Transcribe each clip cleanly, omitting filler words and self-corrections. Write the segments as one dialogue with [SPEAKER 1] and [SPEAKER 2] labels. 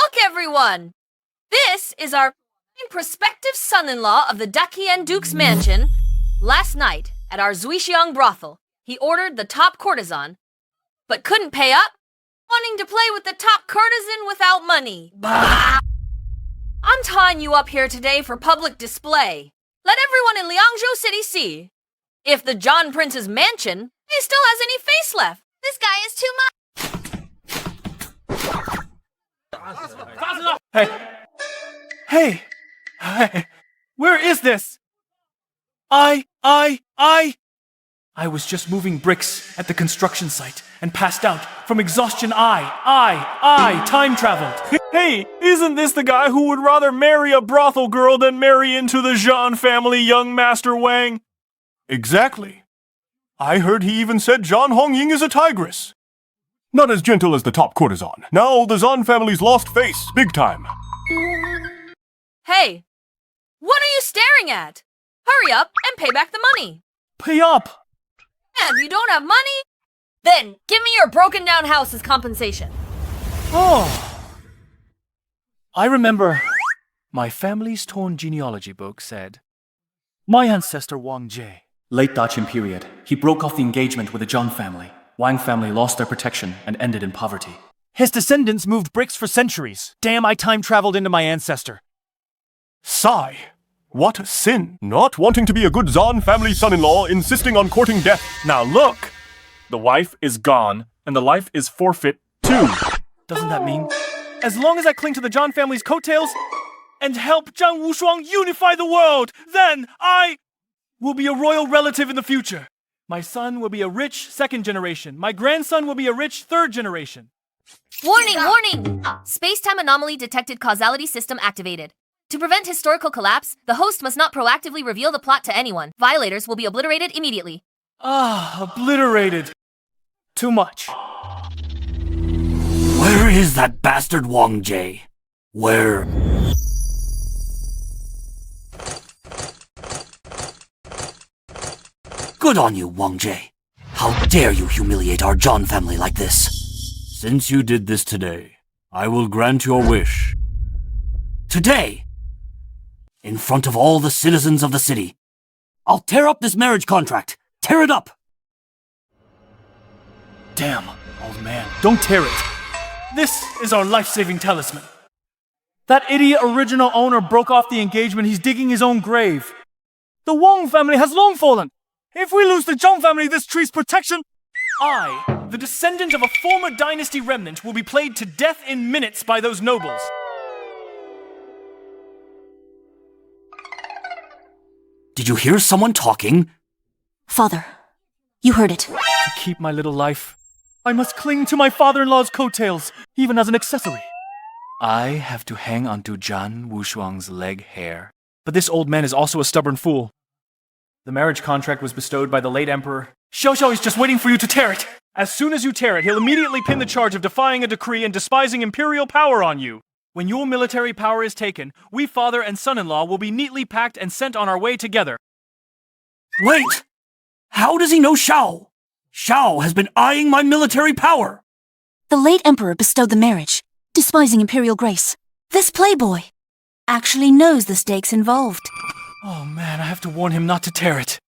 [SPEAKER 1] Look, everyone! This is our prospective son-in-law of the Daqian Duke's mansion. Last night, at our Zhuixiang brothel, he ordered the top courtesan, but couldn't pay up, wanting to play with the top courtesan without money. Bah! I'm tying you up here today for public display. Let everyone in Liangzhou City see. If the John Prince's mansion, he still has any face left. This guy is too much.
[SPEAKER 2] Hey, where is this? I was just moving bricks at the construction site and passed out from exhaustion. Time traveled.
[SPEAKER 3] Hey, isn't this the guy who would rather marry a brothel girl than marry into the Zhan family, young Master Wang? Exactly. I heard he even said Zhan Hongying is a tigress. Not as gentle as the top courtesan. Now the Zhan family's lost face, big time.
[SPEAKER 1] Hey, what are you staring at? Hurry up and pay back the money.
[SPEAKER 3] Pay up!
[SPEAKER 1] And if you don't have money, then give me your broken down house as compensation.
[SPEAKER 2] Oh. I remember my family's torn genealogy book said, my ancestor Wang Zhe. Late Daqian period, he broke off the engagement with the Zhan family. Wang family lost their protection and ended in poverty. His descendants moved bricks for centuries. Damn, I time traveled into my ancestor.
[SPEAKER 3] Sigh. What a sin. Not wanting to be a good Zhan family son-in-law, insisting on courting death. Now look! The wife is gone, and the life is forfeit too.
[SPEAKER 2] Doesn't that mean, as long as I cling to the Zhan family's coattails and help Zhan Wushuang unify the world, then I will be a royal relative in the future. My son will be a rich second generation. My grandson will be a rich third generation.
[SPEAKER 1] Warning, warning! Space-time anomaly detected, causality system activated. To prevent historical collapse, the host must not proactively reveal the plot to anyone. Violators will be obliterated immediately.
[SPEAKER 2] Obliterated. Too much.
[SPEAKER 4] Where is that bastard Wang Zhe? Where? Good on you, Wang Zhe. How dare you humiliate our Zhan family like this? Since you did this today, I will grant your wish. Today, in front of all the citizens of the city, I'll tear up this marriage contract. Tear it up!
[SPEAKER 2] Damn, old man, don't tear it. This is our life-saving talisman. That idiot original owner broke off the engagement. He's digging his own grave. The Wang family has long fallen. If we lose the Zhang family, this tree's protection... I, the descendant of a former dynasty remnant, will be played to death in minutes by those nobles.
[SPEAKER 4] Did you hear someone talking?
[SPEAKER 5] Father, you heard it.
[SPEAKER 2] To keep my little life, I must cling to my father-in-law's coattails, even as an accessory. I have to hang onto Zhan Wushuang's leg hair. But this old man is also a stubborn fool. The marriage contract was bestowed by the late emperor. Xiao Xiao is just waiting for you to tear it. As soon as you tear it, he'll immediately pin the charge of defying a decree and despising imperial power on you. When your military power is taken, we father and son-in-law will be neatly packed and sent on our way together.
[SPEAKER 4] Wait! How does he know Xiao? Xiao has been eyeing my military power.
[SPEAKER 5] The late emperor bestowed the marriage, despising imperial grace. This playboy actually knows the stakes involved.
[SPEAKER 2] Oh man, I have to warn him not to tear it.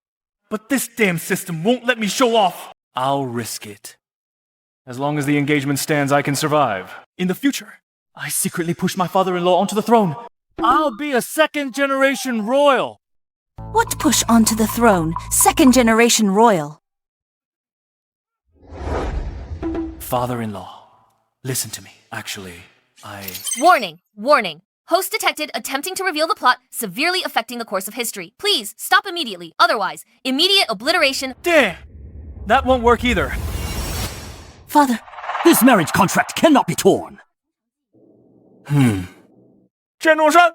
[SPEAKER 2] But this damn system won't let me show off. I'll risk it. As long as the engagement stands, I can survive. In the future, I secretly push my father-in-law onto the throne. I'll be a second-generation royal.
[SPEAKER 5] What push onto the throne? Second-generation royal.
[SPEAKER 2] Father-in-law, listen to me. Actually,
[SPEAKER 1] Warning, warning. Host detected attempting to reveal the plot, severely affecting the course of history. Please, stop immediately. Otherwise, immediate obliteration.
[SPEAKER 2] Damn! That won't work either.
[SPEAKER 5] Father.
[SPEAKER 4] This marriage contract cannot be torn.
[SPEAKER 3] General Shan,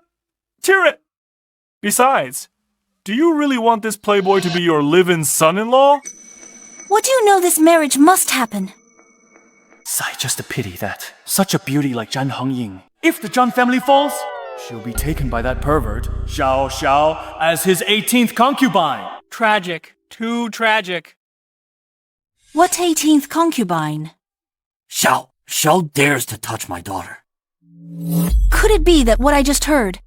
[SPEAKER 3] tear it! Besides, do you really want this playboy to be your live-in son-in-law?
[SPEAKER 5] What do you know this marriage must happen?
[SPEAKER 2] Sigh, just a pity that such a beauty like Zhan Hongying, if the Zhan family falls, she'll be taken by that pervert, Xiao Xiao, as his 18th concubine. Tragic. Too tragic.
[SPEAKER 5] What 18th concubine?
[SPEAKER 4] Xiao dares to touch my daughter.
[SPEAKER 5] Could it be that what I just heard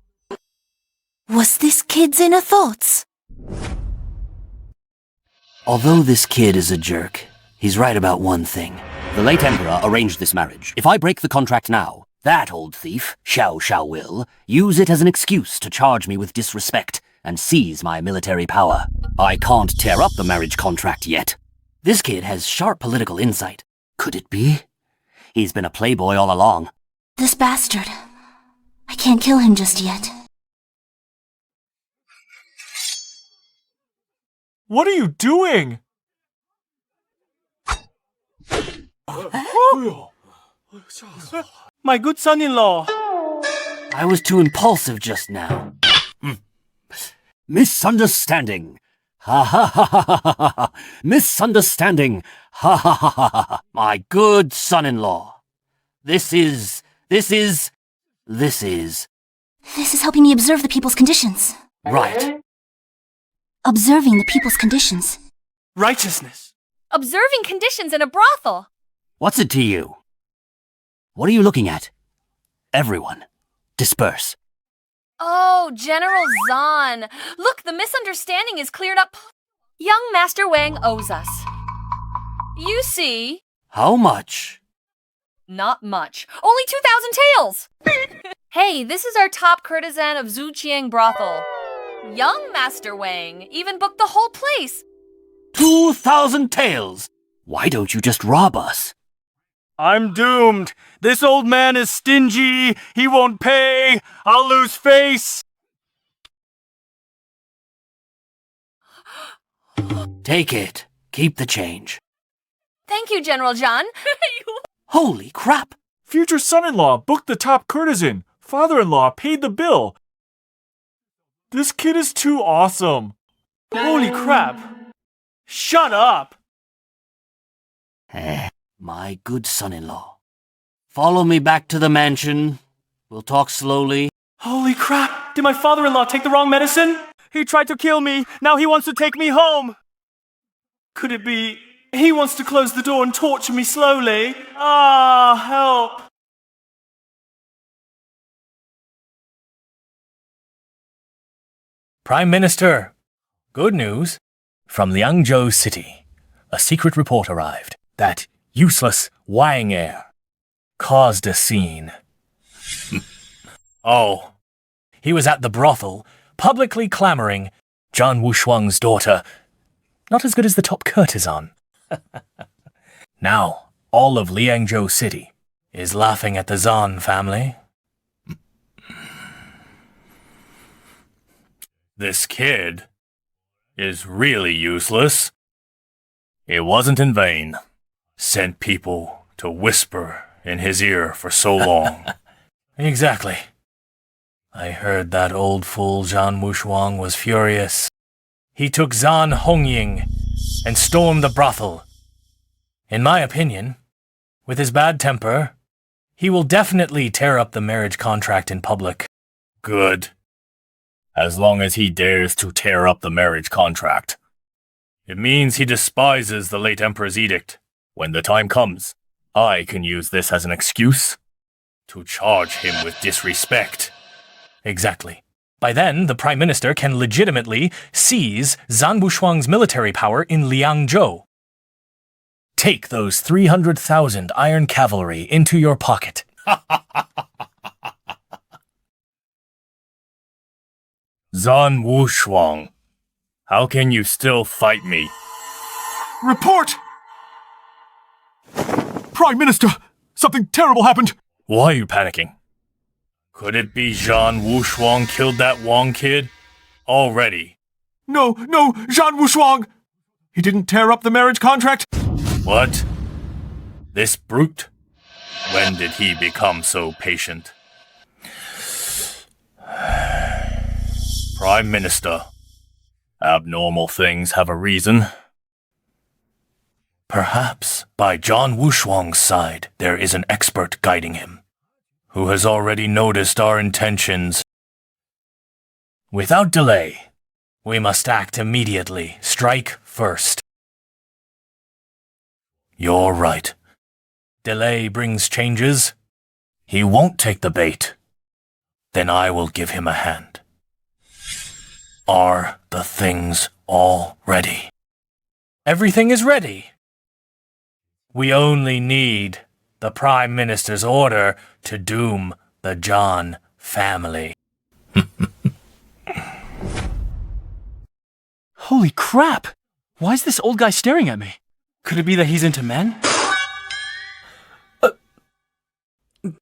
[SPEAKER 5] was this kid's inner thoughts?
[SPEAKER 4] Although this kid is a jerk, he's right about one thing. The late Emperor arranged this marriage. If I break the contract now, that old thief, Xiao Xiao, will use it as an excuse to charge me with disrespect and seize my military power. I can't tear up the marriage contract yet. This kid has sharp political insight. Could it be? He's been a playboy all along.
[SPEAKER 5] This bastard. I can't kill him just yet.
[SPEAKER 3] What are you doing?
[SPEAKER 2] My good son-in-law.
[SPEAKER 4] I was too impulsive just now. Misunderstanding. Ha ha ha ha ha ha ha. Misunderstanding. Ha ha ha ha ha. My good son-in-law. This is
[SPEAKER 5] helping me observe the people's conditions.
[SPEAKER 4] right.
[SPEAKER 5] Observing the people's conditions.
[SPEAKER 2] Righteousness.
[SPEAKER 1] Observing conditions in a brothel.
[SPEAKER 4] What's it to you? What are you looking at? Everyone, disperse.
[SPEAKER 1] Oh, General Zhan. Look, the misunderstanding is cleared up. Young Master Wang owes us. You see,
[SPEAKER 4] How much?
[SPEAKER 1] not much. Only 2,000 taels. Hey, this is our top courtesan of Zuqiang brothel. Young Master Wang even booked the whole place.
[SPEAKER 4] 2,000 taels. Why don't you just rob us?
[SPEAKER 2] I'm doomed. This old man is stingy. He won't pay. I'll lose face.
[SPEAKER 4] Take it. Keep the change.
[SPEAKER 1] Thank you, General Zhan.
[SPEAKER 4] Holy crap!
[SPEAKER 3] Future son-in-law booked the top courtesan. Father-in-law paid the bill. This kid is too awesome.
[SPEAKER 2] Holy crap. Shut up.
[SPEAKER 4] My good son-in-law. Follow me back to the mansion. We'll talk slowly.
[SPEAKER 2] Holy crap. Did my father-in-law take the wrong medicine? He tried to kill me. Now he wants to take me home. Could it be he wants to close the door and torture me slowly? Ah, help.
[SPEAKER 6] Prime Minister, good news. From Liangzhou City, a secret report arrived. That useless Wang heir caused a scene. Oh, he was at the brothel, publicly clamoring, Zhan Wushuang's daughter, not as good as the top courtesan. Now, all of Liangzhou City is laughing at the Zhan family. This kid is really useless. It wasn't in vain. Sent people to whisper in his ear for so long. Exactly. I heard that old fool Zhan Wushuang was furious. He took Zhan Hongying and stormed the brothel. In my opinion, with his bad temper, he will definitely tear up the marriage contract in public. Good. As long as he dares to tear up the marriage contract. It means he despises the late Emperor's edict. When the time comes, I can use this as an excuse to charge him with disrespect. Exactly. By then, the Prime Minister can legitimately seize Zhan Wushuang's military power in Liangzhou. Take those 300,000 iron cavalry into your pocket. Zhan Wushuang, how can you still fight me?
[SPEAKER 3] Report! Prime Minister, something terrible happened.
[SPEAKER 6] Why are you panicking? Could it be Zhan Wushuang killed that Wang kid? Already.
[SPEAKER 3] No, Zhan Wushuang! He didn't tear up the marriage contract?
[SPEAKER 6] What? This brute? When did he become so patient? Prime Minister, abnormal things have a reason. Perhaps by Zhan Wushuang's side there is an expert guiding him, who has already noticed our intentions. Without delay, we must act immediately, strike first. You're right. Delay brings changes. He won't take the bait. Then I will give him a hand. Are the things all ready? Everything is ready. We only need the Prime Minister's order to doom the Zhan family.
[SPEAKER 2] Holy crap! Why is this old guy staring at me? Could it be that he's into men?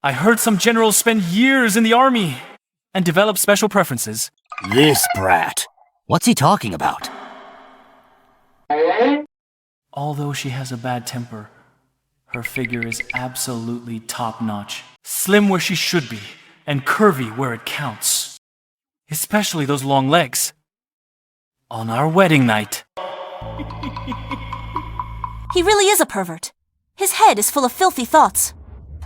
[SPEAKER 2] I heard some generals spend years in the army and develop special preferences.
[SPEAKER 4] This brat. What's he talking about?
[SPEAKER 2] Although she has a bad temper, her figure is absolutely top-notch. Slim where she should be, and curvy where it counts. Especially those long legs. On our wedding night.
[SPEAKER 5] He really is a pervert. His head is full of filthy thoughts.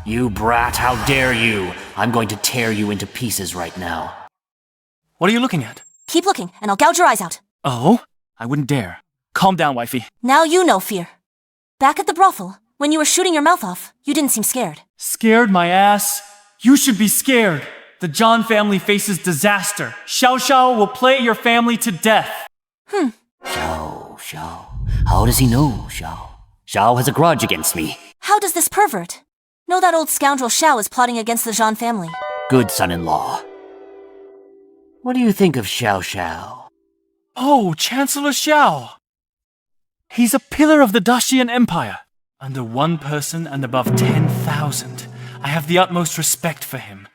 [SPEAKER 4] You brat, how dare you! I'm going to tear you into pieces right now.
[SPEAKER 2] What are you looking at?
[SPEAKER 5] Keep looking, and I'll gouge your eyes out.
[SPEAKER 2] Oh? I wouldn't dare. Calm down, wifey.
[SPEAKER 5] Now you know fear. Back at the brothel, when you were shooting your mouth off, you didn't seem scared.
[SPEAKER 2] Scared, my ass? You should be scared. The Zhan family faces disaster. Xiao Xiao will play your family to death.
[SPEAKER 4] Xiao. How does he know, Xiao? Xiao has a grudge against me.
[SPEAKER 5] How does this pervert know that old scoundrel Xiao is plotting against the Zhan family?
[SPEAKER 4] Good son-in-law. What do you think of Xiao Xiao?
[SPEAKER 2] Oh, Chancellor Xiao. He's a pillar of the Dacian Empire. Under one person and above 10,000. I have the utmost respect for him.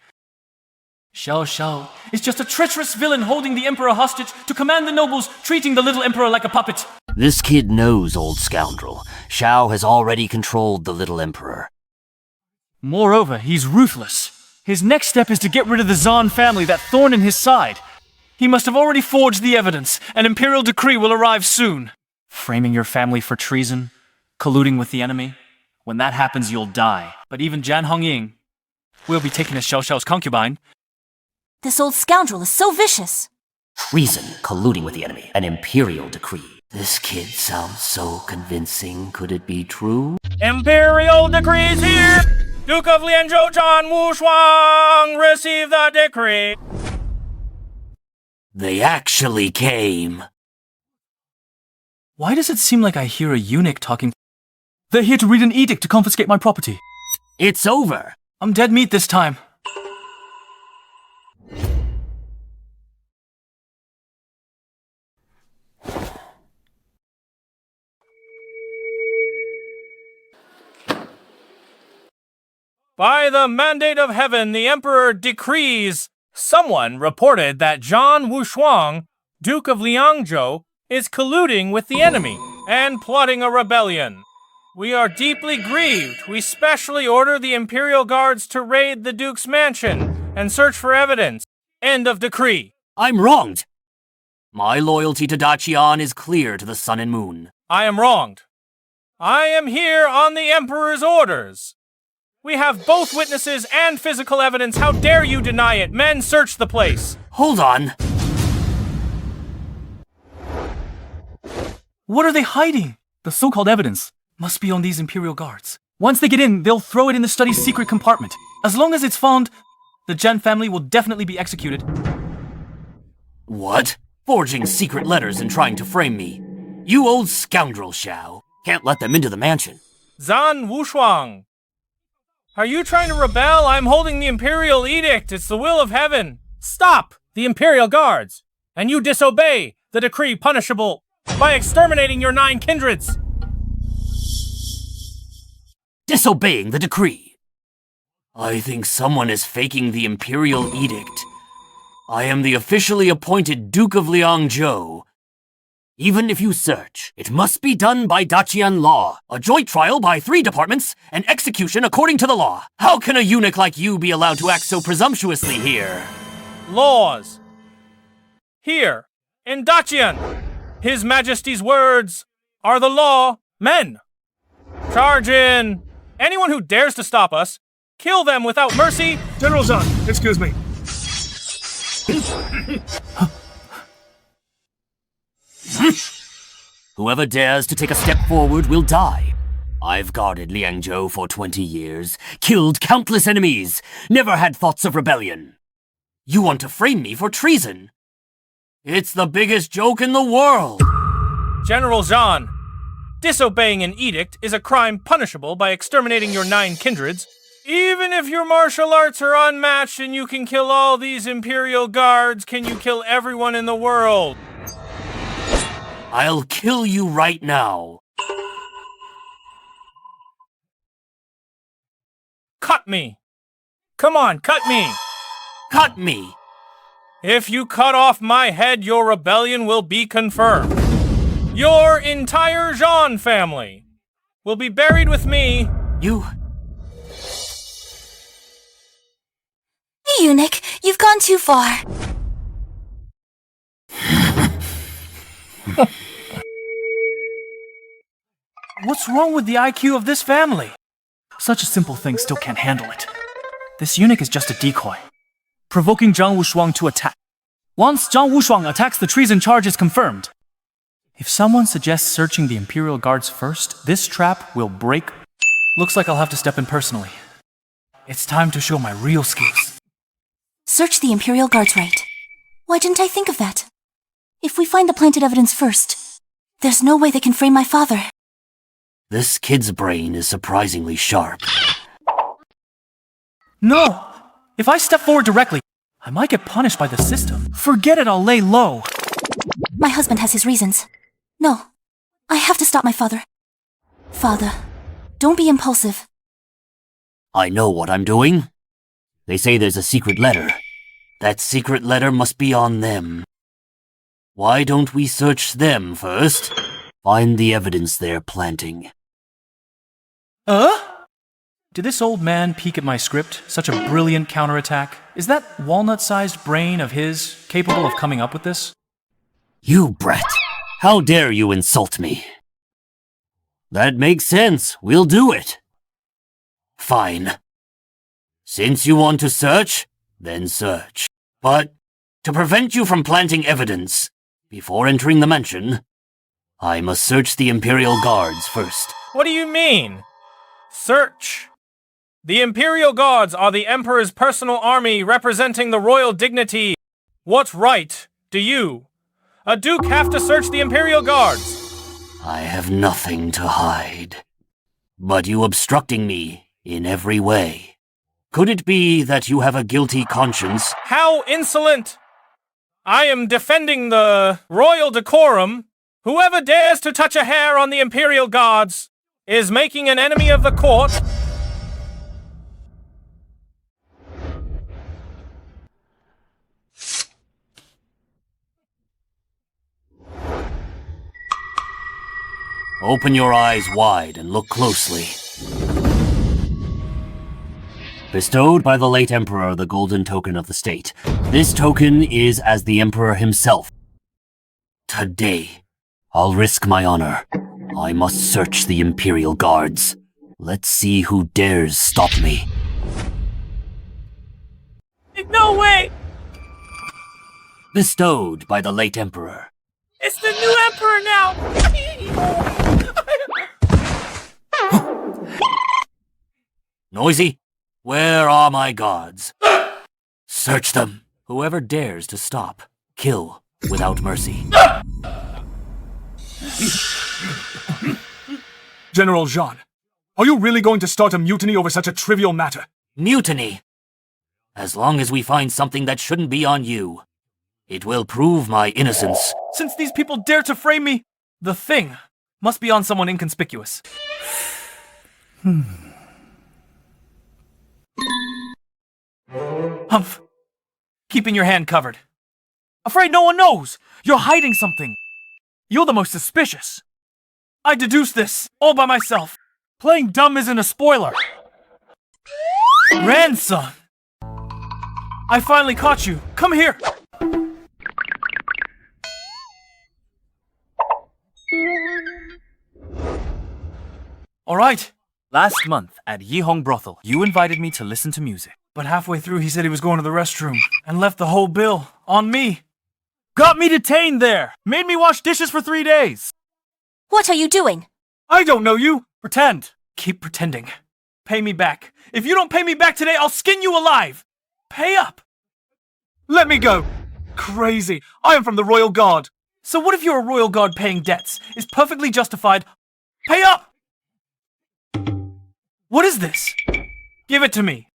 [SPEAKER 2] Xiao Xiao is just a treacherous villain holding the Emperor hostage to command the nobles, treating the little Emperor like a puppet.
[SPEAKER 4] This kid knows, old scoundrel. Xiao has already controlled the little Emperor.
[SPEAKER 2] Moreover, he's ruthless. His next step is to get rid of the Zhan family, that thorn in his side. He must have already forged the evidence. An imperial decree will arrive soon. Framing your family for treason, colluding with the enemy. When that happens, you'll die. But even Zhan Hongying will be taken as Xiao Xiao's concubine.
[SPEAKER 5] This old scoundrel is so vicious.
[SPEAKER 4] Treason, colluding with the enemy, an imperial decree. This kid sounds so convincing. Could it be true?
[SPEAKER 6] Imperial decrees here! Duke of Lianzhou Zhan Wushuang, receive the decree!
[SPEAKER 4] They actually came.
[SPEAKER 2] Why does it seem like I hear a eunuch talking? They're here to read an edict to confiscate my property.
[SPEAKER 4] It's over.
[SPEAKER 2] I'm dead meat this time.
[SPEAKER 6] By the mandate of heaven, the Emperor decrees. Someone reported that Zhan Wushuang, Duke of Liangzhou, is colluding with the enemy and plotting a rebellion. We are deeply grieved. We specially order the Imperial Guards to raid the Duke's mansion and search for evidence. End of decree.
[SPEAKER 4] I'm wronged. My loyalty to Qian is clear to the sun and moon.
[SPEAKER 6] I am wronged. I am here on the Emperor's orders. We have both witnesses and physical evidence. How dare you deny it? Men, search the place.
[SPEAKER 4] Hold on.
[SPEAKER 2] What are they hiding? The so-called evidence must be on these Imperial Guards. Once they get in, they'll throw it in the study's secret compartment. As long as it's found, the Zhan family will definitely be executed.
[SPEAKER 4] What? Forging secret letters and trying to frame me. You old scoundrel, Xiao. Can't let them into the mansion.
[SPEAKER 6] Zhan Wushuang. Are you trying to rebel? I'm holding the Imperial Edict. It's the will of heaven. Stop the Imperial Guards, and you disobey the decree punishable by exterminating your 9 kindreds.
[SPEAKER 4] Disobeying the decree. I think someone is faking the Imperial Edict. I am the officially appointed Duke of Liangzhou. Even if you search, it must be done by Dacian law. A joint trial by 3 departments, and execution according to the law. How can a eunuch like you be allowed to act so presumptuously here?
[SPEAKER 6] Laws. Here, in Dacian, His Majesty's words are the law. Men, charge in. Anyone who dares to stop us, kill them without mercy.
[SPEAKER 3] General Zhan, excuse me.
[SPEAKER 4] Whoever dares to take a step forward will die. I've guarded Liangzhou for 20 years, killed countless enemies, never had thoughts of rebellion. You want to frame me for treason? It's the biggest joke in the world!
[SPEAKER 6] General Zhan, disobeying an edict is a crime punishable by exterminating your 9 kindreds. Even if your martial arts are unmatched and you can kill all these Imperial guards, can you kill everyone in the world?
[SPEAKER 4] I'll kill you right now.
[SPEAKER 6] Cut me! Come on, cut me!
[SPEAKER 4] Cut me!
[SPEAKER 6] If you cut off my head, your rebellion will be confirmed. Your entire Zhan family will be buried with me.
[SPEAKER 4] You...
[SPEAKER 5] Eunuch, you've gone too far.
[SPEAKER 2] What's wrong with the IQ of this family? Such a simple thing still can't handle it. This eunuch is just a decoy, provoking Zhan Wushuang to attack. Once Zhan Wushuang attacks, the treason charge is confirmed. If someone suggests searching the Imperial Guards first, this trap will break. Looks like I'll have to step in personally. It's time to show my real skills.
[SPEAKER 5] Search the Imperial Guards, right? Why didn't I think of that? If we find the planted evidence first, there's no way they can frame my father.
[SPEAKER 4] This kid's brain is surprisingly sharp.
[SPEAKER 2] No! If I step forward directly, I might get punished by the system. Forget it, I'll lay low.
[SPEAKER 5] My husband has his reasons. No, I have to stop my father. Father, don't be impulsive.
[SPEAKER 4] I know what I'm doing. They say there's a secret letter. That secret letter must be on them. Why don't we search them first? Find the evidence they're planting.
[SPEAKER 2] Did this old man peek at my script? Such a brilliant counterattack. Is that walnut-sized brain of his capable of coming up with this?
[SPEAKER 4] You brat! How dare you insult me? That makes sense. We'll do it. Fine. Since you want to search, then search. But to prevent you from planting evidence before entering the mansion, I must search the Imperial Guards first.
[SPEAKER 6] What do you mean? Search. The Imperial Guards are the Emperor's personal army representing the royal dignity. What right do you, a duke, have to search the Imperial Guards?
[SPEAKER 4] I have nothing to hide. But you obstructing me in every way. Could it be that you have a guilty conscience?
[SPEAKER 6] How insolent! I am defending the royal decorum. Whoever dares to touch a hair on the Imperial Guards is making an enemy of the court.
[SPEAKER 4] Open your eyes wide and look closely. Bestowed by the late Emperor the golden token of the state. This token is as the Emperor himself. Today, I'll risk my honor. I must search the Imperial Guards. Let's see who dares stop me.
[SPEAKER 6] No way!
[SPEAKER 4] Bestowed by the late Emperor.
[SPEAKER 6] It's the new Emperor now!
[SPEAKER 4] Noisy, where are my guards? Search them. Whoever dares to stop, kill without mercy.
[SPEAKER 3] General Zhan, are you really going to start a mutiny over such a trivial matter?
[SPEAKER 4] Mutiny. As long as we find something that shouldn't be on you, it will prove my innocence.
[SPEAKER 2] Since these people dare to frame me, the thing must be on someone inconspicuous. Humph. Keeping your hand covered. Afraid no one knows. You're hiding something. You're the most suspicious. I deduced this all by myself. Playing dumb isn't a spoiler. Grandson. I finally caught you. Come here. All right. Last month at Yizhou brothel, you invited me to listen to music. But halfway through, he said he was going to the restroom and left the whole bill on me. Got me detained there. Made me wash dishes for 3 days.
[SPEAKER 5] What are you doing?
[SPEAKER 3] I don't know you.
[SPEAKER 2] Pretend. Keep pretending. Pay me back. If you don't pay me back today, I'll skin you alive. Pay up. Let me go. Crazy. I am from the Royal Guard. So what if you're a Royal Guard paying debts? Is perfectly justified. Pay up! What is this? Give it to me.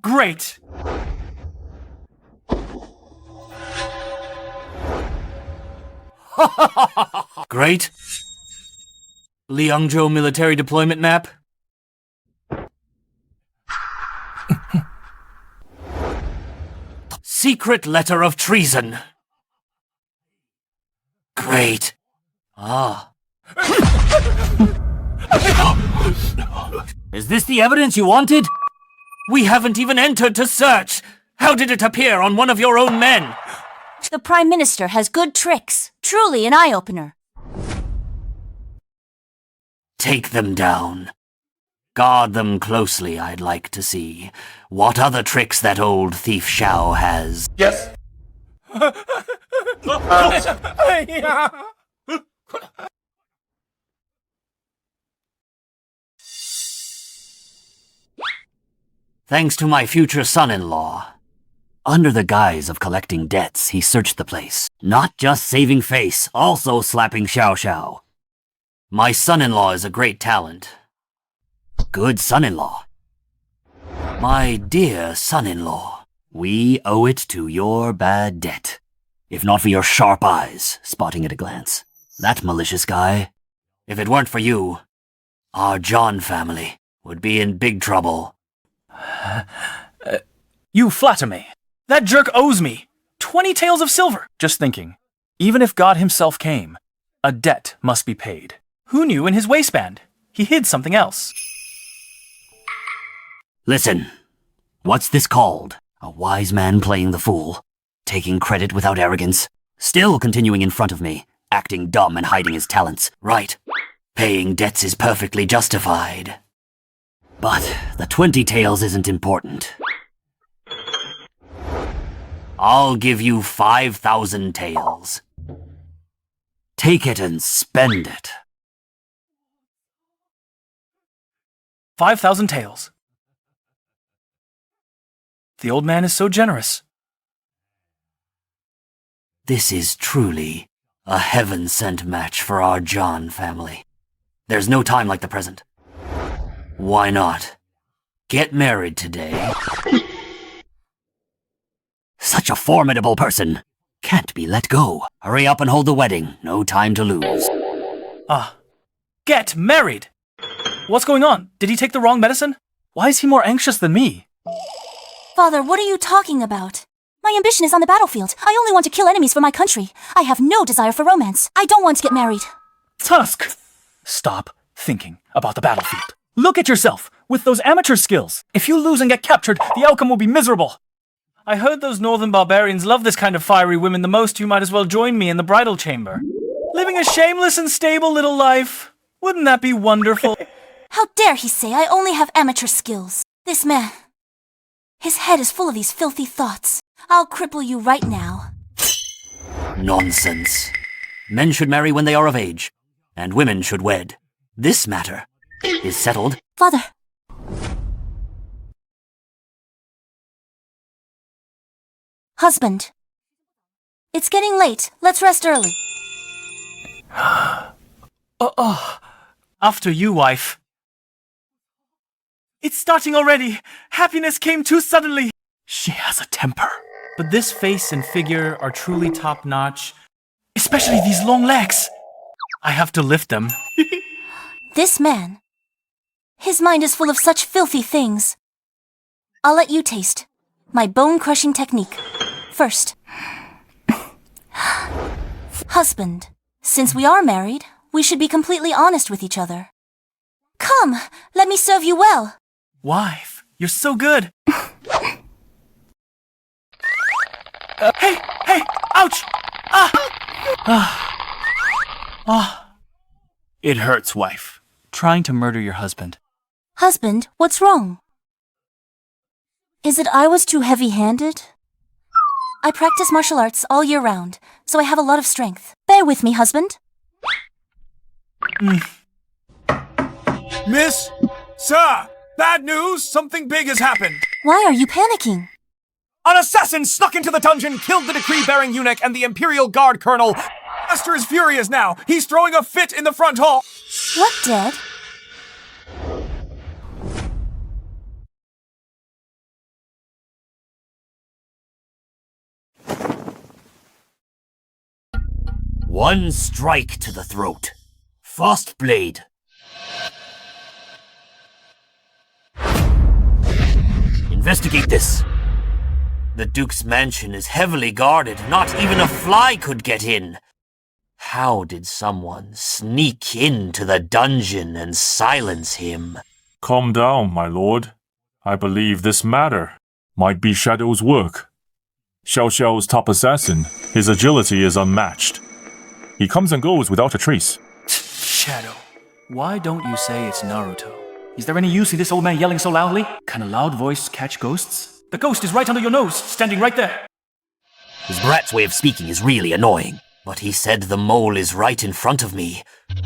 [SPEAKER 2] Great.
[SPEAKER 4] Great. Liangzhou military deployment map. Secret letter of treason. Great. Ah. Is this the evidence you wanted? We haven't even entered to search. How did it appear on one of your own men?
[SPEAKER 5] The Prime Minister has good tricks. Truly an eye-opener.
[SPEAKER 4] Take them down. Guard them closely, I'd like to see. What other tricks that old thief Xiao has.
[SPEAKER 3] Yes.
[SPEAKER 4] Thanks to my future son-in-law. Under the guise of collecting debts, he searched the place. Not just saving face, also slapping Xiao Xiao. My son-in-law is a great talent. Good son-in-law. My dear son-in-law, we owe it to your bad debt. If not for your sharp eyes, spotting at a glance. That malicious guy. If it weren't for you, our Zhan family would be in big trouble.
[SPEAKER 2] You flatter me. That jerk owes me 20 taels of silver. Just thinking, even if God himself came, a debt must be paid. Who knew in his waistband? He hid something else.
[SPEAKER 4] Listen, what's this called? A wise man playing the fool, taking credit without arrogance, still continuing in front of me, acting dumb and hiding his talents. Right, paying debts is perfectly justified. But the 20 taels isn't important. I'll give you 5,000 taels. Take it and spend it.
[SPEAKER 2] 5,000 taels. The old man is so generous.
[SPEAKER 4] This is truly a heaven-sent match for our Zhan family. There's no time like the present. Why not? Get married today. Such a formidable person. Can't be let go. Hurry up and hold the wedding. No time to lose.
[SPEAKER 2] Get married! What's going on? Did he take the wrong medicine? Why is he more anxious than me?
[SPEAKER 5] Father, what are you talking about? My ambition is on the battlefield. I only want to kill enemies for my country. I have no desire for romance. I don't want to get married.
[SPEAKER 2] Tusk! Stop thinking about the battlefield. Look at yourself, with those amateur skills. If you lose and get captured, the outcome will be miserable. I heard those northern barbarians love this kind of fiery women the most. You might as well join me in the bridal chamber. Living a shameless and stable little life. Wouldn't that be wonderful?
[SPEAKER 5] How dare he say I only have amateur skills? This man... His head is full of these filthy thoughts. I'll cripple you right now.
[SPEAKER 4] Nonsense. Men should marry when they are of age, and women should wed. This matter is settled.
[SPEAKER 5] Father... Husband. It's getting late. Let's rest early.
[SPEAKER 2] After you, wife. It's starting already. Happiness came too suddenly. She has a temper. But this face and figure are truly top-notch. Especially these long legs. I have to lift them.
[SPEAKER 5] This man... His mind is full of such filthy things. I'll let you taste my bone-crushing technique. First. Husband, since we are married, we should be completely honest with each other. Come, let me serve you well.
[SPEAKER 2] Wife, you're so good. Hey, ouch! It hurts, wife. Trying to murder your husband.
[SPEAKER 5] Husband, what's wrong? Is it I was too heavy-handed? I practice martial arts all year round, so I have a lot of strength. Bear with me, husband.
[SPEAKER 3] Miss? Sir! Bad news! Something big has happened!
[SPEAKER 5] Why are you panicking?
[SPEAKER 2] An assassin snuck into the dungeon, killed the decree-bearing eunuch and the Imperial Guard Colonel. Master is furious now. He's throwing a fit in the front hall.
[SPEAKER 5] What dead?
[SPEAKER 4] One strike to the throat. Fast blade. Investigate this. The Duke's mansion is heavily guarded. Not even a fly could get in. How did someone sneak into the dungeon and silence him?
[SPEAKER 3] Calm down, my lord. I believe this matter might be Shadow's work. Xiao Xiao's top assassin, his agility is unmatched. He comes and goes without a trace.
[SPEAKER 2] Shadow. Why don't you say it's Naruto? Is there any use in this old man yelling so loudly? Can a loud voice catch ghosts? The ghost is right under your nose, standing right there.
[SPEAKER 4] His brat's way of speaking is really annoying. But he said the mole is right in front of me.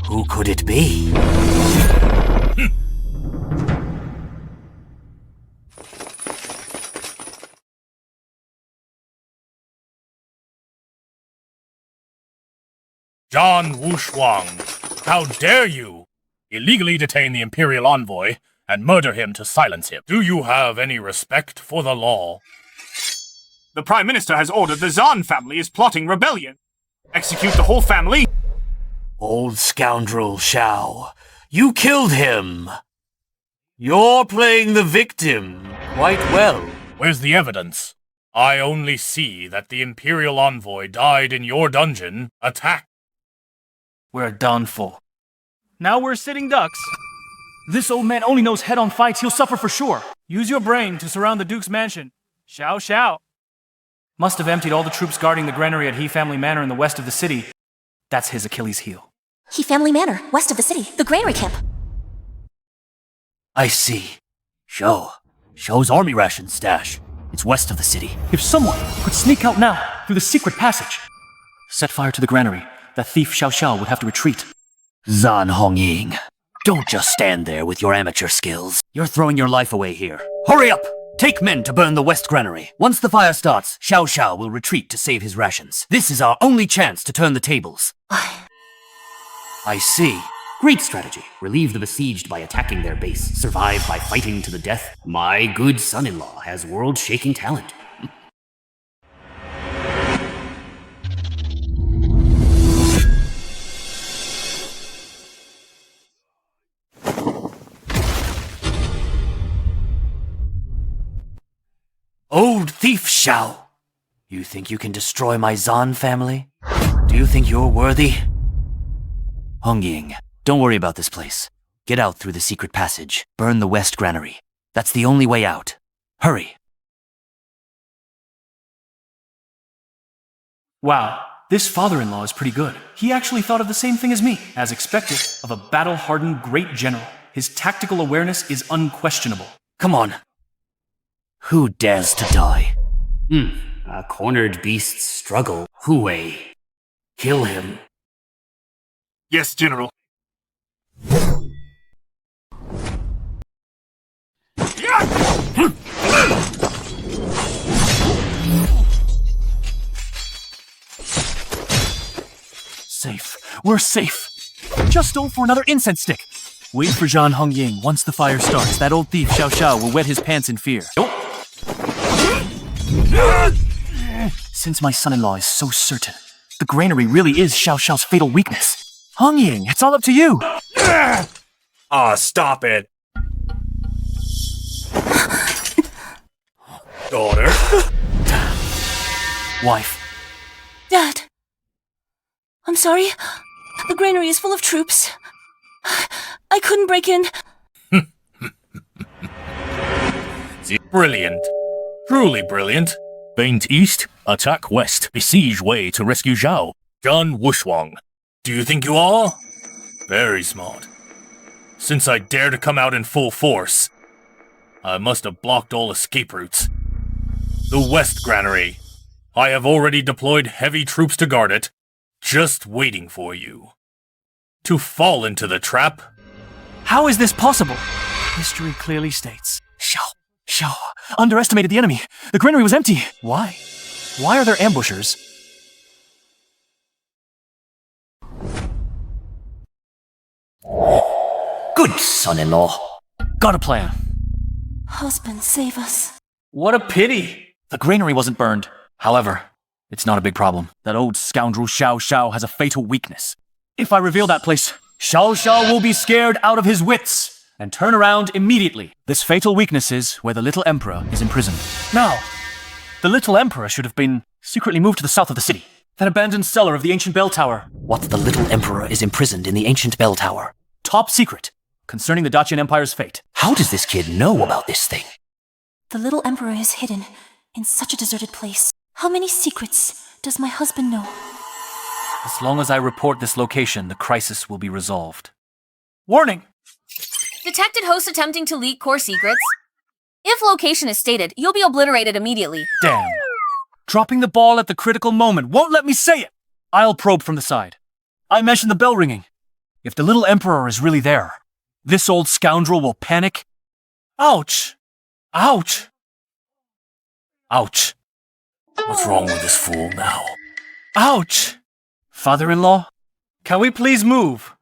[SPEAKER 4] Who could it be?
[SPEAKER 6] Zhan Wushuang, how dare you illegally detain the Imperial Envoy and murder him to silence him? Do you have any respect for the law?
[SPEAKER 3] The Prime Minister has ordered the Zhan family is plotting rebellion. Execute the whole family.
[SPEAKER 4] Old scoundrel Xiao, you killed him. You're playing the victim quite well.
[SPEAKER 6] Where's the evidence? I only see that the Imperial Envoy died in your dungeon. Attack!
[SPEAKER 2] We're done for. Now we're sitting ducks. This old man only knows head-on fights. He'll suffer for sure. Use your brain to surround the Duke's mansion. Xiao Xiao. Must have emptied all the troops guarding the granary at He Family Manor in the west of the city. That's his Achilles heel.
[SPEAKER 5] He Family Manor, west of the city, the granary camp.
[SPEAKER 4] I see. Xiao's army ration stash. It's west of the city.
[SPEAKER 2] If someone could sneak out now through the secret passage, set fire to the granary, that thief Xiao Xiao would have to retreat.
[SPEAKER 4] Zhan Hongying, don't just stand there with your amateur skills. You're throwing your life away here. Hurry up! Take men to burn the west granary. Once the fire starts, Xiao Xiao will retreat to save his rations. This is our only chance to turn the tables. I see. Great strategy. Relieve the besieged by attacking their base. Survive by fighting to the death. My good son-in-law has world-shaking talent. Old thief Xiao! You think you can destroy my Zhan family? Do you think you're worthy? Hongying, don't worry about this place. Get out through the secret passage. Burn the west granary. That's the only way out. Hurry.
[SPEAKER 2] Wow, this father-in-law is pretty good. He actually thought of the same thing as me, as expected, of a battle-hardened great general. His tactical awareness is unquestionable.
[SPEAKER 4] Come on. Who dares to die? A cornered beast's struggle. Hu-wei. Kill him.
[SPEAKER 3] Yes, General.
[SPEAKER 2] Safe. We're safe. Just don't for another incense stick. Wait for Zhan Hongying. Once the fire starts, that old thief Xiao Xiao will wet his pants in fear. Since my son-in-law is so certain, the granary really is Xiao Xiao's fatal weakness. Hongying, it's all up to you.
[SPEAKER 3] Stop it.
[SPEAKER 6] Daughter?
[SPEAKER 2] Wife.
[SPEAKER 5] Dad. I'm sorry. The granary is full of troops. I couldn't break in.
[SPEAKER 6] Brilliant. Truly brilliant. Feint east, attack west. Besiege Wei to rescue Zhao. Zhan Wushuang. Do you think you are? Very smart. Since I dare to come out in full force, I must have blocked all escape routes. The West Granary. I have already deployed heavy troops to guard it, just waiting for you. To fall into the trap?
[SPEAKER 2] How is this possible? History clearly states. Xiao underestimated the enemy. The granary was empty. Why? Why are there ambushers?
[SPEAKER 4] Good son-in-law.
[SPEAKER 2] Got a plan.
[SPEAKER 5] Husband, save us.
[SPEAKER 2] What a pity. The granary wasn't burned. However, it's not a big problem. That old scoundrel Xiao Xiao has a fatal weakness. If I reveal that place, Xiao Xiao will be scared out of his wits and turn around immediately. This fatal weakness is where the little emperor is imprisoned. Now, the little emperor should have been secretly moved to the south of the city. That abandoned cellar of the ancient bell tower.
[SPEAKER 4] What the little emperor is imprisoned in the ancient bell tower?
[SPEAKER 2] Top secret, concerning the Dacian Empire's fate.
[SPEAKER 4] How does this kid know about this thing?
[SPEAKER 5] The little emperor is hidden in such a deserted place. How many secrets does my husband know?
[SPEAKER 2] As long as I report this location, the crisis will be resolved. Warning!
[SPEAKER 1] Detected host attempting to leak core secrets. If location is stated, you'll be obliterated immediately.
[SPEAKER 2] Damn. Dropping the ball at the critical moment won't let me say it! I'll probe from the side. I mentioned the bell ringing. If the little emperor is really there, this old scoundrel will panic. Ouch! Ouch! Ouch!
[SPEAKER 6] What's wrong with this fool now?
[SPEAKER 2] Ouch! Father-in-law, can we please move?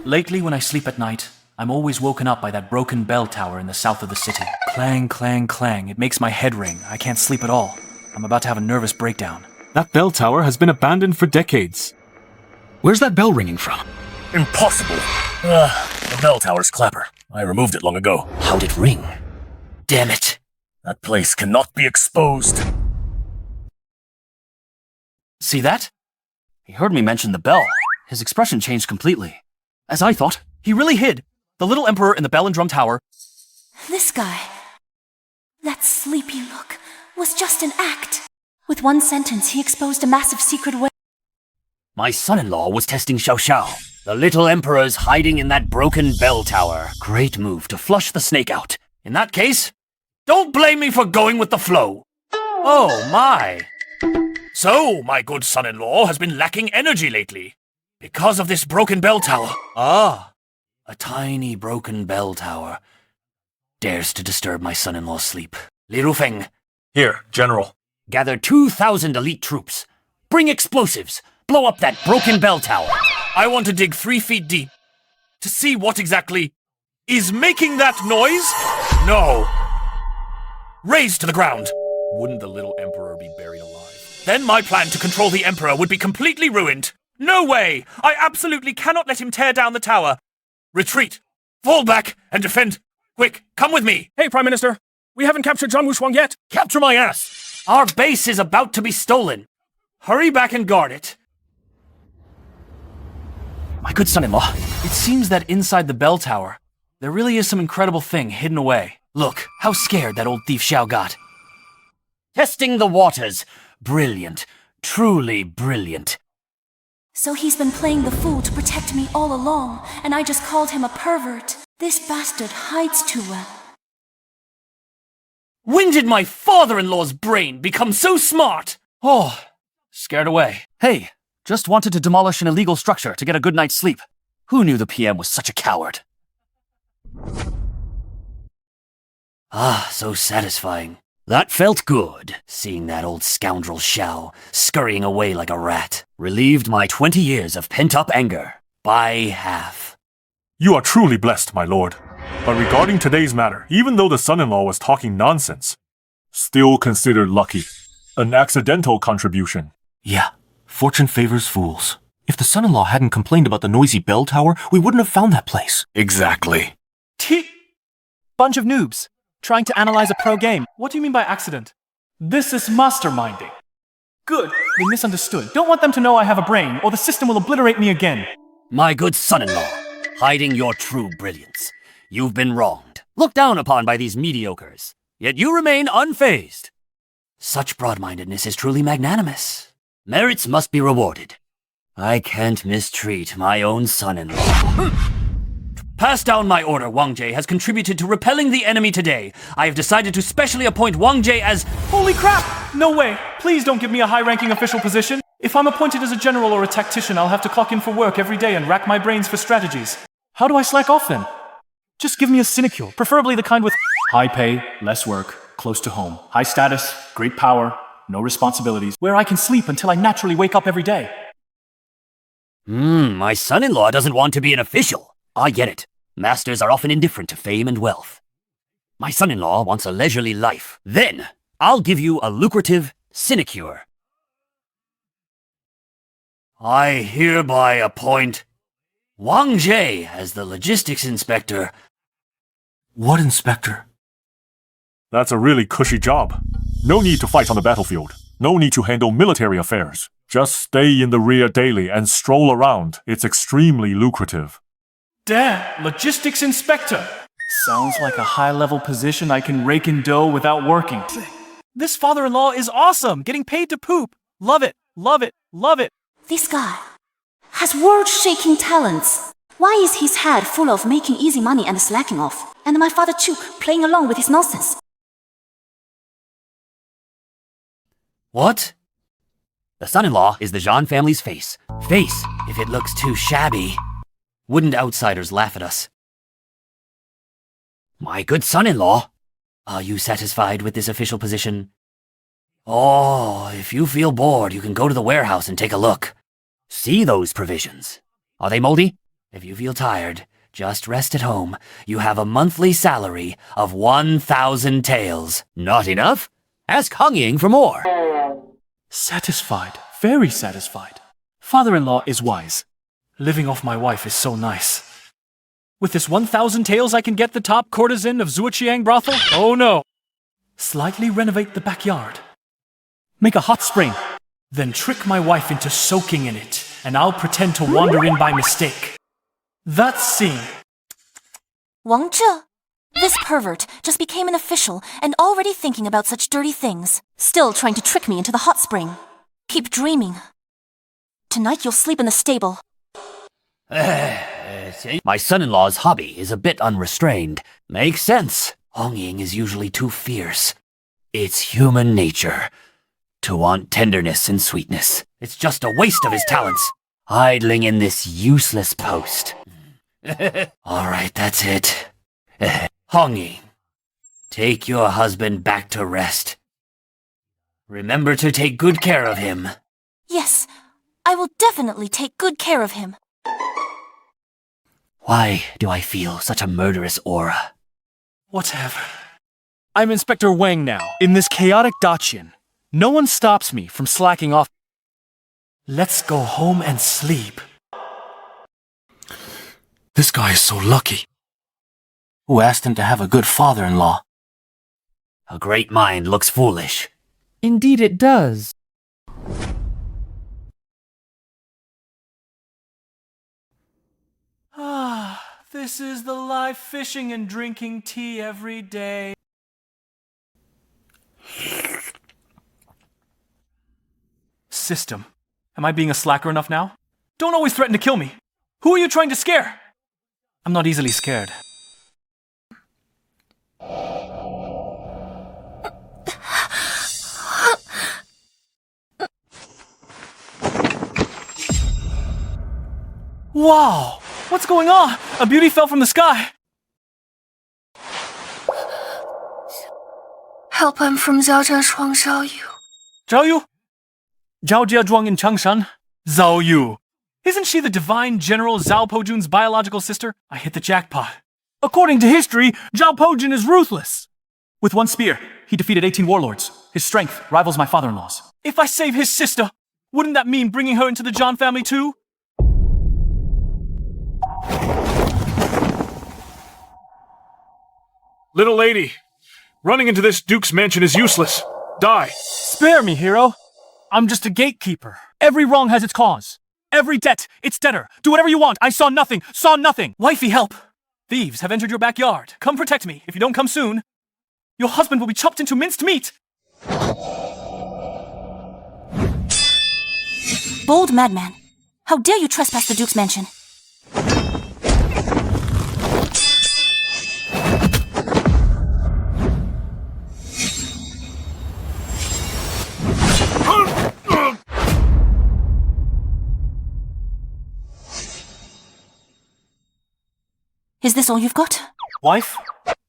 [SPEAKER 2] Lately, when I sleep at night, I'm always woken up by that broken bell tower in the south of the city. Clang, clang, clang. It makes my head ring. I can't sleep at all. I'm about to have a nervous breakdown.
[SPEAKER 3] That bell tower has been abandoned for decades. Where's that bell ringing from?
[SPEAKER 6] Impossible. The bell tower's clapper. I removed it long ago.
[SPEAKER 4] How'd it ring? Damn it.
[SPEAKER 6] That place cannot be exposed.
[SPEAKER 2] See that? He heard me mention the bell. His expression changed completely. As I thought, he really hid the little emperor in the bell and drum tower.
[SPEAKER 5] This guy, that sleepy look, was just an act. With one sentence, he exposed a massive secret way.
[SPEAKER 4] My son-in-law was testing Xiao Xiao. The little emperor's hiding in that broken bell tower. Great move to flush the snake out. In that case, don't blame me for going with the flow.
[SPEAKER 6] Oh my. So, my good son-in-law has been lacking energy lately. Because of this broken bell tower.
[SPEAKER 4] Ah, a tiny broken bell tower. Dares to disturb my son-in-law's sleep. Li Rufeng,
[SPEAKER 3] Here, General.
[SPEAKER 4] gather 2,000 elite troops. Bring explosives. Blow up that broken bell tower.
[SPEAKER 6] I want to dig 3 feet deep to see what exactly is making that noise. No. Raise to the ground. Wouldn't the little emperor be buried alive? Then my plan to control the emperor would be completely ruined. No way! I absolutely cannot let him tear down the tower. Retreat. Fall back and defend. Quick, come with me.
[SPEAKER 2] Hey, Prime Minister! We haven't captured Zhan Wushuang yet!
[SPEAKER 6] Capture my ass. Our base is about to be stolen. Hurry back and guard it.
[SPEAKER 2] My good son-in-law, it seems that inside the bell tower, there really is some incredible thing hidden away. Look, how scared that old thief Xiao got.
[SPEAKER 4] Testing the waters. Brilliant. Truly brilliant.
[SPEAKER 5] So he's been playing the fool to protect me all along, and I just called him a pervert. This bastard hides too well.
[SPEAKER 6] When did my father-in-law's brain become so smart?
[SPEAKER 2] Oh, scared away. Hey, just wanted to demolish an illegal structure to get a good night's sleep. Who knew the PM was such a coward?
[SPEAKER 4] Ah, so satisfying. That felt good, seeing that old scoundrel Xiao scurrying away like a rat. Relieved my 20 years of pent-up anger by half.
[SPEAKER 3] You are truly blessed, my lord. But regarding today's matter, even though the son-in-law was talking nonsense, still considered lucky. An accidental contribution.
[SPEAKER 7] Yeah, fortune favors fools. If the son-in-law hadn't complained about the noisy bell tower, we wouldn't have found that place.
[SPEAKER 3] Exactly.
[SPEAKER 2] Bunch of noobs, trying to analyze a pro game. What do you mean by accident? This is masterminding. Good, they misunderstood. Don't want them to know I have a brain, or the system will obliterate me again.
[SPEAKER 4] My good son-in-law, hiding your true brilliance. You've been wronged, looked down upon by these mediocres, yet you remain unfazed. Such broad-mindedness is truly magnanimous. Merits must be rewarded. I can't mistreat my own son-in-law. Pass down my order. Wang Zhe has contributed to repelling the enemy today. I have decided to specially appoint Wang Zhe as...
[SPEAKER 2] Holy crap! No way! Please don't give me a high-ranking official position. If I'm appointed as a general or a tactician, I'll have to clock in for work every day and rack my brains for strategies. How do I slack off then? Just give me a sinecure, preferably the kind with high pay, less work, close to home, high status, great power, no responsibilities, where I can sleep until I naturally wake up every day.
[SPEAKER 4] My son-in-law doesn't want to be an official. I get it. Masters are often indifferent to fame and wealth. My son-in-law wants a leisurely life. Then, I'll give you a lucrative sinecure. I hereby appoint Wang Zhe as the logistics inspector.
[SPEAKER 7] What inspector?
[SPEAKER 3] That's a really cushy job. No need to fight on the battlefield. No need to handle military affairs. Just stay in the rear daily and stroll around. It's extremely lucrative.
[SPEAKER 2] Damn, logistics inspector. Sounds like a high-level position I can rake in dough without working. This father-in-law is awesome, getting paid to poop. Love it, love it, love it.
[SPEAKER 5] This guy has world-shaking talents. Why is his head full of making easy money and slacking off? And my father Chuk playing along with his nonsense.
[SPEAKER 4] What? The son-in-law is the Zhan family's face. Face, if it looks too shabby. Wouldn't outsiders laugh at us? My good son-in-law, are you satisfied with this official position? Oh, if you feel bored, you can go to the warehouse and take a look. See those provisions. Are they moldy? If you feel tired, just rest at home. You have a monthly salary of 1,000 taels. Not enough? Ask Hong Ying for more.
[SPEAKER 2] Satisfied, very satisfied. Father-in-law is wise. Living off my wife is so nice. With this 1,000 taels, I can get the top courtesan of Zhuoqiang brothel? Oh no! Slightly renovate the backyard. Make a hot spring. Then trick my wife into soaking in it, and I'll pretend to wander in by mistake. That's scene.
[SPEAKER 5] Wang Zhe? This pervert just became an official and already thinking about such dirty things. Still trying to trick me into the hot spring. Keep dreaming. Tonight you'll sleep in the stable.
[SPEAKER 4] My son-in-law's hobby is a bit unrestrained. Makes sense. Hong Ying is usually too fierce. It's human nature to want tenderness and sweetness. It's just a waste of his talents, idling in this useless post. All right, that's it. Hong Ying, take your husband back to rest. Remember to take good care of him.
[SPEAKER 5] Yes, I will definitely take good care of him.
[SPEAKER 4] Why do I feel such a murderous aura?
[SPEAKER 2] Whatever. I'm Inspector Wang now, in this chaotic Dacian. No one stops me from slacking off. Let's go home and sleep.
[SPEAKER 7] This guy is so lucky. Who asked him to have a good father-in-law?
[SPEAKER 4] A great mind looks foolish.
[SPEAKER 8] Indeed it does.
[SPEAKER 2] Ah, this is the life, fishing and drinking tea every day. System. Am I being a slacker enough now? Don't always threaten to kill me. Who are you trying to scare? I'm not easily scared. Wow! What's going on? A beauty fell from the sky!
[SPEAKER 9] Help, I'm from Zhao Zhuang Zhao Yu.
[SPEAKER 2] Zhao Yu? Zhao Jiazhuang in Changshan? Zhao Yu. Isn't she the divine General Zhao Pojun's biological sister? I hit the jackpot. According to history, Zhao Pojun is ruthless. With one spear, he defeated 18 warlords. His strength rivals my father-in-law's. If I save his sister, wouldn't that mean bringing her into the Zhan family too?
[SPEAKER 3] Little lady, running into this duke's mansion is useless. Die.
[SPEAKER 2] Spare me, hero. I'm just a gatekeeper. Every wrong has its cause. Every debt, its debtor. Do whatever you want. I saw nothing. Saw nothing. Wifey, help. Thieves have entered your backyard. Come protect me. If you don't come soon, your husband will be chopped into minced meat.
[SPEAKER 5] Bold madman. How dare you trespass the Duke's mansion? Is this all you've got?
[SPEAKER 2] Wife?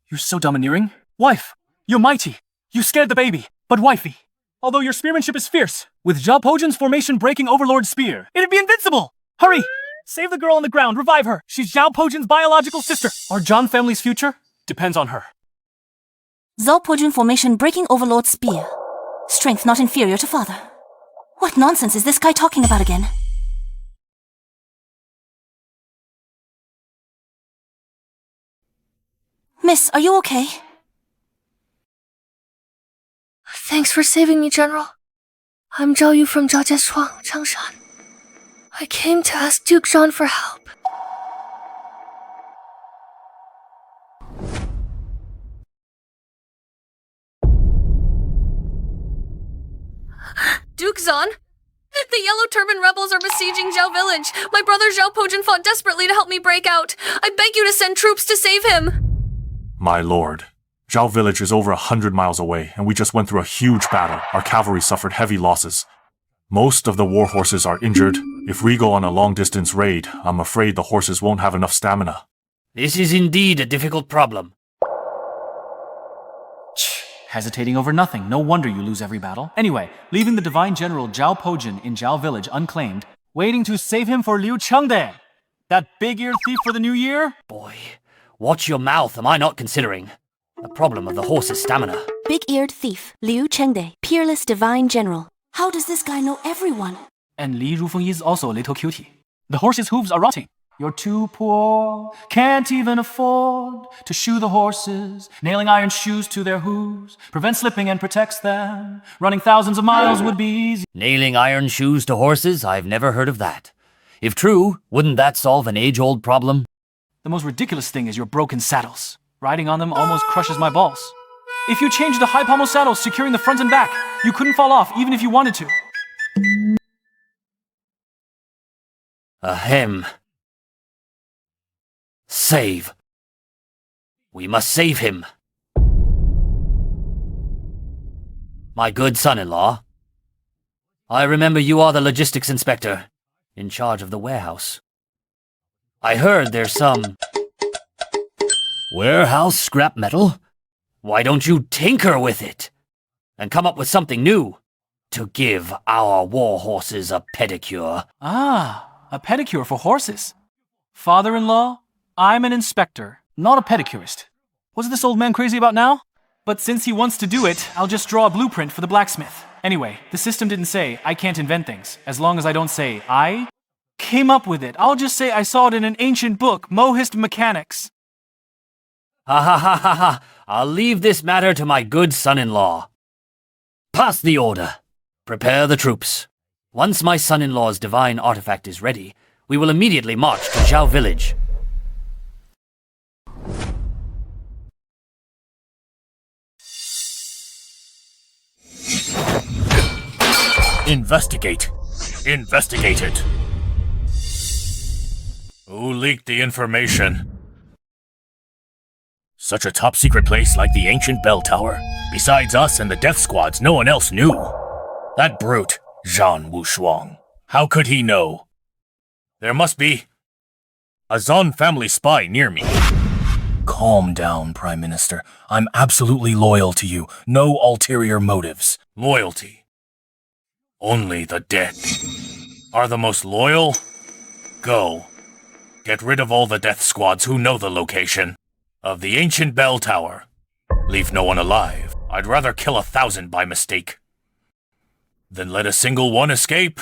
[SPEAKER 2] You're so domineering. Wife, you're mighty. You scared the baby. But wifey, although your spearmanship is fierce, with Zhao Pojin's formation-breaking Overlord spear, it'd be invincible! Hurry! Save the girl on the ground, revive her! She's Zhao Pojin's biological sister! Our Zhan family's future depends on her.
[SPEAKER 5] Zhao Pojun formation breaking Overlord spear. Strength not inferior to father. What nonsense is this guy talking about again? Miss, are you okay?
[SPEAKER 9] Thanks for saving me, General. I'm Zhao Yu from Zhao Changshan. I came to ask Duke Zhan for help.
[SPEAKER 1] Duke Zhan? The Yellow Turban rebels are besieging Zhao village. My brother Zhao Pojin fought desperately to help me break out. I beg you to send troops to save him.
[SPEAKER 3] My lord, Zhao village is over 100 miles away, and we just went through a huge battle. Our cavalry suffered heavy losses. Most of the war horses are injured. If we go on a long-distance raid, I'm afraid the horses won't have enough stamina.
[SPEAKER 4] This is indeed a difficult problem.
[SPEAKER 2] Hesitating over nothing. No wonder you lose every battle. Anyway, leaving the divine general Zhao Pojin in Zhao village unclaimed, waiting to save him for Liu Chengde. That big-eared thief for the new year?
[SPEAKER 4] Boy, watch your mouth, am I not considering? The problem of the horse's stamina.
[SPEAKER 5] Big-eared thief, Liu Chengde, peerless divine general. How does this guy know everyone?
[SPEAKER 2] And Li Rufeng is also a little cutie. The horse's hooves are rotting. You're too poor, can't even afford to shoe the horses, nailing iron shoes to their hooves, prevents slipping and protects them. Running thousands of miles would be easy.
[SPEAKER 4] Nailing iron shoes to horses? I've never heard of that. If true, wouldn't that solve an age-old problem?
[SPEAKER 2] The most ridiculous thing is your broken saddles. Riding on them almost crushes my balls. If you changed the high pommel saddles securing the front and back, you couldn't fall off even if you wanted to.
[SPEAKER 4] Ahem. Save. We must save him. My good son-in-law, I remember you are the logistics inspector, in charge of the warehouse. I heard there's some warehouse scrap metal? Why don't you tinker with it and come up with something new to give our war horses a pedicure?
[SPEAKER 2] Ah, a pedicure for horses. Father-in-law, I'm an inspector, not a pedicurist. What's this old man crazy about now? But since he wants to do it, I'll just draw a blueprint for the blacksmith. Anyway, the system didn't say I can't invent things, as long as I don't say I came up with it. I'll just say I saw it in an ancient book, Mohist Mechanics.
[SPEAKER 4] Ha ha ha ha ha! I'll leave this matter to my good son-in-law. Pass the order. Prepare the troops. Once my son-in-law's divine artifact is ready, we will immediately march to Zhao village.
[SPEAKER 6] Investigate. Investigate it. Who leaked the information? Such a top-secret place like the ancient bell tower. Besides us and the death squads, no one else knew. That brute, Zhan Wushuang. How could he know? There must be a Zhan family spy near me. Calm down, Prime Minister. I'm absolutely loyal to you. No ulterior motives. Loyalty. Only the dead are the most loyal. Go. Get rid of all the death squads who know the location of the ancient bell tower. Leave no one alive. I'd rather kill 1,000 by mistake than let a single one escape.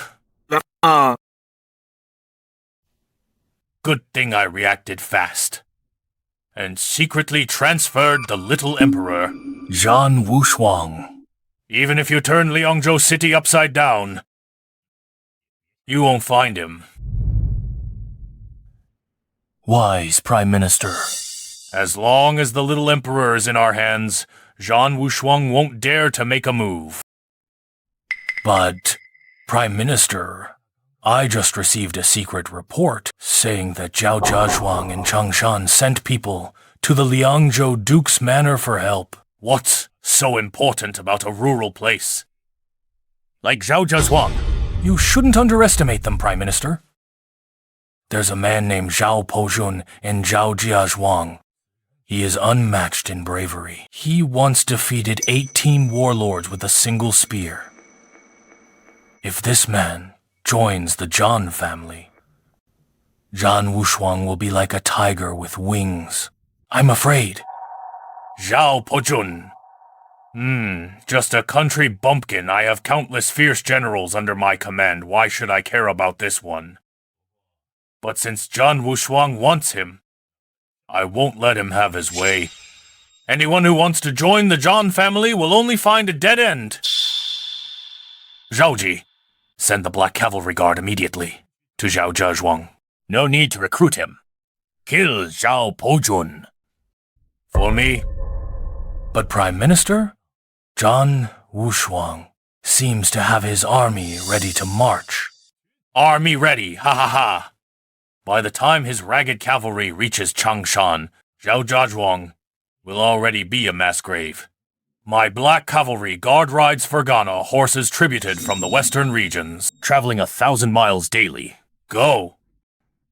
[SPEAKER 6] Good thing I reacted fast and secretly transferred the little emperor, Zhan Wushuang. Even if you turn Liangzhou City upside down, you won't find him. Wise Prime Minister. As long as the little emperor is in our hands, Zhan Wushuang won't dare to make a move. But, Prime Minister, I just received a secret report saying that Zhao Zhazhuang and Changshan sent people to the Liangzhou Duke's manor for help. What's so important about a rural place? Like Zhao Zhazhuang. You shouldn't underestimate them, Prime Minister. There's a man named Zhao Pojun in Zhao Jiazhuang. He is unmatched in bravery. He once defeated 18 warlords with a single spear. If this man joins the Zhan family, Zhan Wushuang will be like a tiger with wings. I'm afraid. Zhao Pojun. Just a country bumpkin. I have countless fierce generals under my command. Why should I care about this one? But since Zhan Wushuang wants him, I won't let him have his way. Anyone who wants to join the Zhan family will only find a dead end. Zhaoji, send the Black Cavalry Guard immediately to Zhao Zhazhuang. No need to recruit him. Kill Zhao Pojun. For me. But Prime Minister, Zhan Wushuang seems to have his army ready to march. Army ready, ha ha ha. By the time his ragged cavalry reaches Changshan, Zhao Zhazhuang will already be a mass grave. My Black Cavalry guard rides for Ghana horses tributed from the western regions, traveling 1,000 miles daily. Go!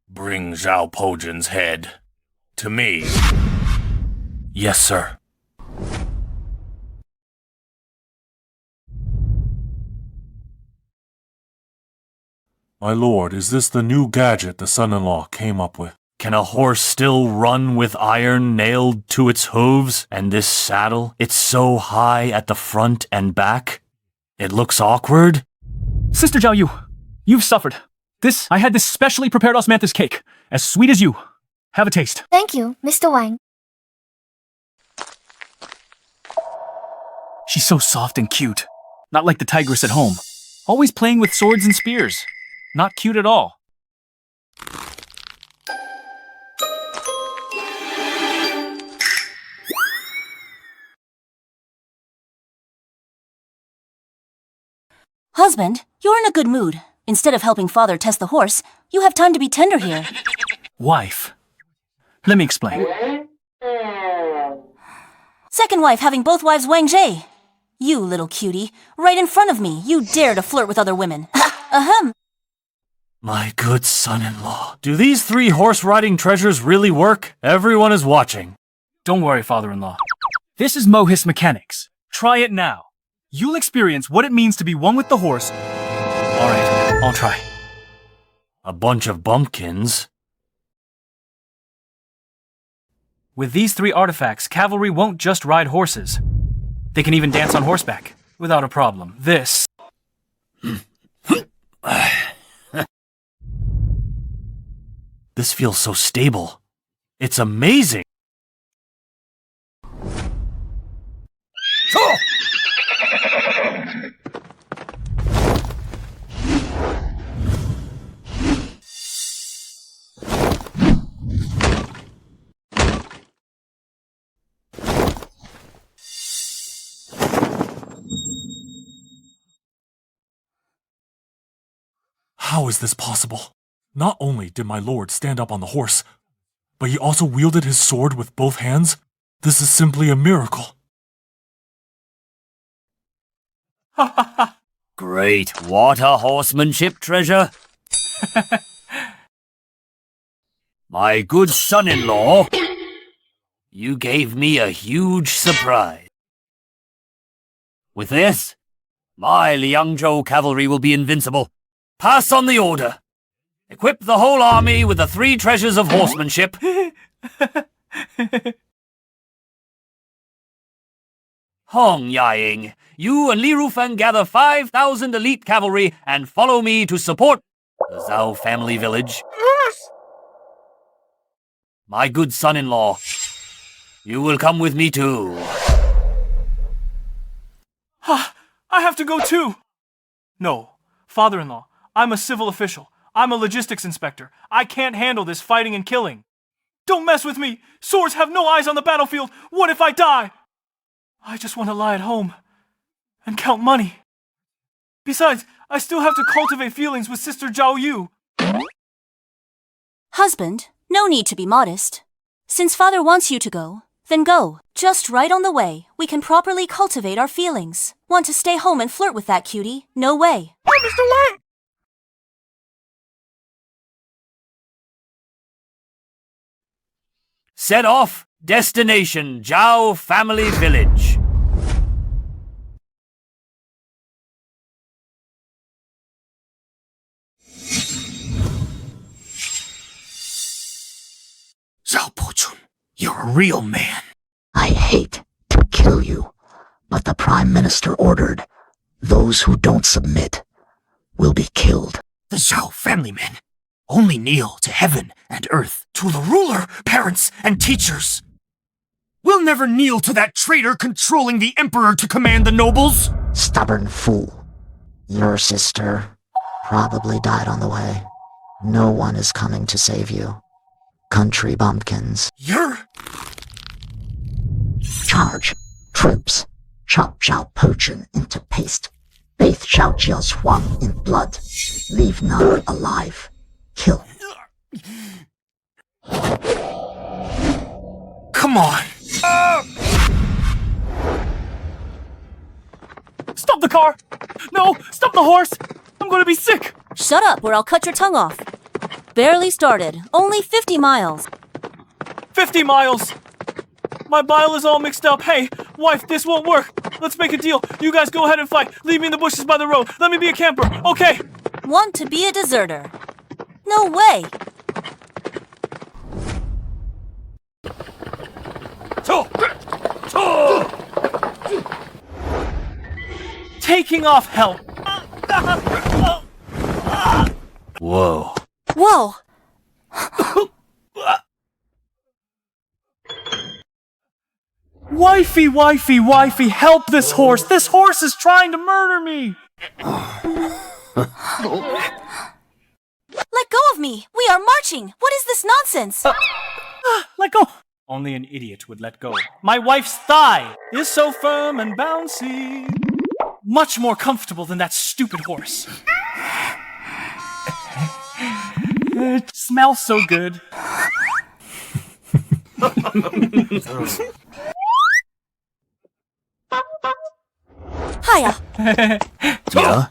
[SPEAKER 6] Bring Zhao Pojun's head to me. Yes, sir.
[SPEAKER 3] My lord, is this the new gadget the son-in-law came up with?
[SPEAKER 2] Can a horse still run with iron nailed to its hooves? And this saddle, it's so high at the front and back. It looks awkward.
[SPEAKER 10] Sister Zhao Yu, you've suffered. I had this specially prepared osmanthus cake, as sweet as you. Have a taste.
[SPEAKER 9] Thank you, Mr. Wang.
[SPEAKER 10] She's so soft and cute. Not like the tigress at home. Always playing with swords and spears. Not cute at all.
[SPEAKER 5] Husband, you're in a good mood. Instead of helping father test the horse, you have time to be tender here.
[SPEAKER 10] Wife. Let me explain.
[SPEAKER 5] Second wife having both wives Wang Zhe. You little cutie, right in front of me, you dare to flirt with other women. Ahem.
[SPEAKER 2] My good son-in-law. Do these 3 horse-riding treasures really work? Everyone is watching.
[SPEAKER 10] Don't worry, father-in-law. This is Mohis mechanics. Try it now. You'll experience what it means to be one with the horse. All right, I'll try.
[SPEAKER 2] A bunch of bumpkins.
[SPEAKER 10] With these 3 artifacts, cavalry won't just ride horses. They can even dance on horseback, without a problem. This...
[SPEAKER 2] This feels so stable. It's amazing.
[SPEAKER 3] How is this possible? Not only did my lord stand up on the horse, but he also wielded his sword with both hands? This is simply a miracle.
[SPEAKER 4] Great. What a horsemanship treasure. My good son-in-law, you gave me a huge surprise. With this, my Liangzhou cavalry will be invincible. Pass on the order. Equip the whole army with the 3 treasures of horsemanship. Hong Yaing, you and Li Rufeng gather 5,000 elite cavalry and follow me to support the Zhao family village. My good son-in-law, you will come with me too.
[SPEAKER 10] I have to go too. No, father-in-law, I'm a civil official. I'm a logistics inspector. I can't handle this fighting and killing. Don't mess with me! Swords have no eyes on the battlefield! What if I die? I just want to lie at home and count money. Besides, I still have to cultivate feelings with Sister Zhao Yu.
[SPEAKER 5] Husband, no need to be modest. Since father wants you to go, then go. Just right on the way, we can properly cultivate our feelings. Want to stay home and flirt with that cutie? No way.
[SPEAKER 10] Oh, Mr. Wang!
[SPEAKER 4] Set off. Destination Zhao Family Village.
[SPEAKER 7] Zhao Pochun, you're a real man.
[SPEAKER 11] I hate to kill you, but the Prime Minister ordered those who don't submit will be killed.
[SPEAKER 7] The Zhao family men only kneel to heaven and earth, to the ruler, parents, and teachers. We'll never kneel to that traitor controlling the emperor to command the nobles.
[SPEAKER 11] Stubborn fool. Your sister probably died on the way. No one is coming to save you. Country bumpkins.
[SPEAKER 7] You're...
[SPEAKER 11] Charge. Troops. Chop Zhao Pochun into paste. Bathe Xiao Xiao's Huang in blood. Leave none alive. Kill.
[SPEAKER 7] Come on.
[SPEAKER 10] Stop the car! No, stop the horse! I'm gonna be sick!
[SPEAKER 5] Shut up or I'll cut your tongue off. Barely started. Only 50 miles.
[SPEAKER 10] 50 miles! My bile is all mixed up. Hey, wife, this won't work. Let's make a deal. You guys go ahead and fight. Leave me in the bushes by the road. Let me be a camper, okay?
[SPEAKER 5] Want to be a deserter? No way!
[SPEAKER 10] Taking off help!
[SPEAKER 4] Whoa.
[SPEAKER 5] Whoa!
[SPEAKER 10] Wifey, wifey, wifey, help this horse! This horse is trying to murder me!
[SPEAKER 5] Let go of me! We are marching! What is this nonsense?
[SPEAKER 10] Let go! Only an idiot would let go. My wife's thigh is so firm and bouncy. Much more comfortable than that stupid horse. It smells so good.
[SPEAKER 5] Hiya!
[SPEAKER 4] Yeah?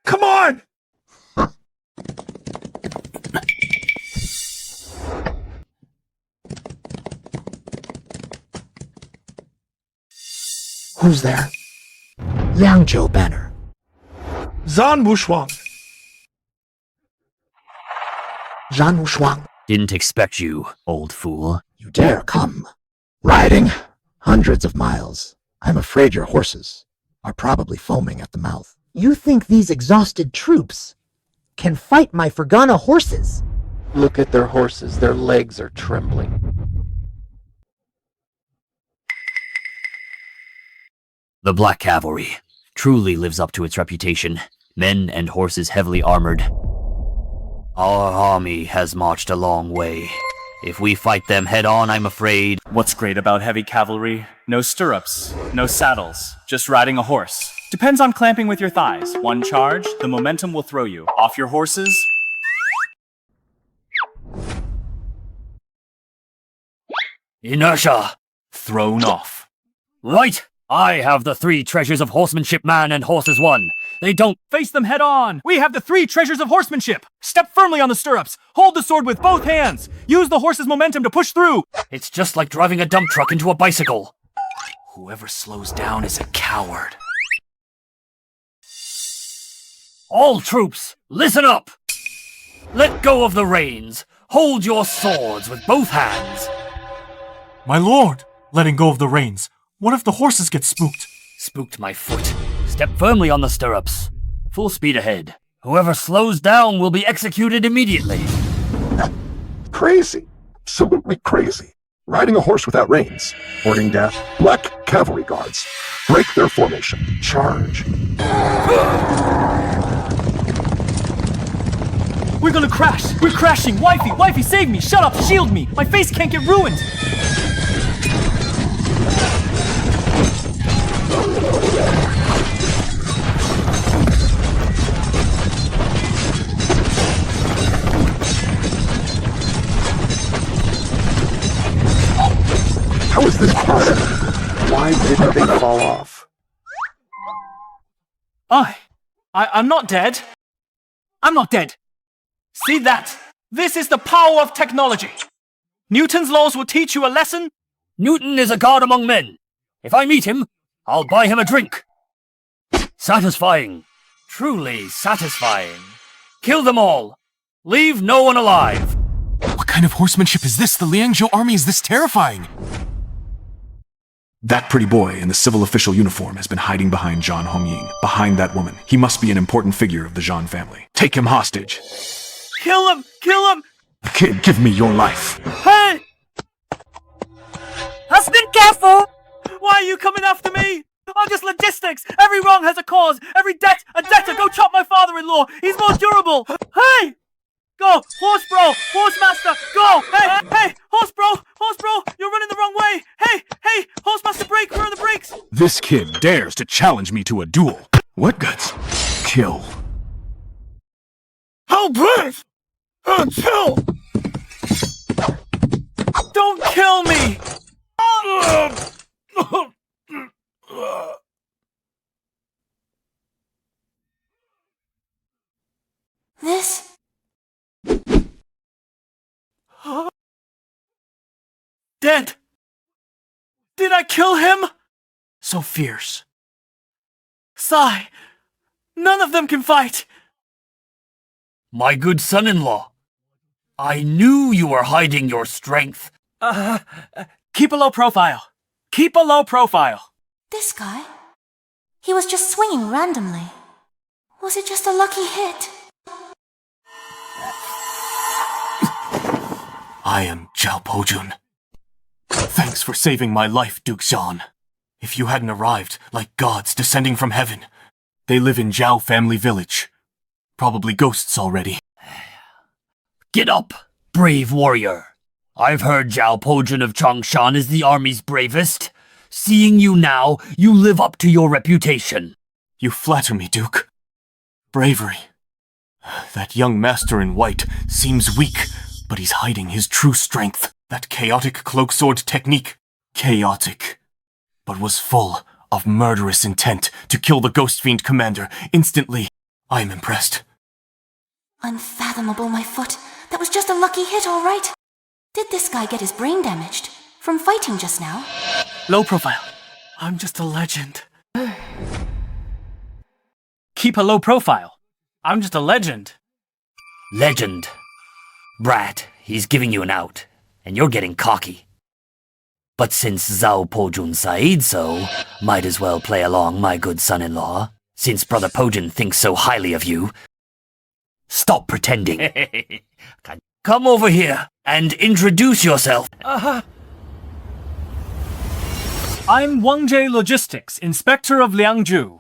[SPEAKER 3] Come on!
[SPEAKER 11] Who's there? Yangzhou banner.
[SPEAKER 3] Zhan Wushuang.
[SPEAKER 11] Zhan Wushuang.
[SPEAKER 4] Didn't expect you, old fool.
[SPEAKER 11] You dare come. Riding hundreds of miles. I'm afraid your horses are probably foaming at the mouth.
[SPEAKER 12] You think these exhausted troops can fight my Fergana horses?
[SPEAKER 13] Look at their horses. Their legs are trembling.
[SPEAKER 4] The Black Cavalry truly lives up to its reputation. Men and horses heavily armored. Our army has marched a long way. If we fight them head on, I'm afraid...
[SPEAKER 2] What's great about heavy cavalry? No stirrups, no saddles, just riding a horse. Depends on clamping with your thighs. One charge, the momentum will throw you. Off your horses.
[SPEAKER 4] Inertia!
[SPEAKER 2] Thrown off.
[SPEAKER 4] Right! I have the 3 treasures of horsemanship, man, and horses one. They don't...
[SPEAKER 10] Face them head on! We have the 3 treasures of horsemanship! Step firmly on the stirrups! Hold the sword with both hands! Use the horse's momentum to push through!
[SPEAKER 4] It's just like driving a dump truck into a bicycle.
[SPEAKER 2] Whoever slows down is a coward.
[SPEAKER 4] All troops, listen up! Let go of the reins. Hold your swords with both hands.
[SPEAKER 3] My lord, letting go of the reins. What if the horses get spooked?
[SPEAKER 4] Spooked my foot. Step firmly on the stirrups. Full speed ahead. Whoever slows down will be executed immediately.
[SPEAKER 14] Crazy. Absolutely crazy. Riding a horse without reins. Boarding death. Black Cavalry guards. Break their formation. Charge.
[SPEAKER 10] We're gonna crash! We're crashing! Wifey! Wifey, save me! Shut up! Shield me! My face can't get ruined!
[SPEAKER 14] impossible. Why didn't they fall off?
[SPEAKER 10] I'm not dead. I'm not dead. See that? This is the power of technology. Newton's laws will teach you a lesson.
[SPEAKER 4] Newton is a god among men. If I meet him, I'll buy him a drink. Satisfying. Truly satisfying. Kill them all. Leave no one alive.
[SPEAKER 2] What kind of horsemanship is this? The Liangzhou army is this terrifying? That pretty boy in the civil official uniform has been hiding behind Zhan Hongying, behind that woman. He must be an important figure of the Zhan family. Take him hostage.
[SPEAKER 10] Kill him! Kill him!
[SPEAKER 2] Kid, give me your life.
[SPEAKER 10] Hey!
[SPEAKER 4] Husband, careful!
[SPEAKER 10] Why are you coming after me? I'm just logistics. Every wrong has a cause. Every debt, a debtor. Go chop my father-in-law. He's more durable. Hey! Go! Horse bro! Horse master! Go! Hey! Horse bro! You're running the wrong way! Hey! Horse master brake! Where are the brakes?
[SPEAKER 2] This kid dares to challenge me to a duel. What guts? Kill.
[SPEAKER 3] How brave! Until...
[SPEAKER 10] Don't kill me!
[SPEAKER 5] This...
[SPEAKER 10] Dead! Did I kill him? So fierce. Sigh! None of them can fight!
[SPEAKER 4] My good son-in-law, I knew you were hiding your strength.
[SPEAKER 10] Keep a low profile. Keep a low profile.
[SPEAKER 5] This guy? He was just swinging randomly. Was it just a lucky hit?
[SPEAKER 2] I am Zhao Pojun. Thanks for saving my life, Duke Zhan. If you hadn't arrived, like gods descending from heaven. They live in Zhao family village. Probably ghosts already.
[SPEAKER 4] Get up, brave warrior. I've heard Zhao Pojun of Changshan is the army's bravest. Seeing you now, you live up to your reputation.
[SPEAKER 2] You flatter me, Duke. Bravery. That young master in white seems weak, but he's hiding his true strength. That chaotic cloak sword technique. Chaotic. But was full of murderous intent to kill the Ghost Fiend commander instantly. I am impressed.
[SPEAKER 5] Unfathomable, my foot. That was just a lucky hit, all right. Did this guy get his brain damaged? From fighting just now?
[SPEAKER 10] Low profile. I'm just a legend. Keep a low profile. I'm just a legend.
[SPEAKER 4] Legend. Brat, he's giving you an out, and you're getting cocky. But since Zhao Pojun said so, might as well play along, my good son-in-law, since Brother Pojun thinks so highly of you. Stop pretending. Come over here and introduce yourself.
[SPEAKER 10] I'm Wang Zhe Logistics, Inspector of Liangzhou.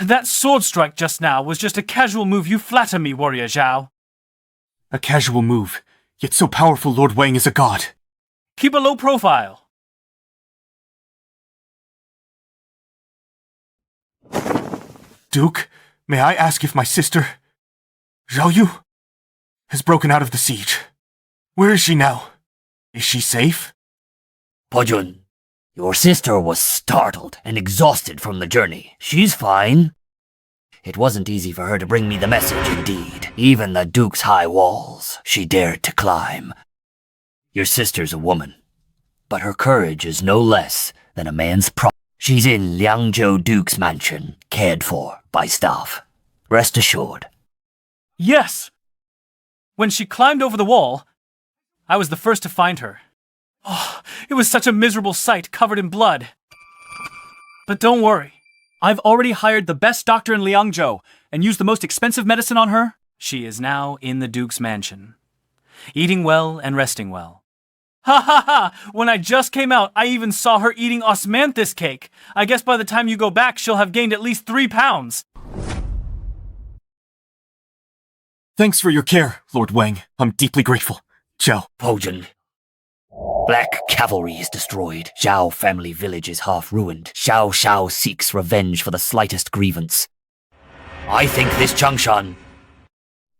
[SPEAKER 10] That sword strike just now was just a casual move. You flatter me, Warrior Zhao.
[SPEAKER 2] A casual move, yet so powerful Lord Wang is a god.
[SPEAKER 10] Keep a low profile.
[SPEAKER 2] Duke, may I ask if my sister, Zhao Yu, has broken out of the siege? Where is she now? Is she safe?
[SPEAKER 4] Pojun, your sister was startled and exhausted from the journey. She's fine. It wasn't easy for her to bring me the message, indeed. Even the Duke's high walls she dared to climb. Your sister's a woman, but her courage is no less than a man's pride. She's in Liangzhou Duke's mansion, cared for by staff. Rest assured.
[SPEAKER 10] Yes! When she climbed over the wall, I was the first to find her. Oh, it was such a miserable sight, covered in blood. But don't worry. I've already hired the best doctor in Liangzhou and used the most expensive medicine on her. She is now in the Duke's mansion, eating well and resting well. Ha ha ha! When I just came out, I even saw her eating osmanthus cake. I guess by the time you go back, she'll have gained at least 3 pounds.
[SPEAKER 2] Thanks for your care, Lord Wang. I'm deeply grateful. Zhao.
[SPEAKER 4] Pojun. Black Cavalry is destroyed. Zhao family village is half ruined. Xiao Xiao seeks revenge for the slightest grievance. I think this Changshan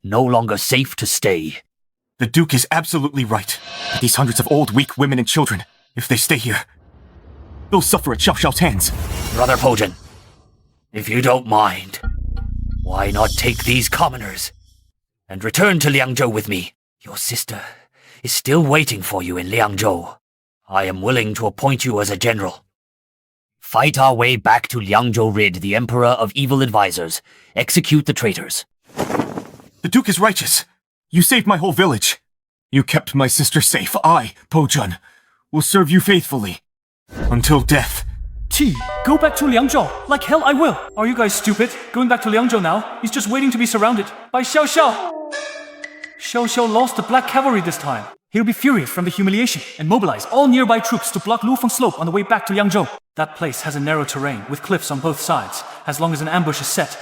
[SPEAKER 4] no longer safe to stay.
[SPEAKER 2] The Duke is absolutely right. These hundreds of old, weak women and children, if they stay here, They'll suffer at Xiao Xiao's hands.
[SPEAKER 4] Brother Pojin, if you don't mind, why not take these commoners and return to Liangzhou with me? Your sister is still waiting for you in Liangzhou. I am willing to appoint you as a general. Fight our way back to Liangzhou, rid the Emperor of evil advisors. Execute the traitors.
[SPEAKER 2] The Duke is righteous. You saved my whole village. You kept my sister safe. I, Pojun, will serve you faithfully. Until death.
[SPEAKER 10] Qi, go back to Liangzhou. Like hell I will. Are you guys stupid? Going back to Liangzhou now? He's just waiting to be surrounded by Xiao Xiao. Xiao Xiao lost the Black Cavalry this time. He'll be furious from the humiliation and mobilize all nearby troops to block Lufeng Slope on the way back to Liangzhou. That place has a narrow terrain with cliffs on both sides, as long as an ambush is set.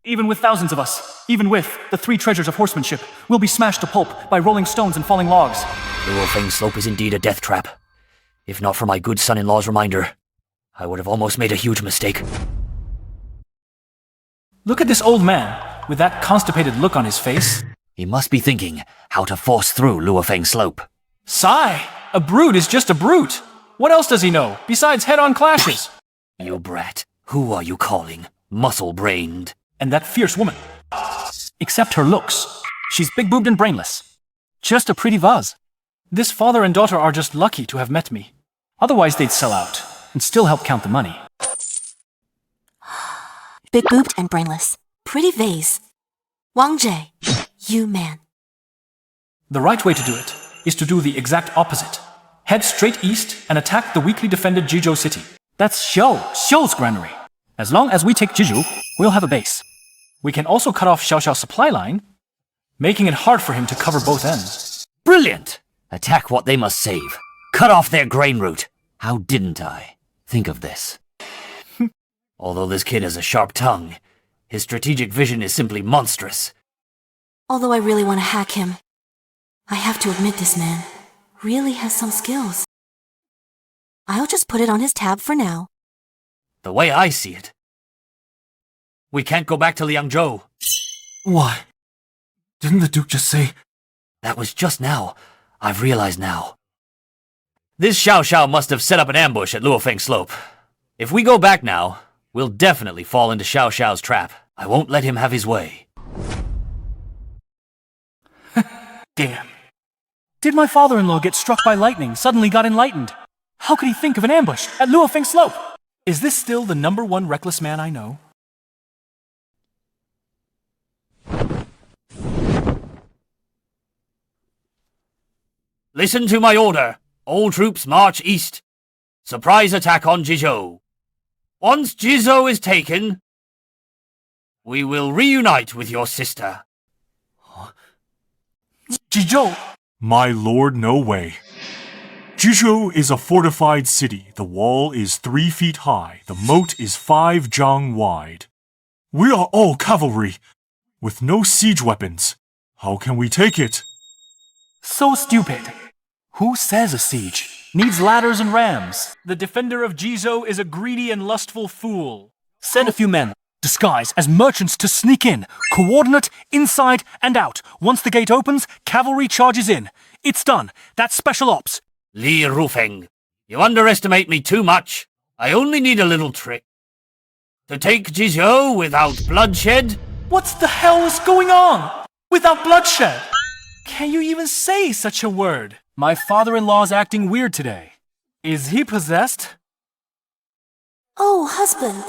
[SPEAKER 10] Even with thousands of us, even with the 3 treasures of horsemanship, we'll be smashed to pulp by rolling stones and falling logs.
[SPEAKER 4] Lufeng Slope is indeed a death trap. If not for my good son-in-law's reminder, I would have almost made a huge mistake.
[SPEAKER 10] Look at this old man, with that constipated look on his face.
[SPEAKER 4] He must be thinking how to force through Lufeng Slope.
[SPEAKER 10] Sigh! A brute is just a brute! What else does he know, besides head-on clashes?
[SPEAKER 4] You brat, who are you calling muscle-brained?
[SPEAKER 10] And that fierce woman. Except her looks. She's big-boobed and brainless. Just a pretty vase. This father and daughter are just lucky to have met me. Otherwise they'd sell out, and still help count the money.
[SPEAKER 5] Big-boobed and brainless. Pretty vase. Wang Zhe, you man.
[SPEAKER 10] The right way to do it is to do the exact opposite. Head straight east and attack the weakly defended Jizhou city. That's Xiao's granary. As long as we take Jizhou, we'll have a base. We can also cut off Xiao Xiao's supply line, making it hard for him to cover both ends.
[SPEAKER 4] Brilliant! Attack what they must save. Cut off their grain route. How didn't I think of this? Although this kid has a sharp tongue, his strategic vision is simply monstrous.
[SPEAKER 5] Although I really want to hack him, I have to admit this man really has some skills. I'll just put it on his tab for now.
[SPEAKER 4] The way I see it, we can't go back to Liangzhou.
[SPEAKER 2] Why? Didn't the Duke just say...
[SPEAKER 4] That was just now. I've realized now. This Xiao Xiao must have set up an ambush at Lufeng Slope. If we go back now, we'll definitely fall into Xiao Xiao's trap. I won't let him have his way.
[SPEAKER 10] Damn. Did my father-in-law get struck by lightning, suddenly got enlightened? How could he think of an ambush at Lufeng Slope? Is this still the #1 reckless man I know?
[SPEAKER 4] Listen to my order. All troops march east. Surprise attack on Jizhou. Once Jizhou is taken, we will reunite with your sister.
[SPEAKER 10] Jizhou!
[SPEAKER 3] My lord, no way. Jizhou is a fortified city. The wall is 3 feet high. The moat is 5 zhang wide. We are all cavalry, with no siege weapons. How can we take it?
[SPEAKER 10] So stupid. Who says a siege needs ladders and rams? The defender of Jizhou is a greedy and lustful fool. Send a few men, disguised as merchants, to sneak in. Coordinate, inside and out. Once the gate opens, cavalry charges in. It's done. That's special ops.
[SPEAKER 4] Li Rufeng, you underestimate me too much. I only need a little trick. To take Jizhou without bloodshed?
[SPEAKER 10] What the hell is going on? Without bloodshed? Can you even say such a word? My father-in-law's acting weird today. Is he possessed?
[SPEAKER 5] Oh, husband,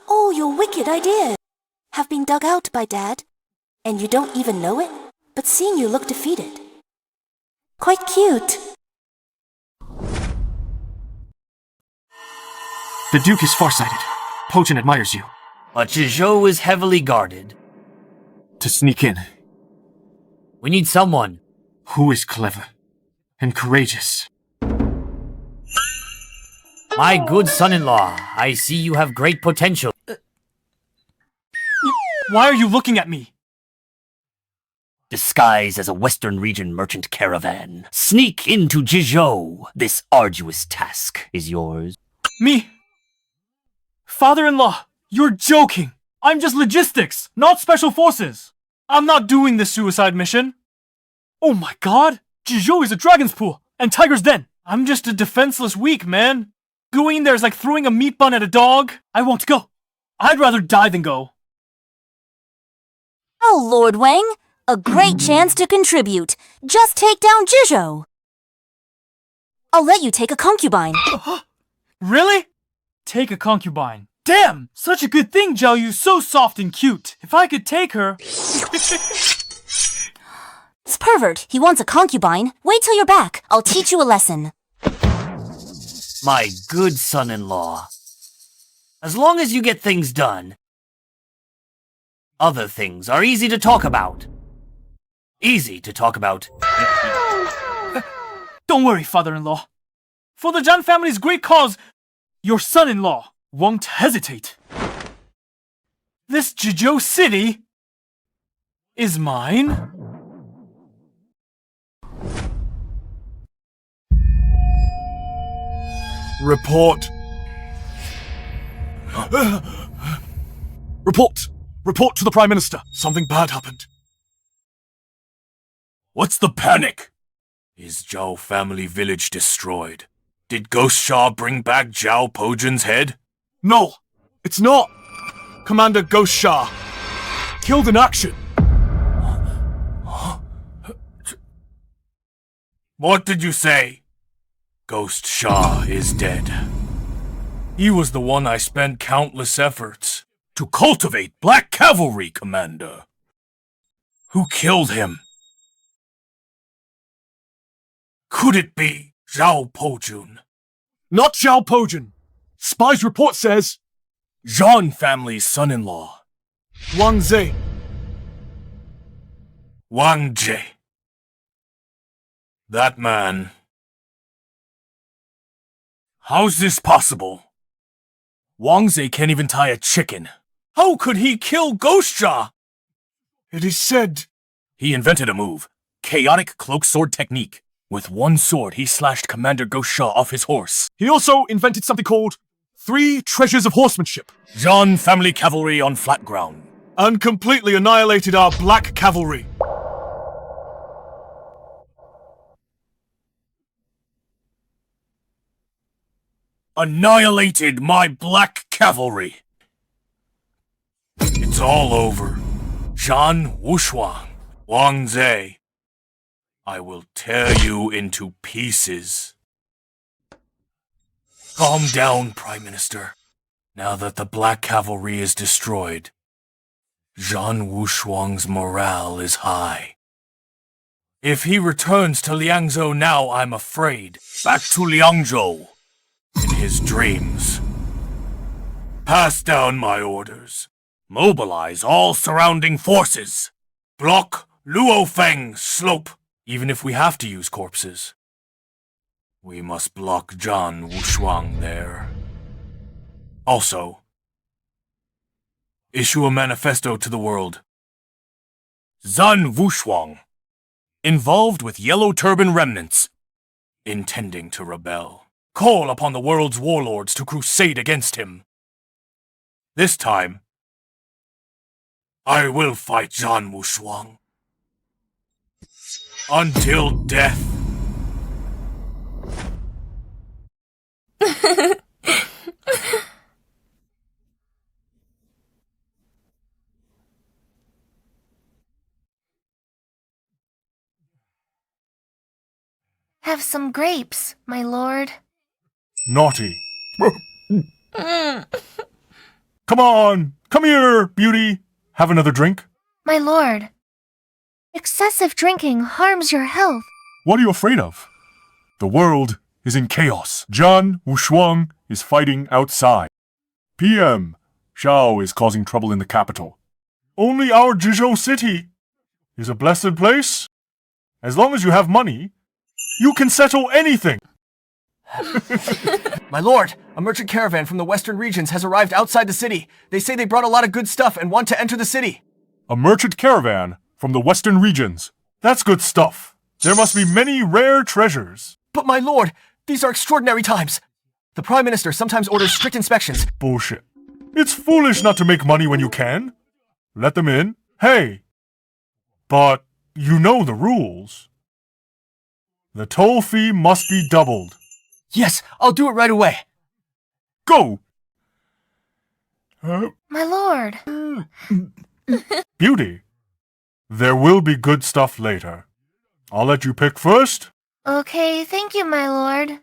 [SPEAKER 5] all your wicked ideas have been dug out by Dad, and you don't even know it, but seeing you look defeated. Quite cute.
[SPEAKER 2] The Duke is farsighted. Pojin admires you.
[SPEAKER 4] But Jizhou is heavily guarded.
[SPEAKER 2] To sneak in.
[SPEAKER 4] We need someone
[SPEAKER 2] who is clever and courageous.
[SPEAKER 4] My good son-in-law, I see you have great potential.
[SPEAKER 10] Why are you looking at me?
[SPEAKER 4] Disguised as a Western region merchant caravan. Sneak into Jizhou. This arduous task is yours.
[SPEAKER 10] Me? Father-in-law, you're joking. I'm just logistics, not special forces. I'm not doing this suicide mission. Oh my god, Jizhou is a dragon's pool and tiger's den. I'm just a defenseless weak man. Going there is like throwing a meat bun at a dog. I won't go. I'd rather die than go.
[SPEAKER 5] Oh, Lord Wang, a great chance to contribute. Just take down Jizhou. I'll let you take a concubine.
[SPEAKER 10] Really? Take a concubine. Damn! Such a good thing, Zhao Yu. So soft and cute. If I could take her...
[SPEAKER 5] This pervert, he wants a concubine. Wait till you're back. I'll teach you a lesson.
[SPEAKER 4] My good son-in-law. As long as you get things done, other things are easy to talk about. Easy to talk about.
[SPEAKER 10] Don't worry, father-in-law. For the Zhan family's great cause, your son-in-law won't hesitate. This Jizhou city is mine.
[SPEAKER 3] Report. Report to the Prime Minister. Something bad happened.
[SPEAKER 6] What's the panic? Is Zhao family village destroyed? Did Ghost Shah bring back Zhao Pojin's head?
[SPEAKER 3] No, it's not. Commander Ghost Shah. Killed in action.
[SPEAKER 6] What did you say? Ghost Shah is dead. He was the one I spent countless efforts to cultivate Black Cavalry, Commander. Who killed him? Could it be Zhao Pojun?
[SPEAKER 3] Not Zhao Pojin. Spy's report says...
[SPEAKER 6] Zhan family's son-in-law.
[SPEAKER 3] Wang Zhe.
[SPEAKER 6] Wang Zhe. That man. How's this possible? Wang Zhe can't even tie a chicken. How could he kill Ghost Shah?
[SPEAKER 3] It is said...
[SPEAKER 6] He invented a move. Chaotic cloak sword technique. With one sword, he slashed Commander Ghost Shah off his horse.
[SPEAKER 3] He also invented something called 3 Treasures of Horsemanship.
[SPEAKER 6] Zhan family cavalry on flat ground.
[SPEAKER 3] And completely annihilated our Black Cavalry.
[SPEAKER 6] Annihilated my Black Cavalry. It's all over. Zhan Wushuang, Wang Zhe. I will tear you into pieces. Calm down, Prime Minister. Now that the Black Cavalry is destroyed, Zhan Wushuang's morale is high. If he returns to Liangzhou now, I'm afraid. Back to Liangzhou. In his dreams. Pass down my orders. Mobilize all surrounding forces. Block Luofeng's slope. Even if we have to use corpses. We must block Zhan Wushuang there. Also, issue a manifesto to the world. Zhan Wushuang, involved with Yellow Turban remnants, intending to rebel. Call upon the world's warlords to crusade against him. This time, I will fight Zhan Wushuang. Until death.
[SPEAKER 9] Have some grapes, my lord.
[SPEAKER 3] Naughty. Come on! Come here, beauty! Have another drink?
[SPEAKER 9] My lord. Excessive drinking harms your health.
[SPEAKER 3] What are you afraid of? The world is in chaos. Zhan Wushuang is fighting outside. PM, Xiao is causing trouble in the capital. Only our Jizhou city is a blessed place. As long as you have money, you can settle anything.
[SPEAKER 15] My lord, a merchant caravan from the western regions has arrived outside the city. They say they brought a lot of good stuff and want to enter the city.
[SPEAKER 3] A merchant caravan from the western regions. That's good stuff. There must be many rare treasures.
[SPEAKER 15] But my lord, these are extraordinary times. The Prime Minister sometimes orders strict inspections.
[SPEAKER 3] Bullshit. It's foolish not to make money when you can. Let them in. Hey. But you know the rules. The toll fee must be doubled.
[SPEAKER 15] Yes, I'll do it right away.
[SPEAKER 3] Go!
[SPEAKER 9] My lord.
[SPEAKER 3] Beauty. There will be good stuff later. I'll let you pick first.
[SPEAKER 9] Okay, thank you, my lord.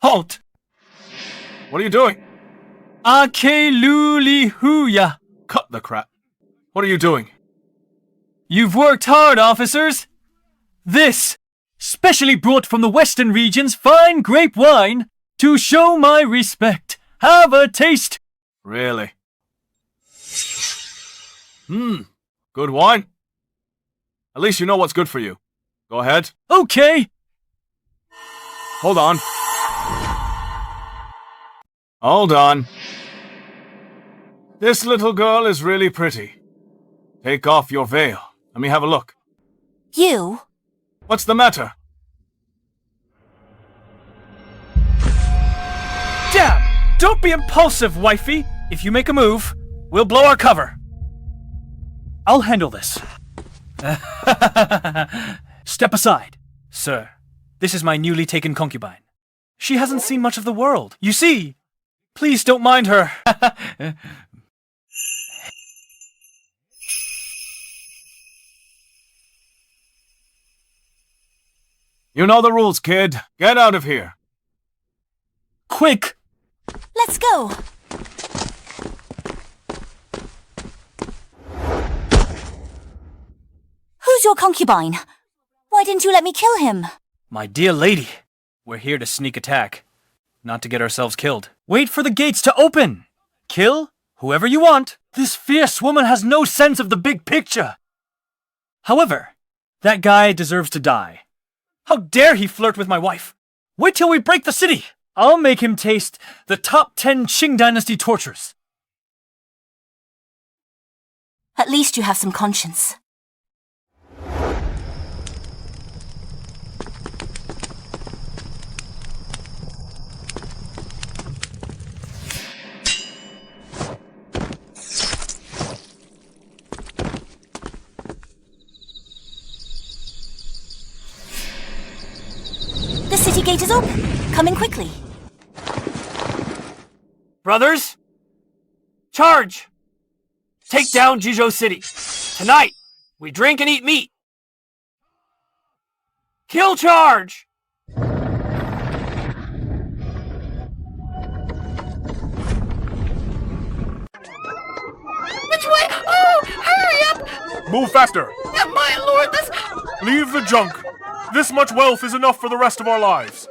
[SPEAKER 10] Halt!
[SPEAKER 3] What are you doing?
[SPEAKER 10] Ake-lu-li-hu-ya.
[SPEAKER 3] Cut the crap. What are you doing?
[SPEAKER 10] You've worked hard, officers. This, specially brought from the western region's fine grape wine, to show my respect. Have a taste.
[SPEAKER 3] Really? Good wine. At least you know what's good for you. Go ahead.
[SPEAKER 10] Okay.
[SPEAKER 3] Hold on. Hold on. This little girl is really pretty. Take off your veil. Let me have a look.
[SPEAKER 5] You?
[SPEAKER 3] What's the matter?
[SPEAKER 10] Damn! Don't be impulsive, wifey. If you make a move, we'll blow our cover. I'll handle this. Step aside. Sir, this is my newly taken concubine. She hasn't seen much of the world. You see, please don't mind her.
[SPEAKER 3] You know the rules, kid. Get out of here.
[SPEAKER 10] Quick!
[SPEAKER 5] Let's go! Who's your concubine? Why didn't you let me kill him?
[SPEAKER 10] My dear lady, we're here to sneak attack, not to get ourselves killed. Wait for the gates to open. Kill whoever you want. This fierce woman has no sense of the big picture. However, that guy deserves to die. How dare he flirt with my wife? Wait till we break the city. I'll make him taste the top 10 Qing Dynasty tortures.
[SPEAKER 5] At least you have some conscience. The city gate is open. Come in quickly.
[SPEAKER 10] Brothers, charge! Take down Jizhou City. Tonight, we drink and eat meat. Kill charge!
[SPEAKER 1] Which way? Oh, hurry up!
[SPEAKER 3] Move faster.
[SPEAKER 1] My lord, this...
[SPEAKER 3] Leave the junk. This much wealth is enough for the rest of our lives.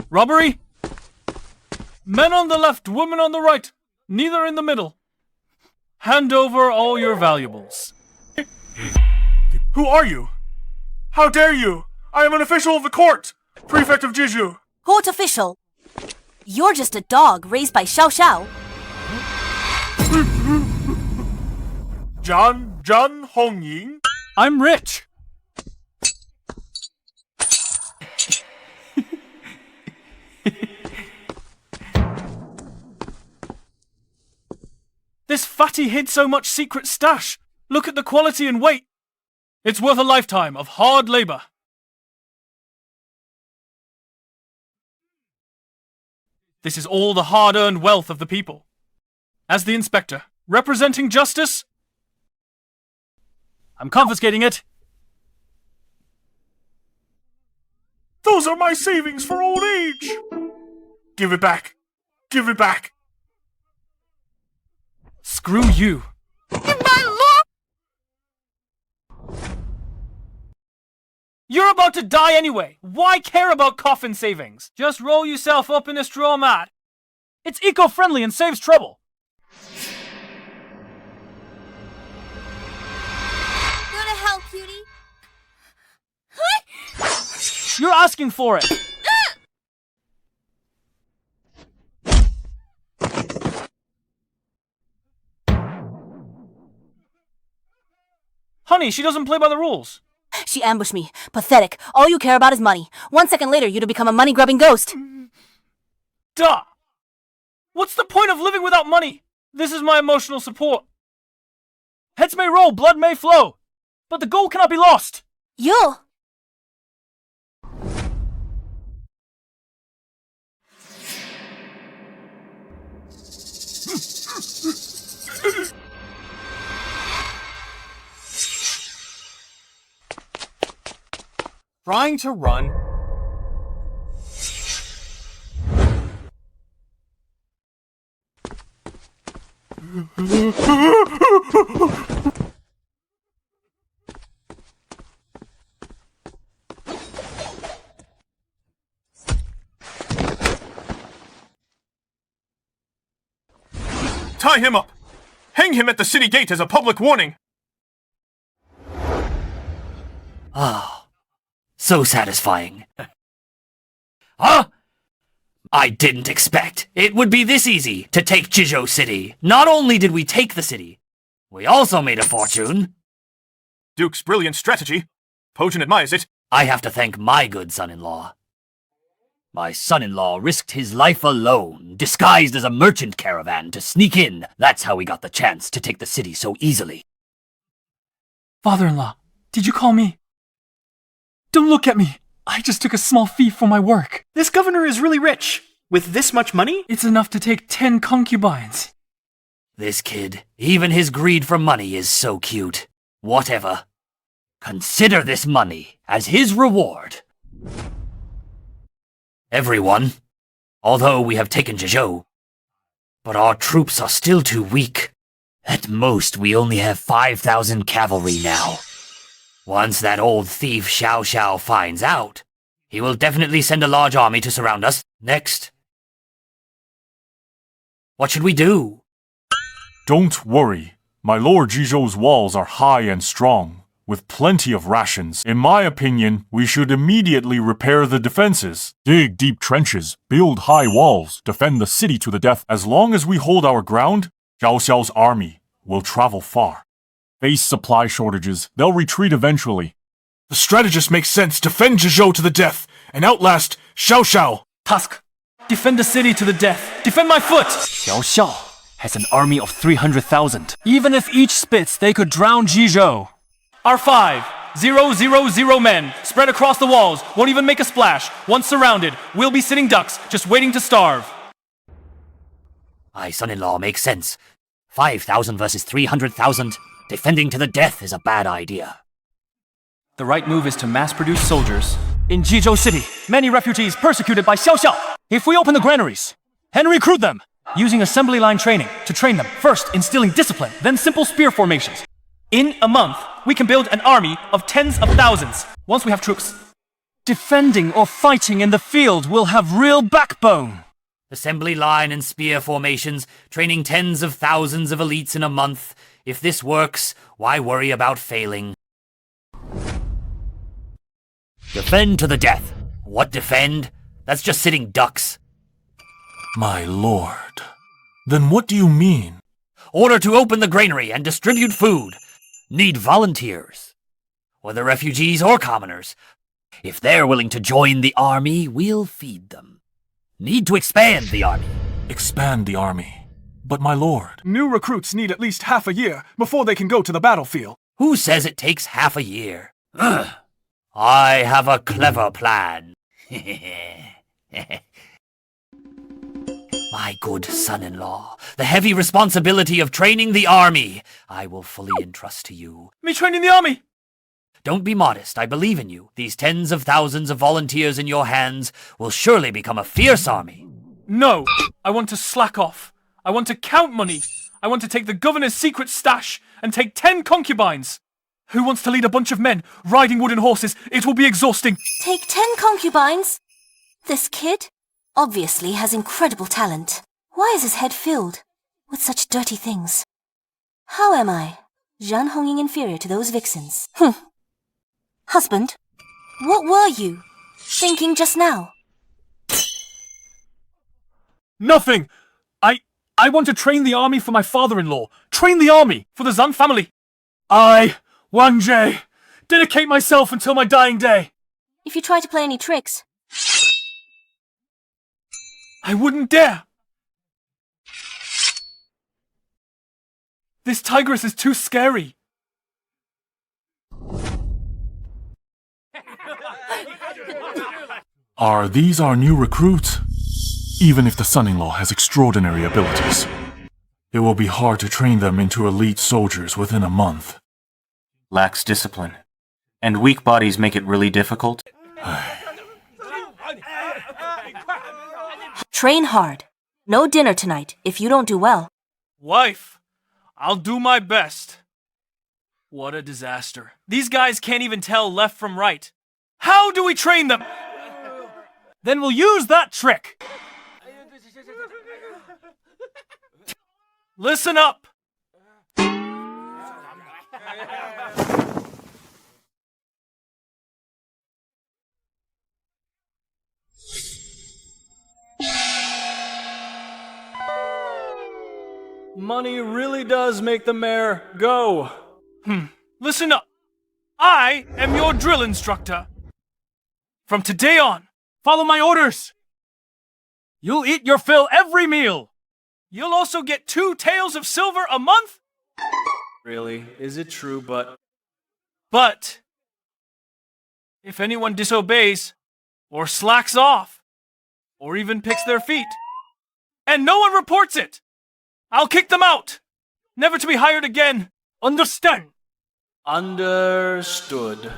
[SPEAKER 10] Robbery? Men on the left, women on the right, neither in the middle. Hand over all your valuables.
[SPEAKER 3] Who are you? How dare you? I am an official of the court! Prefect of Jizhou!
[SPEAKER 5] Court official? You're just a dog raised by Xiao Xiao.
[SPEAKER 3] Zhan Hongying?
[SPEAKER 10] I'm rich. This fatty hid so much secret stash. Look at the quality and weight. It's worth a lifetime of hard labor. This is all the hard-earned wealth of the people. As the inspector, representing justice, I'm confiscating it.
[SPEAKER 3] Those are my savings for old age! Give it back! Give it back!
[SPEAKER 10] Screw you.
[SPEAKER 1] My lord!
[SPEAKER 10] You're about to die anyway. Why care about coffin savings? Just roll yourself up in a straw mat. It's eco-friendly and saves trouble.
[SPEAKER 1] Go to hell, cutie.
[SPEAKER 10] You're asking for it.
[SPEAKER 2] Honey, she doesn't play by the rules.
[SPEAKER 5] She ambushed me. Pathetic. All you care about is money. 1 second later, you'd have become a money-grubbing ghost.
[SPEAKER 10] Duh! What's the point of living without money? This is my emotional support. Heads may roll, blood may flow, but the goal cannot be lost.
[SPEAKER 5] You!
[SPEAKER 15] Trying to run.
[SPEAKER 3] Tie him up! Hang him at the city gate as a public warning!
[SPEAKER 4] Ah, so satisfying. Huh? I didn't expect it would be this easy to take Jizhou City. Not only did we take the city, we also made a fortune.
[SPEAKER 3] Duke's brilliant strategy. Pojin admires it.
[SPEAKER 4] I have to thank my good son-in-law. My son-in-law risked his life alone, disguised as a merchant caravan, to sneak in. That's how we got the chance to take the city so easily.
[SPEAKER 10] Father-in-law, did you call me? Don't look at me. I just took a small fee for my work.
[SPEAKER 15] This governor is really rich. With this much money?
[SPEAKER 10] It's enough to take 10 concubines.
[SPEAKER 4] This kid, even his greed for money is so cute. Whatever. Consider this money as his reward. Everyone, although we have taken Jizhou, but our troops are still too weak. At most, we only have 5,000 cavalry now. Once that old thief Xiao Xiao finds out, he will definitely send a large army to surround us. Next. What should we do?
[SPEAKER 3] Don't worry. My Lord Jizhou's walls are high and strong, with plenty of rations. In my opinion, we should immediately repair the defenses. Dig deep trenches, build high walls, defend the city to the death. As long as we hold our ground, Xiao Xiao's army will travel far. Face supply shortages, they'll retreat eventually. The strategist makes sense. Defend Jizhou to the death and outlast Xiao Xiao.
[SPEAKER 10] Task. Defend the city to the death. Defend my foot!
[SPEAKER 2] Xiao Xiao has an army of 300,000. Even if each spits, they could drown Jizhou.
[SPEAKER 10] R5. 000 men. Spread across the walls. Won't even make a splash. Once surrounded, we'll be sitting ducks, just waiting to starve.
[SPEAKER 4] My son-in-law makes sense. 5,000 versus 300,000. Defending to the death is a bad idea.
[SPEAKER 10] The right move is to mass-produce soldiers.
[SPEAKER 2] In Jizhou City, many refugees persecuted by Xiao Xiao. If we open the granaries and recruit them, using assembly line training to train them, first instilling discipline, then simple spear formations.
[SPEAKER 10] In a month, we can build an army of tens of thousands. Once we have troops.
[SPEAKER 2] Defending or fighting in the field will have real backbone.
[SPEAKER 4] Assembly line and spear formations, training tens of thousands of elites in a month. If this works, why worry about failing? Defend to the death. What defend? That's just sitting ducks.
[SPEAKER 3] My lord. Then what do you mean?
[SPEAKER 4] Order to open the granary and distribute food. Need volunteers. Whether refugees or commoners. If they're willing to join the army, we'll feed them. Need to expand the army.
[SPEAKER 3] Expand the army. But my lord.
[SPEAKER 15] New recruits need at least half a year before they can go to the battlefield.
[SPEAKER 4] Who says it takes half a year? Ugh. I have a clever plan. My good son-in-law, the heavy responsibility of training the army, I will fully entrust to you.
[SPEAKER 10] Me training the army?
[SPEAKER 4] Don't be modest, I believe in you. These tens of thousands of volunteers in your hands will surely become a fierce army.
[SPEAKER 10] No, I want to slack off. I want to count money. I want to take the governor's secret stash and take 10 concubines. Who wants to lead a bunch of men riding wooden horses? It will be exhausting.
[SPEAKER 5] Take 10 concubines? This kid obviously has incredible talent. Why is his head filled with such dirty things? How am I, Zhan Hongying, inferior to those vixens? Husband, what were you thinking just now?
[SPEAKER 10] Nothing! I want to train the army for my father-in-law. Train the army for the Zhan family.
[SPEAKER 3] I, Wang Zhe,
[SPEAKER 2] dedicate myself until my dying day.
[SPEAKER 5] If you try to play any tricks,
[SPEAKER 10] I wouldn't dare! This tigress is too scary.
[SPEAKER 3] Are these our new recruits? Even if the son-in-law has extraordinary abilities, it will be hard to train them into elite soldiers within a month.
[SPEAKER 16] Lacks discipline. And weak bodies make it really difficult.
[SPEAKER 5] train hard. No dinner tonight if you don't do well.
[SPEAKER 10] Wife, I'll do my best. What a disaster. These guys can't even tell left from right. How do we train them?
[SPEAKER 2] Then we'll use that trick.
[SPEAKER 10] Listen up. Money really does make the mare go. Listen up. I am your drill instructor. From today on,
[SPEAKER 2] follow my orders. You'll eat your fill every meal.
[SPEAKER 10] You'll also get 2 taels of silver a month? Really? Is it true? But if anyone disobeys, or slacks off, or even picks their feet, and no one reports it, I'll kick them out, never to be hired again.
[SPEAKER 2] Understand?
[SPEAKER 10] Understood.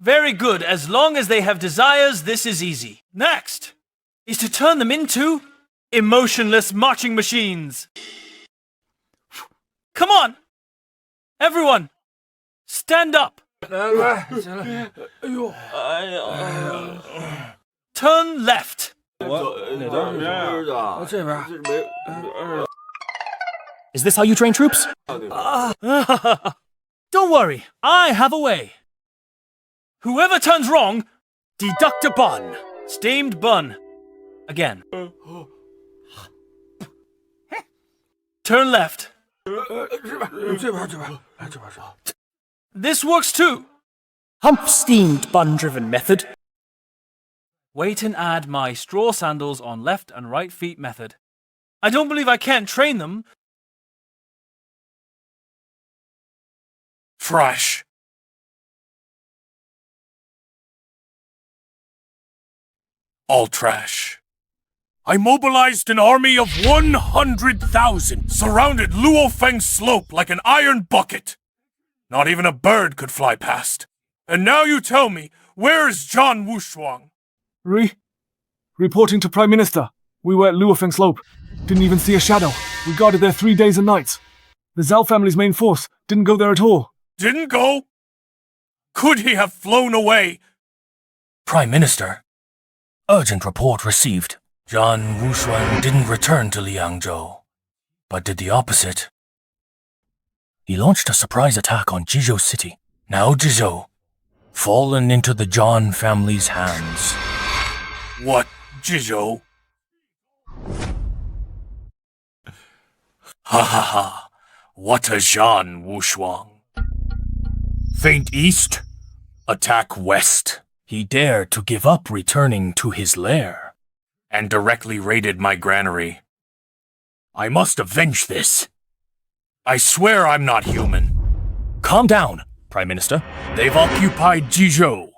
[SPEAKER 10] Very good. As long as they have desires, this is easy. Next is to turn them into emotionless marching machines. Come on! Everyone, stand up. Turn left.
[SPEAKER 2] Is this how you train troops? Don't worry, I have a way.
[SPEAKER 10] Whoever turns wrong,
[SPEAKER 2] deduct a bun.
[SPEAKER 10] Steamed bun. Again. Turn left. This works too.
[SPEAKER 2] Hump steamed bun-driven method.
[SPEAKER 10] Wait and add my straw sandals on left and right feet method. I don't believe I can't train them.
[SPEAKER 6] Trash. All trash. I mobilized an army of 100,000, surrounded Luofeng Slope like an iron bucket. Not even a bird could fly past. And now you tell me, where is Zhan Wushuang?
[SPEAKER 10] Reporting to Prime Minister. We were at Luofeng Slope. Didn't even see a shadow. We guarded there 3 days and nights. The Zhao family's main force didn't go there at all.
[SPEAKER 6] Didn't go? Could he have flown away?
[SPEAKER 4] Prime Minister. Urgent report received. Zhan Wushuang didn't return to Liangzhou, but did the opposite. He launched a surprise attack on Jizhou city. Now Jizhou, fallen into the Zhan family's hands.
[SPEAKER 6] What, Jizhou? Ha ha ha. What a Zhan Wushuang. Feint east, attack west.
[SPEAKER 4] He dared to give up returning to his lair.
[SPEAKER 6] And directly raided my granary. I must avenge this. I swear I'm not human.
[SPEAKER 4] Calm down, Prime Minister.
[SPEAKER 6] They've occupied Jizhou.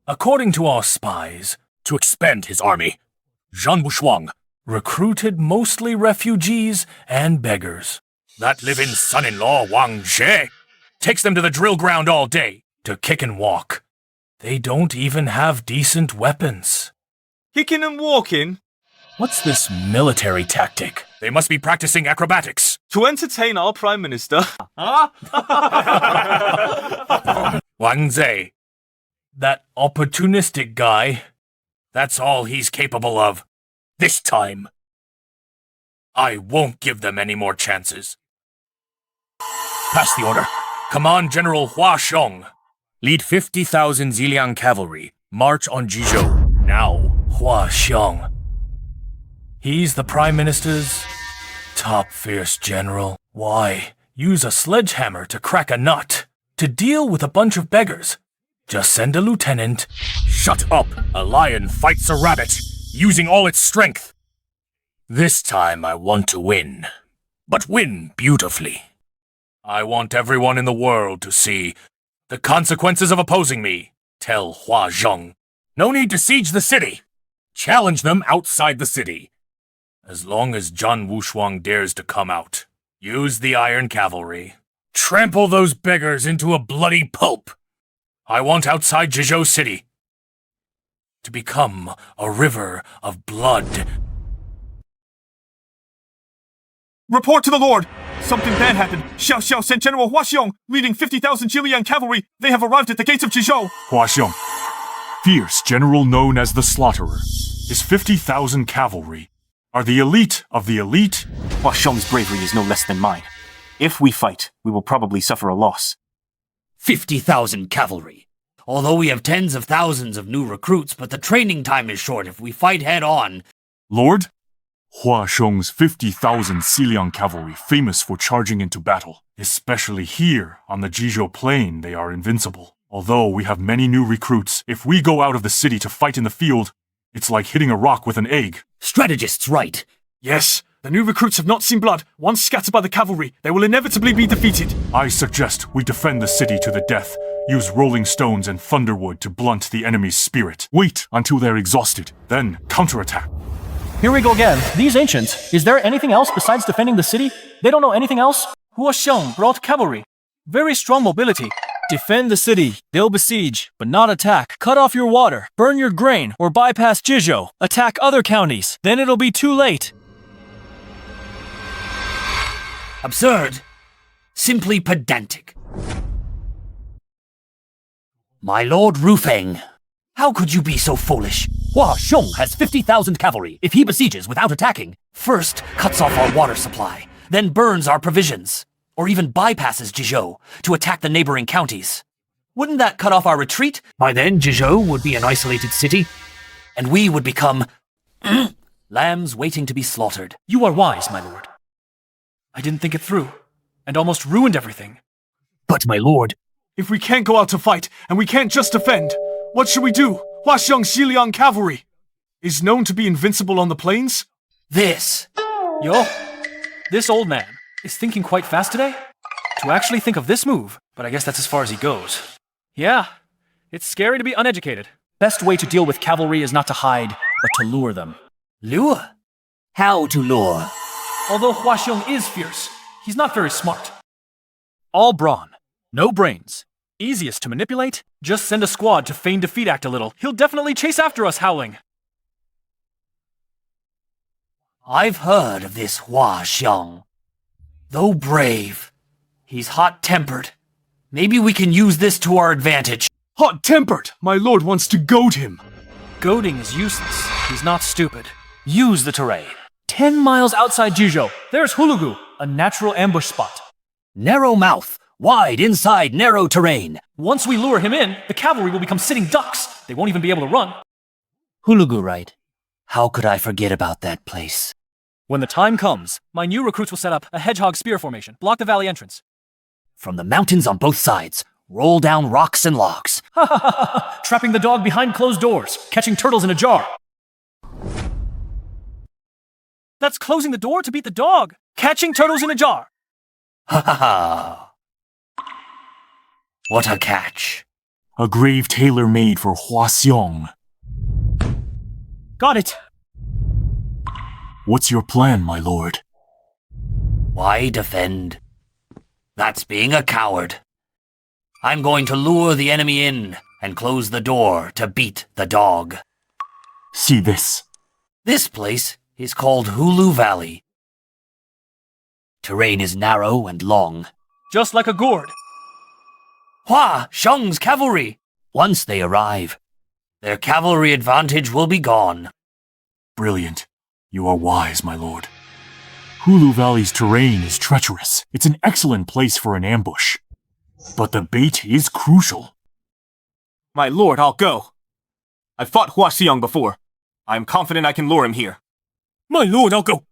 [SPEAKER 4] According to our spies, to expand his army, Zhan Wushuang recruited mostly refugees and beggars.
[SPEAKER 6] That live-in son-in-law, Wang Zhe, takes them to the drill ground all day to kick and walk.
[SPEAKER 4] They don't even have decent weapons.
[SPEAKER 10] Kicking and walking?
[SPEAKER 4] What's this military tactic?
[SPEAKER 6] They must be practicing acrobatics.
[SPEAKER 10] To entertain our Prime Minister.
[SPEAKER 6] Wang Zhe, that opportunistic guy, that's all he's capable of. This time. I won't give them any more chances.
[SPEAKER 4] Pass the order.
[SPEAKER 6] Command General Hua Xiong.
[SPEAKER 4] Lead 50,000 Ziliang cavalry. March on Jizhou. Now. Hua Xiong. He's the Prime Minister's top fierce general. Why, use a sledgehammer to crack a nut.
[SPEAKER 6] to deal with a bunch of beggars. Just send a lieutenant. Shut up! A lion fights a rabbit, using all its strength. This time I want to win, but win beautifully. I want everyone in the world to see the consequences of opposing me. Tell Hua Xiong. No need to siege the city. Challenge them outside the city. As long as Zhan Wushuang dares to come out, use the Iron Cavalry. Trample those beggars into a bloody pulp. I want outside Jizhou city to become a river of blood.
[SPEAKER 3] Report to the Lord! Something bad happened. Xiao Xiao sent General Hua Xiong, leading 50,000 Jilian cavalry. They have arrived at the gates of Jizhou.
[SPEAKER 14] Hua Xiong, fierce general known as the Slaughterer. His 50,000 cavalry are the elite of the elite.
[SPEAKER 16] Hua Xiong's bravery is no less than mine. If we fight, we will probably suffer a loss.
[SPEAKER 4] 50,000 cavalry. Although we have tens of thousands of new recruits, but the training time is short if we fight head-on.
[SPEAKER 14] Lord, Hua Xiong's 50,000 Xiliang cavalry famous for charging into battle. Especially here, on the Jizhou plain, they are invincible. Although we have many new recruits, if we go out of the city to fight in the field, it's like hitting a rock with an egg.
[SPEAKER 4] Strategist's right.
[SPEAKER 3] Yes, the new recruits have not seen blood. Once scattered by the cavalry, they will inevitably be defeated.
[SPEAKER 14] I suggest we defend the city to the death. Use rolling stones and thunderwood to blunt the enemy's spirit. Wait until they're exhausted, then counterattack.
[SPEAKER 10] Here we go again. These ancients, is there anything else besides defending the city? They don't know anything else? Hua Xiong brought cavalry. Very strong mobility. Defend the city. They'll besiege, but not attack. Cut off your water, burn your grain, or bypass Jizhou. Attack other counties. Then it'll be too late.
[SPEAKER 4] Absurd. Simply pedantic. My Lord Rufeng, how could you be so foolish? Hua Xiong has 50,000 cavalry. If he besieges without attacking, first cuts off our water supply, then burns our provisions, or even bypasses Jizhou to attack the neighboring counties. Wouldn't that cut off our retreat? By then, Jizhou would be an isolated city, and we would become lambs waiting to be slaughtered.
[SPEAKER 10] You are wise, my lord. I didn't think it through, and almost ruined everything.
[SPEAKER 4] But, my lord,
[SPEAKER 3] if we can't go out to fight, and we can't just defend, what should we do? Hua Xiong's Xiliang cavalry is known to be invincible on the plains.
[SPEAKER 10] Yo, this old man is thinking quite fast today. To actually think of this move, but I guess that's as far as he goes. Yeah, it's scary to be uneducated. Best way to deal with cavalry is not to hide, but to lure them.
[SPEAKER 4] Lure? How to lure?
[SPEAKER 10] Although Hua Xiong is fierce, he's not very smart. All brawn, no brains. Easiest to manipulate? Just send a squad to feign defeat act a little. He'll definitely chase after us howling.
[SPEAKER 4] I've heard of this Hua Xiong. Though brave, he's hot-tempered. Maybe we can use this to our advantage.
[SPEAKER 3] Hot-tempered! My lord wants to goad him.
[SPEAKER 10] Goading is useless. He's not stupid. Use the terrain. 10 miles outside Jizhou, there's Hulugu, a natural ambush spot.
[SPEAKER 4] Narrow mouth. Wide inside narrow terrain.
[SPEAKER 10] Once we lure him in, the cavalry will become sitting ducks. They won't even be able to run.
[SPEAKER 4] Hulugu, right? How could I forget about that place?
[SPEAKER 10] When the time comes, my new recruits will set up a hedgehog spear formation, block the valley entrance.
[SPEAKER 4] From the mountains on both sides, roll down rocks and logs.
[SPEAKER 10] Ha ha ha ha! Trapping the dog behind closed doors, catching turtles in a jar. That's closing the door to beat the dog. Catching turtles in a jar.
[SPEAKER 4] Ha ha ha! What a catch.
[SPEAKER 14] A grave tailor-made for Hua Xiong.
[SPEAKER 10] Got it.
[SPEAKER 14] What's your plan, my lord?
[SPEAKER 4] Why defend? That's being a coward. I'm going to lure the enemy in and close the door to beat the dog.
[SPEAKER 14] See this.
[SPEAKER 4] This place is called Hulu Valley. Terrain is narrow and long.
[SPEAKER 10] Just like a gourd.
[SPEAKER 4] Hua Xiong's cavalry! Once they arrive, their cavalry advantage will be gone.
[SPEAKER 14] Brilliant. You are wise, my lord. Hulu Valley's terrain is treacherous. It's an excellent place for an ambush. But the bait is crucial.
[SPEAKER 15] My lord, I'll go. I've fought Hua Xiong before. I'm confident I can lure him here.
[SPEAKER 3] My lord, I'll go.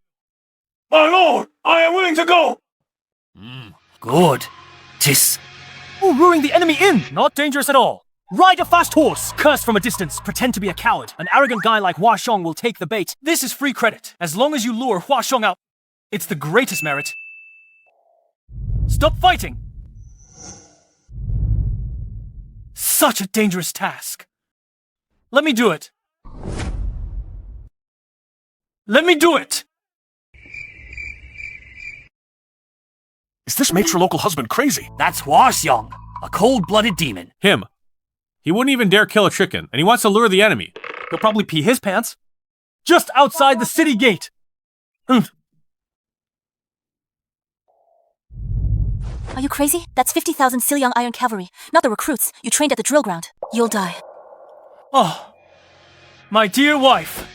[SPEAKER 3] My lord, I am willing to go.
[SPEAKER 4] Good. 'Tis
[SPEAKER 2] Oh, luring the enemy in! Not dangerous at all. Ride a fast horse! Curse from a distance, pretend to be a coward. An arrogant guy like Hua Xiong will take the bait. This is free credit. As long as you lure Hua Xiong out, it's the greatest merit. Stop fighting! Such a dangerous task. Let me do it. Let me do it!
[SPEAKER 3] Is this matrilocal husband crazy?
[SPEAKER 4] That's Hua Xiong, a cold-blooded demon.
[SPEAKER 6] Him. He wouldn't even dare kill a chicken, and he wants to lure the enemy.
[SPEAKER 2] He'll probably pee his pants. Just outside the city gate.
[SPEAKER 5] Are you crazy? That's 50,000 Xiliang Iron Cavalry, not the recruits you trained at the drill ground. You'll die.
[SPEAKER 2] Oh, my dear wife,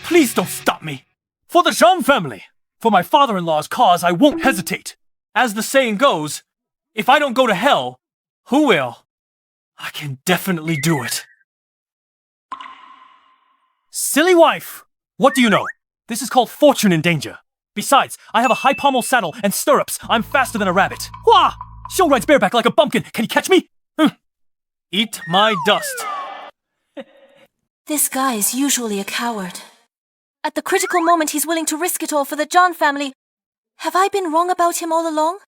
[SPEAKER 2] please don't stop me. For the Zhan family, for my father-in-law's cause, I won't hesitate. As the saying goes, if I don't go to hell, who will? I can definitely do it. Silly wife! What do you know? This is called fortune in danger. Besides, I have a high pommel saddle and stirrups. I'm faster than a rabbit. Hua! Xiong rides bareback like a bumpkin. Can you catch me? Eat my dust.
[SPEAKER 5] This guy is usually a coward. At the critical moment, he's willing to risk it all for the Zhan family. Have I been wrong about him all along?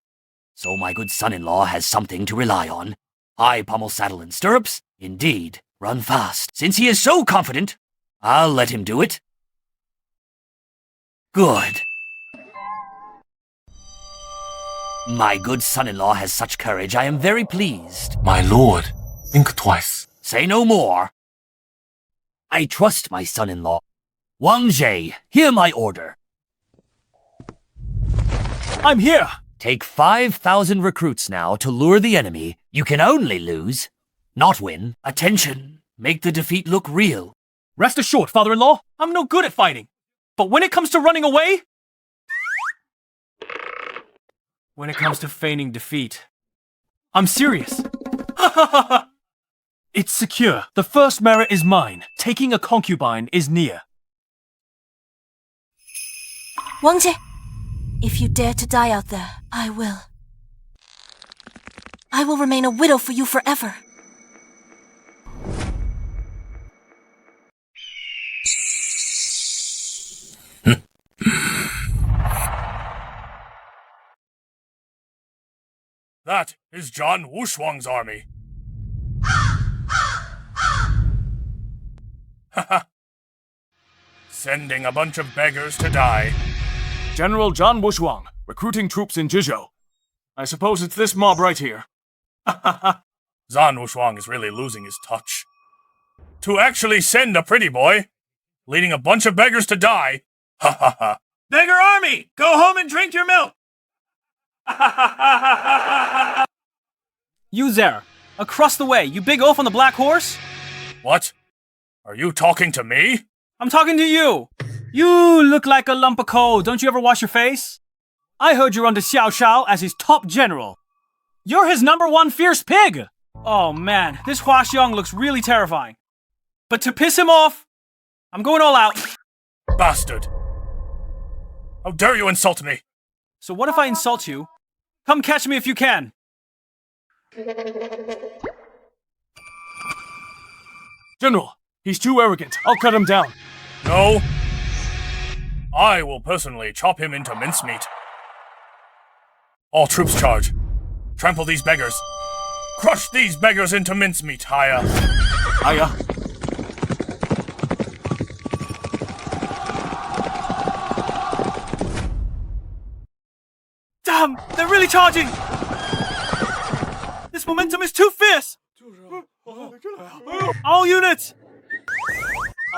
[SPEAKER 4] So my good son-in-law has something to rely on. High pommel saddle and stirrups? Indeed. Run fast. Since he is so confident, I'll let him do it. Good. My good son-in-law has such courage, I am very pleased.
[SPEAKER 3] My lord, think twice.
[SPEAKER 4] Say no more. I trust my son-in-law. Wang Zhe, hear my order.
[SPEAKER 2] I'm here!
[SPEAKER 4] Take 5,000 recruits now to lure the enemy. You can only lose, not win. Attention, make the defeat look real.
[SPEAKER 2] Rest assured, father-in-law, I'm no good at fighting. But when it comes to running away... When it comes to feigning defeat, I'm serious. It's secure. The first merit is mine. Taking a concubine is near.
[SPEAKER 5] Wang Zhe, if you dare to die out there, I will. I will remain a widow for you forever.
[SPEAKER 6] That is Zhan Wushuang's army. Haha. Sending a bunch of beggars to die.
[SPEAKER 3] General Zhan Wushuang, recruiting troops in Jizhou. I suppose it's this mob right here.
[SPEAKER 6] Zhan Wushuang is really losing his touch. To actually send a pretty boy, leading a bunch of beggars to die. Ha ha ha.
[SPEAKER 10] Beggar army, go home and drink your milk.
[SPEAKER 2] You there, across the way, you big oaf on the black horse?
[SPEAKER 6] What? Are you talking to me?
[SPEAKER 2] I'm talking to you. You look like a lump of coal. Don't you ever wash your face? I heard you're under Xiao Xiao as his top general. You're his #1 fierce pig. Oh man, this Hua Xiong looks really terrifying. But to piss him off, I'm going all out.
[SPEAKER 6] Bastard. How dare you insult me?
[SPEAKER 2] So what if I insult you? Come catch me if you can.
[SPEAKER 3] General, he's too arrogant. I'll cut him down.
[SPEAKER 6] No. I will personally chop him into mincemeat. All troops charge. Trample these beggars. Crush these beggars into mincemeat, Haya.
[SPEAKER 3] Haya.
[SPEAKER 10] Damn, they're really charging! This momentum is too fierce! All units!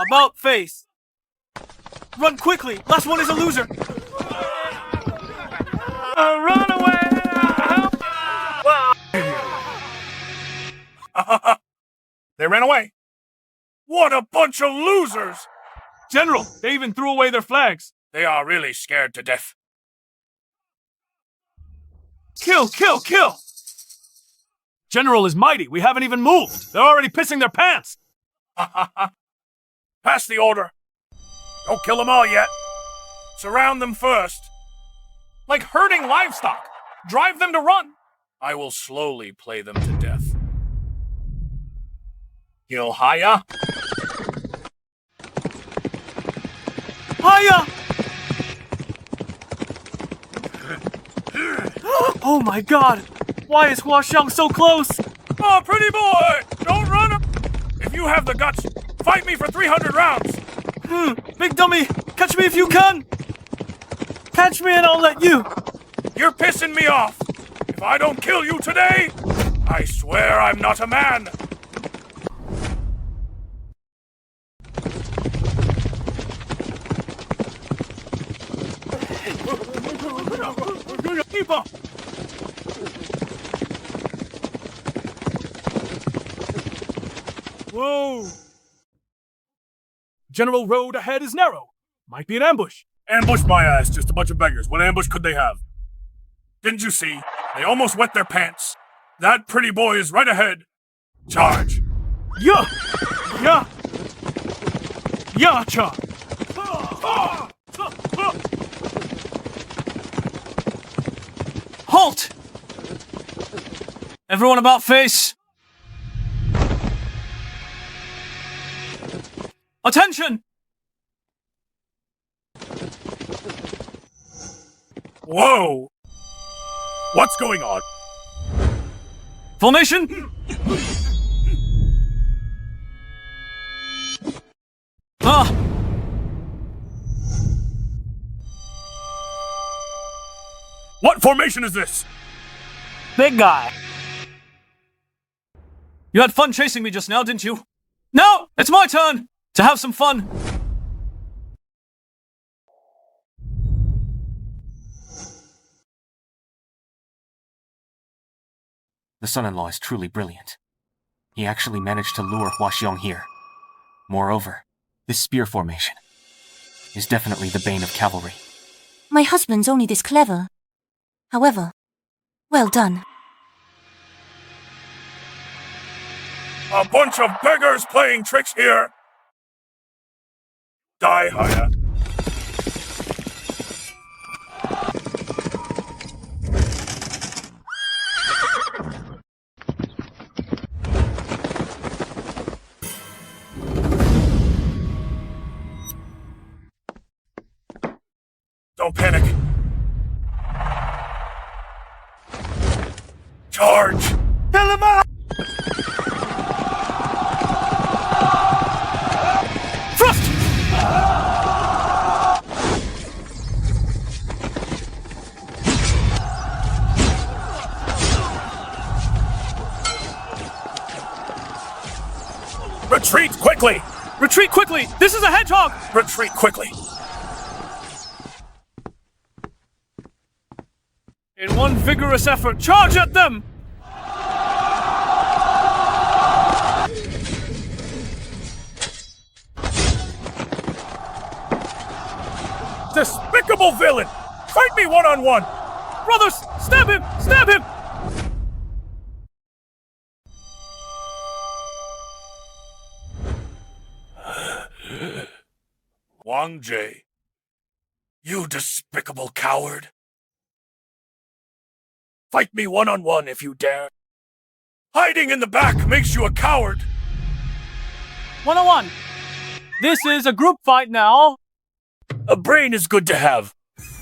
[SPEAKER 10] About face! Run quickly! Last one is a loser! Run away!
[SPEAKER 6] They ran away. What a bunch of losers!
[SPEAKER 3] General, they even threw away their flags.
[SPEAKER 6] They are really scared to death.
[SPEAKER 3] Kill, kill, kill! General is mighty. We haven't even moved. They're already pissing their pants.
[SPEAKER 6] Pass the order. Don't kill them all yet. Surround them first. Like herding livestock. Drive them to run.
[SPEAKER 3] I will slowly play them to death. Kill Haya.
[SPEAKER 10] Haya! Oh my god! Why is Hua Xiong so close?
[SPEAKER 3] Oh, pretty boy! Don't run! If you have the guts, fight me for 300 rounds!
[SPEAKER 10] Big dummy! Catch me if you can! Catch me and I'll let you!
[SPEAKER 3] You're pissing me off! If I don't kill you today, I swear I'm not a man! Keep up!
[SPEAKER 10] Whoa! General road ahead is narrow. Might be an ambush.
[SPEAKER 3] Ambush my ass, just a bunch of beggars. What ambush could they have? Didn't you see? They almost wet their pants. That pretty boy is right ahead. Charge!
[SPEAKER 10] Yeah! Yeah! Yeah, cha! Halt! Everyone about face! Attention!
[SPEAKER 3] Whoa! What's going on?
[SPEAKER 10] Formation! Ah!
[SPEAKER 3] What formation is this?
[SPEAKER 10] Big guy. You had fun chasing me just now, didn't you? Now, it's my turn to have some fun.
[SPEAKER 16] The son-in-law is truly brilliant. He actually managed to lure Hua Xiong here. Moreover, this spear formation is definitely the bane of cavalry.
[SPEAKER 5] My husband's only this clever. However, well done.
[SPEAKER 3] A bunch of beggars playing tricks here! Die, Haya. Don't panic. Charge!
[SPEAKER 10] Kill him out! Thrust!
[SPEAKER 3] Retreat quickly!
[SPEAKER 10] Retreat quickly! This is a hedgehog!
[SPEAKER 3] Retreat quickly!
[SPEAKER 10] In one vigorous effort, charge at them!
[SPEAKER 3] Despicable villain! Fight me one-on-one!
[SPEAKER 10] Brothers, stab him! Stab him!
[SPEAKER 3] Wang Zhe, you despicable coward! Fight me one-on-one if you dare. Hiding in the back makes you a coward!
[SPEAKER 10] 101. This is a group fight now.
[SPEAKER 3] A brain is good to have.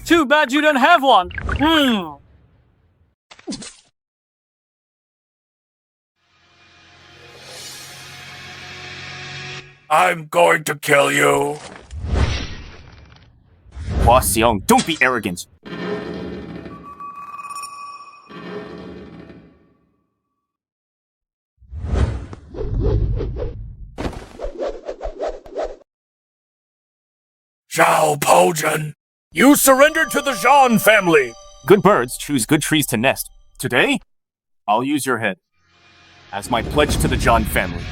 [SPEAKER 10] Too bad you don't have one.
[SPEAKER 3] I'm going to kill you.
[SPEAKER 16] Hua Xiong, don't be arrogant.
[SPEAKER 3] Zhao Pojan, you surrendered to the Zhan family.
[SPEAKER 6] Good birds choose good trees to nest. Today, I'll use your head as my pledge to the Zhan family.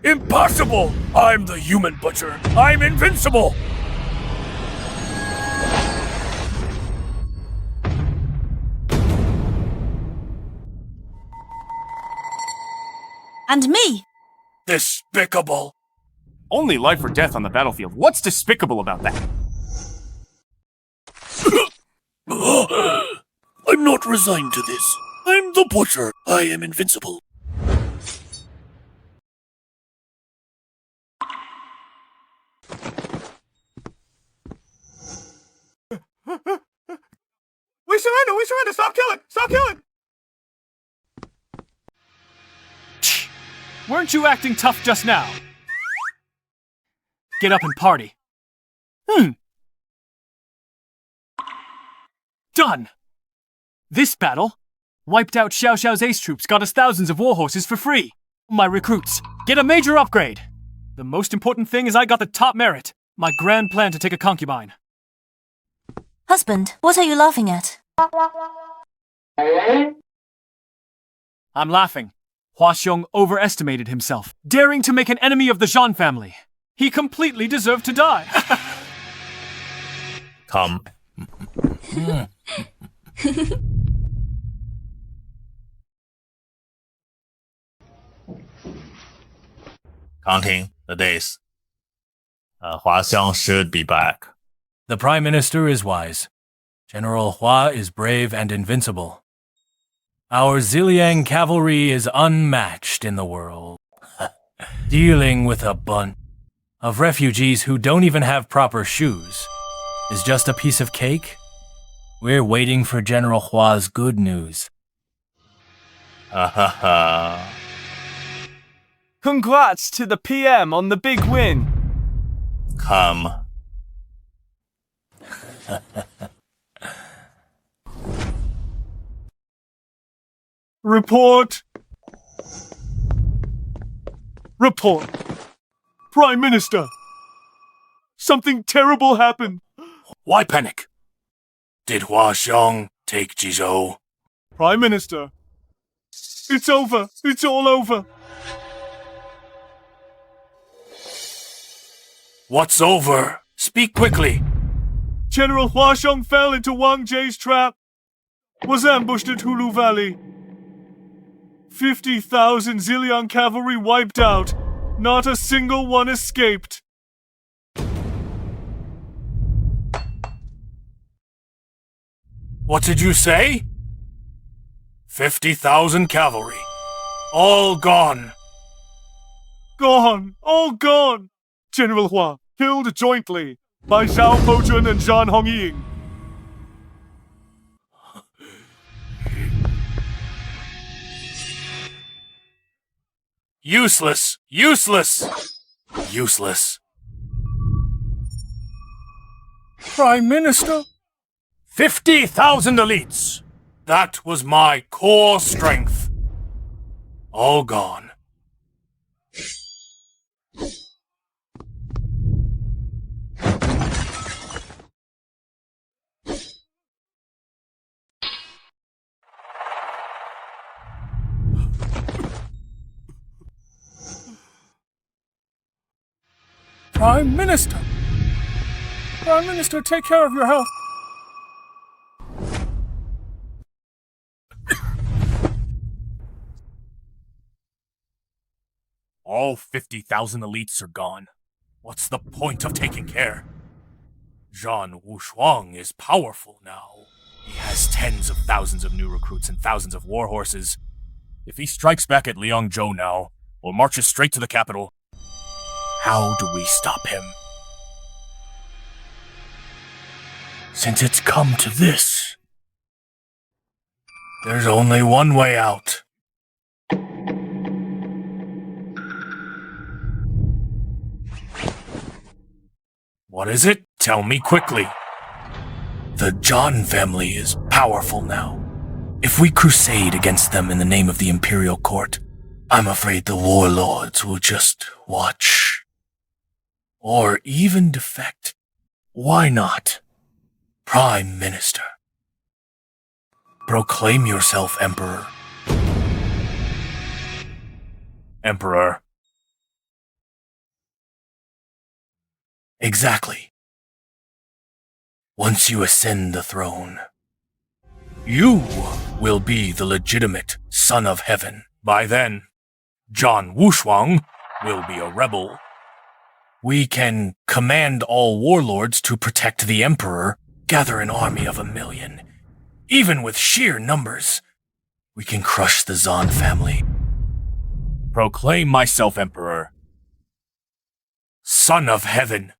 [SPEAKER 3] Impossible! I'm the human butcher. I'm invincible!
[SPEAKER 5] And me!
[SPEAKER 4] Despicable!
[SPEAKER 2] Only life or death on the battlefield. What's despicable about that?
[SPEAKER 4] I'm not resigned to this. I'm the butcher. I am invincible.
[SPEAKER 10] We surrender! Stop killing! Weren't you acting tough just now? Get up and party. Done! This battle wiped out Xiao Xiao's ace troops, got us thousands of warhorses for free. My recruits, get a major upgrade. The most important thing is I got the top merit. My grand plan to take a concubine.
[SPEAKER 5] Husband, what are you laughing at?
[SPEAKER 10] I'm laughing. Hua Xiong overestimated himself, daring to make an enemy of the Zhan family. He completely deserved to die.
[SPEAKER 6] Come. Counting the days. Hua Xiong should be back.
[SPEAKER 2] The Prime Minister is wise. General Hua is brave and invincible. Our Ziliang cavalry is unmatched in the world. Dealing with a bunch of refugees who don't even have proper shoes is just a piece of cake. We're waiting for General Hua's good news.
[SPEAKER 10] Congrats to the PM on the big win.
[SPEAKER 6] Come.
[SPEAKER 3] Report! Prime Minister! Something terrible happened!
[SPEAKER 4] Why panic? Did Hua Xiong take Jizhou?
[SPEAKER 3] Prime Minister! It's over! It's all over!
[SPEAKER 4] What's over? Speak quickly!
[SPEAKER 3] General Hua Xiong fell into Wang Zhe's trap. Was ambushed at Hulu Valley. 50,000 Ziliang cavalry wiped out. Not a single one escaped.
[SPEAKER 4] What did you say? 50,000 cavalry. All gone.
[SPEAKER 3] Gone! All gone! General Hua, killed jointly by Zhao Pojun and Zhan Hongying.
[SPEAKER 4] Useless! Useless! Useless.
[SPEAKER 3] Prime Minister?
[SPEAKER 4] 50,000 elites! That was my core strength. All gone.
[SPEAKER 3] Prime Minister! Prime Minister, take care of your health.
[SPEAKER 6] All 50,000 elites are gone. What's the point of taking care? Zhan Wushuang is powerful now. He has tens of thousands of new recruits and thousands of war horses. If he strikes back at Liangzhou now, or marches straight to the capital, how do we stop him?
[SPEAKER 4] Since it's come to this, there's only one way out. What is it? Tell me quickly. The Zhan family is powerful now. If we crusade against them in the name of the Imperial Court, I'm afraid the warlords will just watch. Or even defect. Why not? Prime Minister. Proclaim yourself Emperor.
[SPEAKER 6] Emperor.
[SPEAKER 4] Exactly. Once you ascend the throne, you will be the legitimate Son of Heaven. By then,
[SPEAKER 6] Zhan Wushuang will be a rebel. We can command all warlords to protect the Emperor, gather an army of 1 million. Even with sheer numbers, we can crush the Zhan family. Proclaim myself Emperor. Son of Heaven.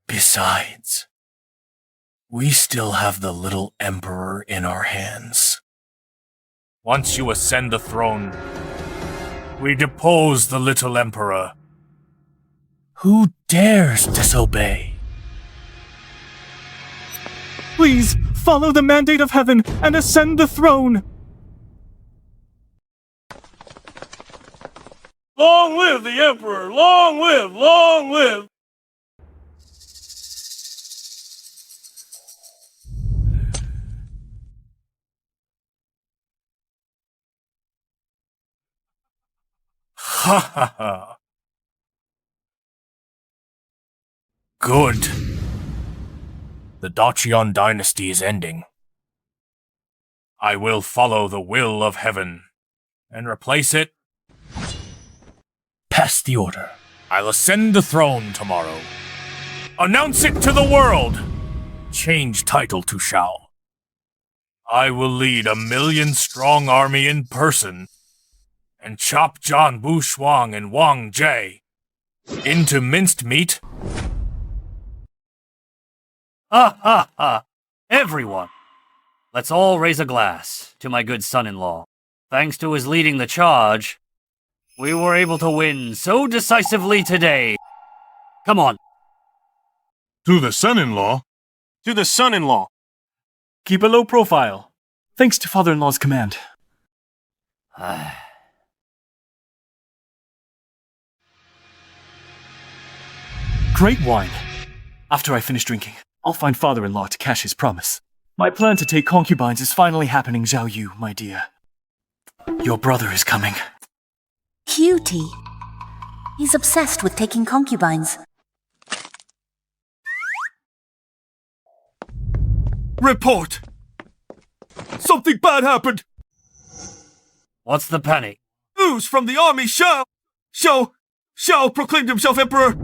[SPEAKER 6] Besides, we still have the little Emperor in our hands. Once you ascend the throne, we depose the little Emperor. Who dares disobey?
[SPEAKER 2] Please, follow the mandate of heaven and ascend the throne!
[SPEAKER 3] Long live the Emperor! Long live! Long live!
[SPEAKER 6] Ha ha ha. Good. The Dacian dynasty is ending. I will follow the will of heaven and replace it. Pass the order. I'll ascend the throne tomorrow. Announce it to the world. Change title to Xiao. I will lead 1 million-strong army in person and chop Zhan Wushuang and Wang Zhe into minced meat.
[SPEAKER 4] Ha ha ha! Everyone! Let's all raise a glass to my good son-in-law. Thanks to his leading the charge, we were able to win so decisively today. Come on.
[SPEAKER 14] To the son-in-law?
[SPEAKER 3] To the son-in-law.
[SPEAKER 10] Keep a low profile. Thanks to father-in-law's command. Great wine. After I finish drinking, I'll find father-in-law to cash his promise. My plan to take concubines is finally happening, Zhao Yu, my dear. Your brother is coming.
[SPEAKER 5] Cutie. He's obsessed with taking concubines.
[SPEAKER 3] Report! Something bad happened!
[SPEAKER 4] What's the panic?
[SPEAKER 3] News from the army! Xiao proclaimed himself emperor!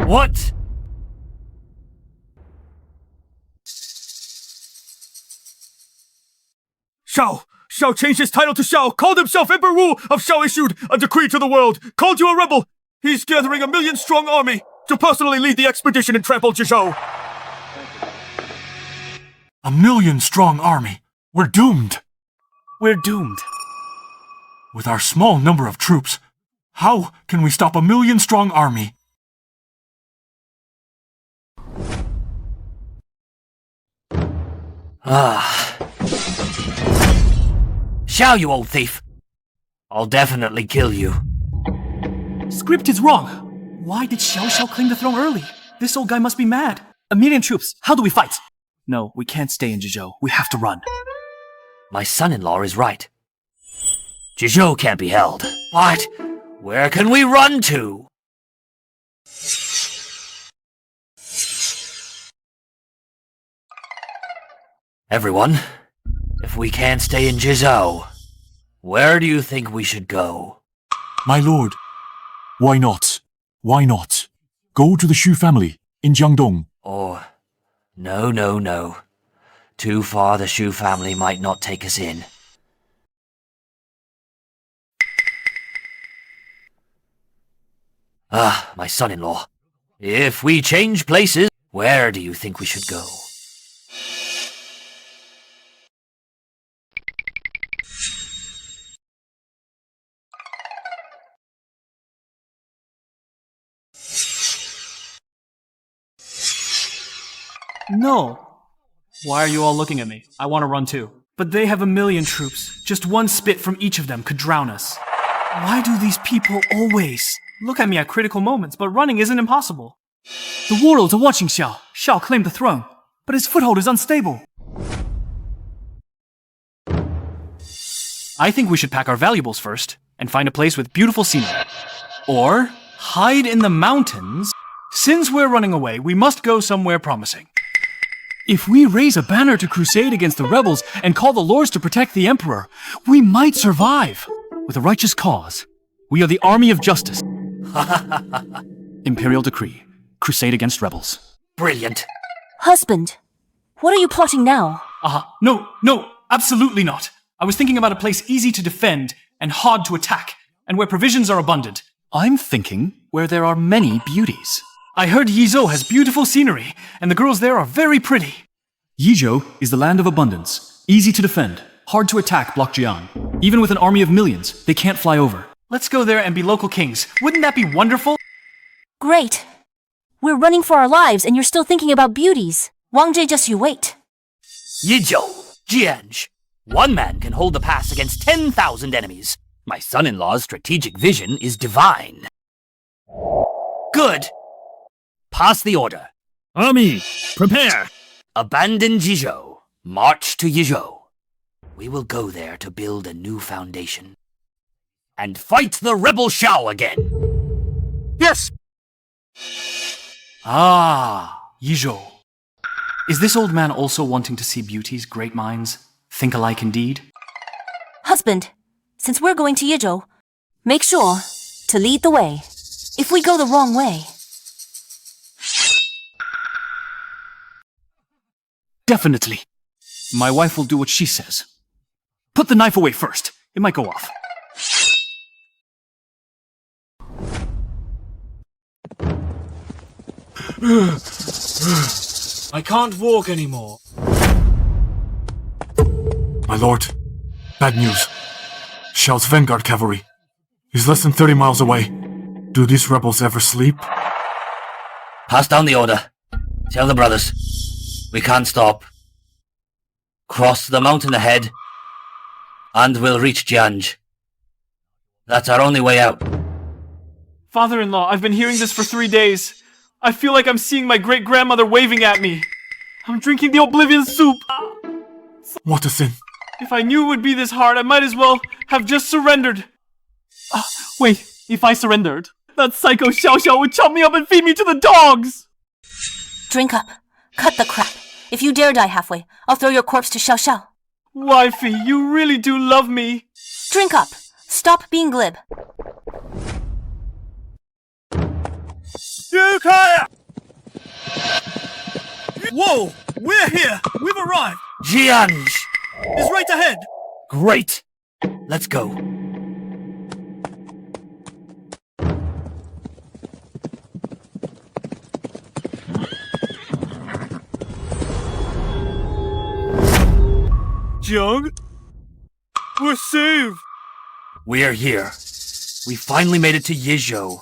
[SPEAKER 4] What?
[SPEAKER 3] Xiao changed his title to Xiao, called himself Emperor Wu of Xiao, issued a decree to the world, called you a rebel. He's gathering 1 million-strong army to personally lead the expedition and trample Jizhou.
[SPEAKER 14] 1 million-strong army? We're doomed.
[SPEAKER 10] We're doomed.
[SPEAKER 14] With our small number of troops, how can we stop 1 million-strong army?
[SPEAKER 4] Xiao, you old thief! I'll definitely kill you.
[SPEAKER 10] Script is wrong. Why did Xiao Xiao claim the throne early? This old guy must be mad. 1 million troops. How do we fight? No, we can't stay in Jizhou. We have to run.
[SPEAKER 4] My son-in-law is right. Jizhou can't be held. But where can we run to? Everyone, if we can't stay in Jizhou, where do you think we should go?
[SPEAKER 14] My lord, why not? Why not? Go to the Shu family in Jiangdong.
[SPEAKER 4] Or, no. Too far the Shu family might not take us in. My son-in-law. If we change places, where do you think we should go?
[SPEAKER 10] No. Why are you all looking at me? I want to run too. But they have 1 million troops. Just one spit from each of them could drown us. Why do these people always look at me at critical moments, but running isn't impossible? The warlords are watching Xiao. Xiao claimed the throne, but his foothold is unstable. I think we should pack our valuables first and find a place with beautiful scenery. Or hide in the mountains. Since we're running away, we must go somewhere promising.
[SPEAKER 2] If we raise a banner to crusade against the rebels and call the lords to protect the emperor, we might survive. With a righteous cause, we are the army of justice. Imperial decree. Crusade against rebels.
[SPEAKER 4] Brilliant.
[SPEAKER 5] Husband, what are you plotting now?
[SPEAKER 10] No, absolutely not. I was thinking about a place easy to defend and hard to attack, and where provisions are abundant.
[SPEAKER 2] I'm thinking where there are many beauties.
[SPEAKER 10] I heard Yizhou has beautiful scenery, and the girls there are very pretty.
[SPEAKER 2] Yizhou is the land of abundance, easy to defend, hard to attack Block Jian. Even with an army of millions, they can't fly over.
[SPEAKER 10] Let's go there and be local kings. Wouldn't that be wonderful?
[SPEAKER 5] Great. We're running for our lives and you're still thinking about beauties. Wang Zhe, just you wait.
[SPEAKER 4] Yizhou, Jianj. One man can hold the pass against 10,000 enemies. My son-in-law's strategic vision is divine. Good. Pass the order.
[SPEAKER 6] Army, prepare!
[SPEAKER 4] Abandon Jizhou. March to Yizhou. We will go there to build a new foundation. And fight the rebel Xiao again.
[SPEAKER 7] Yes!
[SPEAKER 2] Yizhou. Is this old man also wanting to see beauties, great minds, think alike indeed?
[SPEAKER 5] Husband, since we're going to Yizhou, make sure to lead the way. If we go the wrong way...
[SPEAKER 2] Definitely. My wife will do what she says. Put the knife away first. It might go off.
[SPEAKER 10] I can't walk anymore.
[SPEAKER 14] My lord, bad news. Xiao's vanguard cavalry is less than 30 miles away. Do these rebels ever sleep?
[SPEAKER 4] Pass down the order. Tell the brothers. We can't stop. Cross the mountain ahead, and we'll reach Jianj. That's our only way out.
[SPEAKER 10] Father-in-law, I've been hearing this for 3 days. I feel like I'm seeing my great-grandmother waving at me. I'm drinking the oblivion soup.
[SPEAKER 14] What a sin.
[SPEAKER 10] If I knew it would be this hard, I might as well have just surrendered. Wait, if I surrendered, that psycho Xiao Xiao would chop me up and feed me to the dogs!
[SPEAKER 5] Drink up. Cut the crap. If you dare die halfway, I'll throw your corpse to Xiao Xiao.
[SPEAKER 10] Wifey, you really do love me.
[SPEAKER 5] Drink up. Stop being glib.
[SPEAKER 10] Whoa! We're here! We've arrived!
[SPEAKER 4] Jianj!
[SPEAKER 10] It's right ahead!
[SPEAKER 4] Great! Let's go.
[SPEAKER 10] Jiang? We're saved!
[SPEAKER 4] We're here. We finally made it to Yizhou.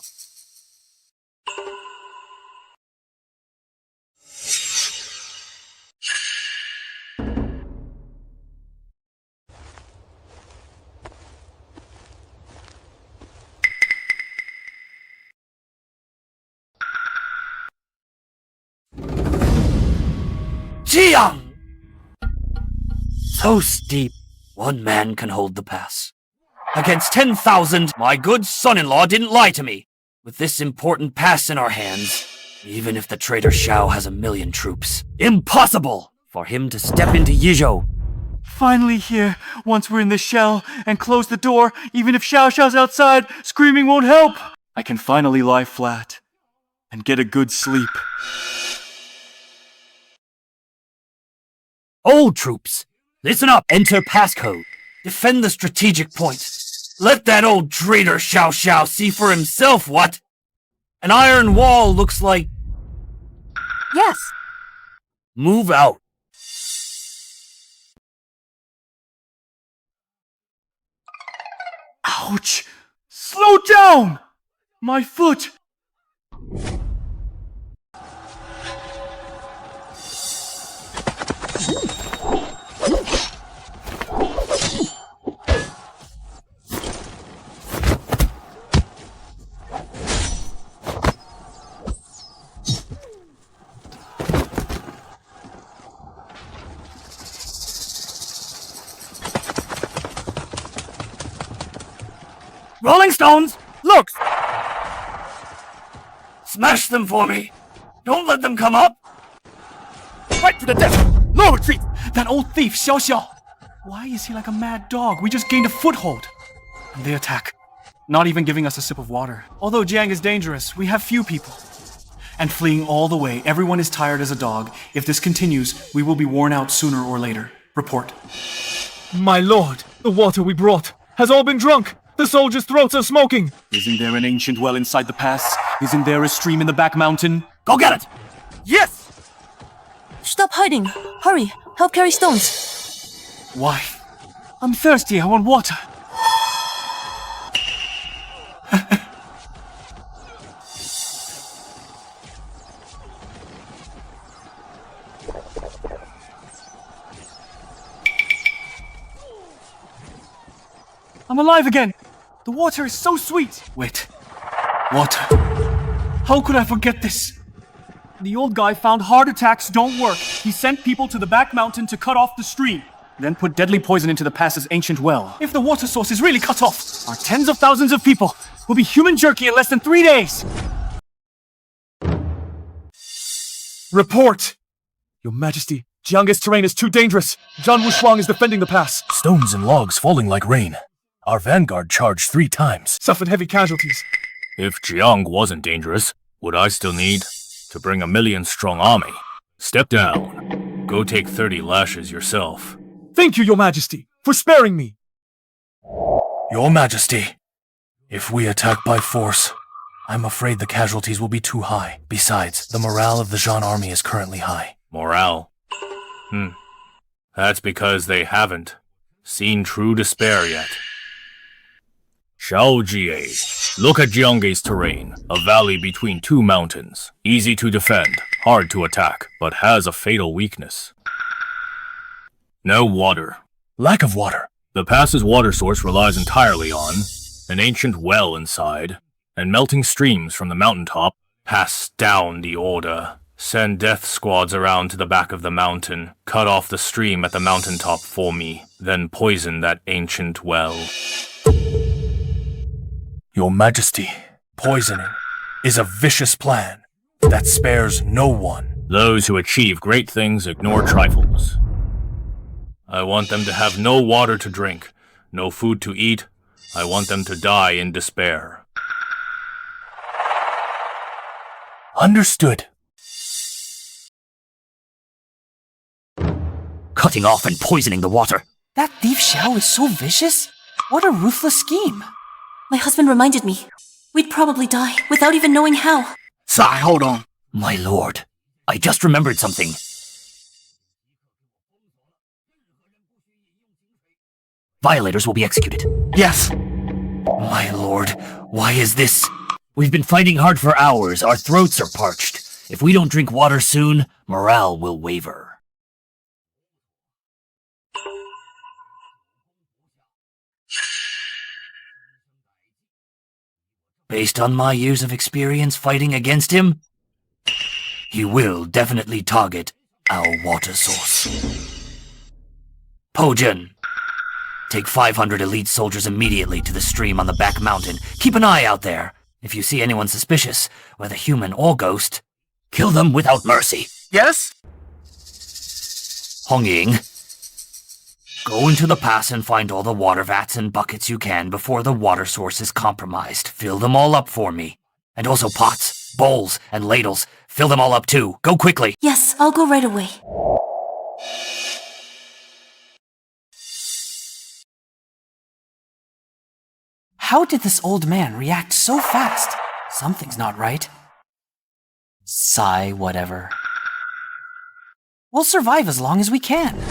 [SPEAKER 4] Jiang! So steep, one man can hold the pass. Against 10,000, my good son-in-law didn't lie to me. With this important pass in our hands, even if the traitor Xiao has 1,000,000 troops, impossible for him to step into Yizhou.
[SPEAKER 10] Finally here, once we're in this shell, and close the door, even if Xiao Xiao's outside, screaming won't help.
[SPEAKER 2] I can finally lie flat and get a good sleep.
[SPEAKER 4] All troops, listen up. Enter passcode. Defend the strategic point. Let that old traitor Xiao Xiao see for himself what an iron wall looks like.
[SPEAKER 5] Yes.
[SPEAKER 4] Move out.
[SPEAKER 10] Ouch! Slow down! My foot!
[SPEAKER 4] Rolling stones, look! Smash them for me. Don't let them come up.
[SPEAKER 7] Fight to the death! No retreat!
[SPEAKER 10] That old thief, Xiao Xiao. Why is he like a mad dog? We just gained a foothold. And they attack, not even giving us a sip of water. Although Jiang is dangerous, we have few people. And fleeing all the way, everyone is tired as a dog. If this continues, we will be worn out sooner or later. Report.
[SPEAKER 2] My lord, the water we brought has all been drunk. The soldiers' throats are smoking.
[SPEAKER 17] Isn't there an ancient well inside the pass? Isn't there a stream in the back mountain?
[SPEAKER 7] Go get it! Yes!
[SPEAKER 5] Stop hiding. Hurry, help carry stones.
[SPEAKER 10] Why? I'm thirsty, I want water. I'm alive again! The water is so sweet! Wait. Water. How could I forget this? The old guy found heart attacks don't work. He sent people to the back mountain to cut off the stream.
[SPEAKER 2] Then put deadly poison into the pass's ancient well.
[SPEAKER 10] If the water source is really cut off,
[SPEAKER 2] our tens of thousands of people will be human jerky in less than 3 days! Report! Your Majesty, Jiang's terrain is too dangerous. Zhan Wushuang is defending the pass.
[SPEAKER 6] Stones and logs falling like rain. Our vanguard charged 3 times.
[SPEAKER 2] Suffered heavy casualties.
[SPEAKER 6] If Jiang wasn't dangerous, would I still need to bring a 1,000,000-strong army? Step down. Go take 30 lashes yourself.
[SPEAKER 2] Thank you, Your Majesty, for sparing me.
[SPEAKER 6] Your Majesty, if we attack by force, I'm afraid the casualties will be too high. Besides, the morale of the Zhan army is currently high. Morale? That's because they haven't seen true despair yet. Xiao Jie, look at Jiang's terrain. A valley between 2 mountains. Easy to defend, hard to attack, but has a fatal weakness. No water. Lack of water. The pass's water source relies entirely on an ancient well inside, and melting streams from the mountaintop. Pass down the order. Send death squads around to the back of the mountain. Cut off the stream at the mountaintop for me. Then poison that ancient well. Your Majesty, poisoning is a vicious plan that spares no one. Those who achieve great things ignore trifles. I want them to have no water to drink, no food to eat. I want them to die in despair. Understood.
[SPEAKER 4] Cutting off and poisoning the water.
[SPEAKER 18] That thief Xiao is so vicious. What a ruthless scheme.
[SPEAKER 5] My husband reminded me. We'd probably die without even knowing how.
[SPEAKER 4] Sai, hold on. My lord, I just remembered something. Violators will be executed.
[SPEAKER 18] Yes.
[SPEAKER 4] My lord, why is this? We've been fighting hard for hours. Our throats are parched. If we don't drink water soon, morale will waver. Based on my years of experience fighting against him, he will definitely target our water source. Pojun, take 500 elite soldiers immediately to the stream on the back mountain. Keep an eye out there. If you see anyone suspicious, whether human or ghost, kill them without mercy.
[SPEAKER 18] Yes?
[SPEAKER 4] Hongying, go into the pass and find all the water vats and buckets you can before the water source is compromised. Fill them all up for me. And also pots, bowls, and ladles. Fill them all up too. Go quickly.
[SPEAKER 5] Yes, I'll go right away.
[SPEAKER 18] How did this old man react so fast? Something's not right. Sigh, whatever. We'll survive as long as we can.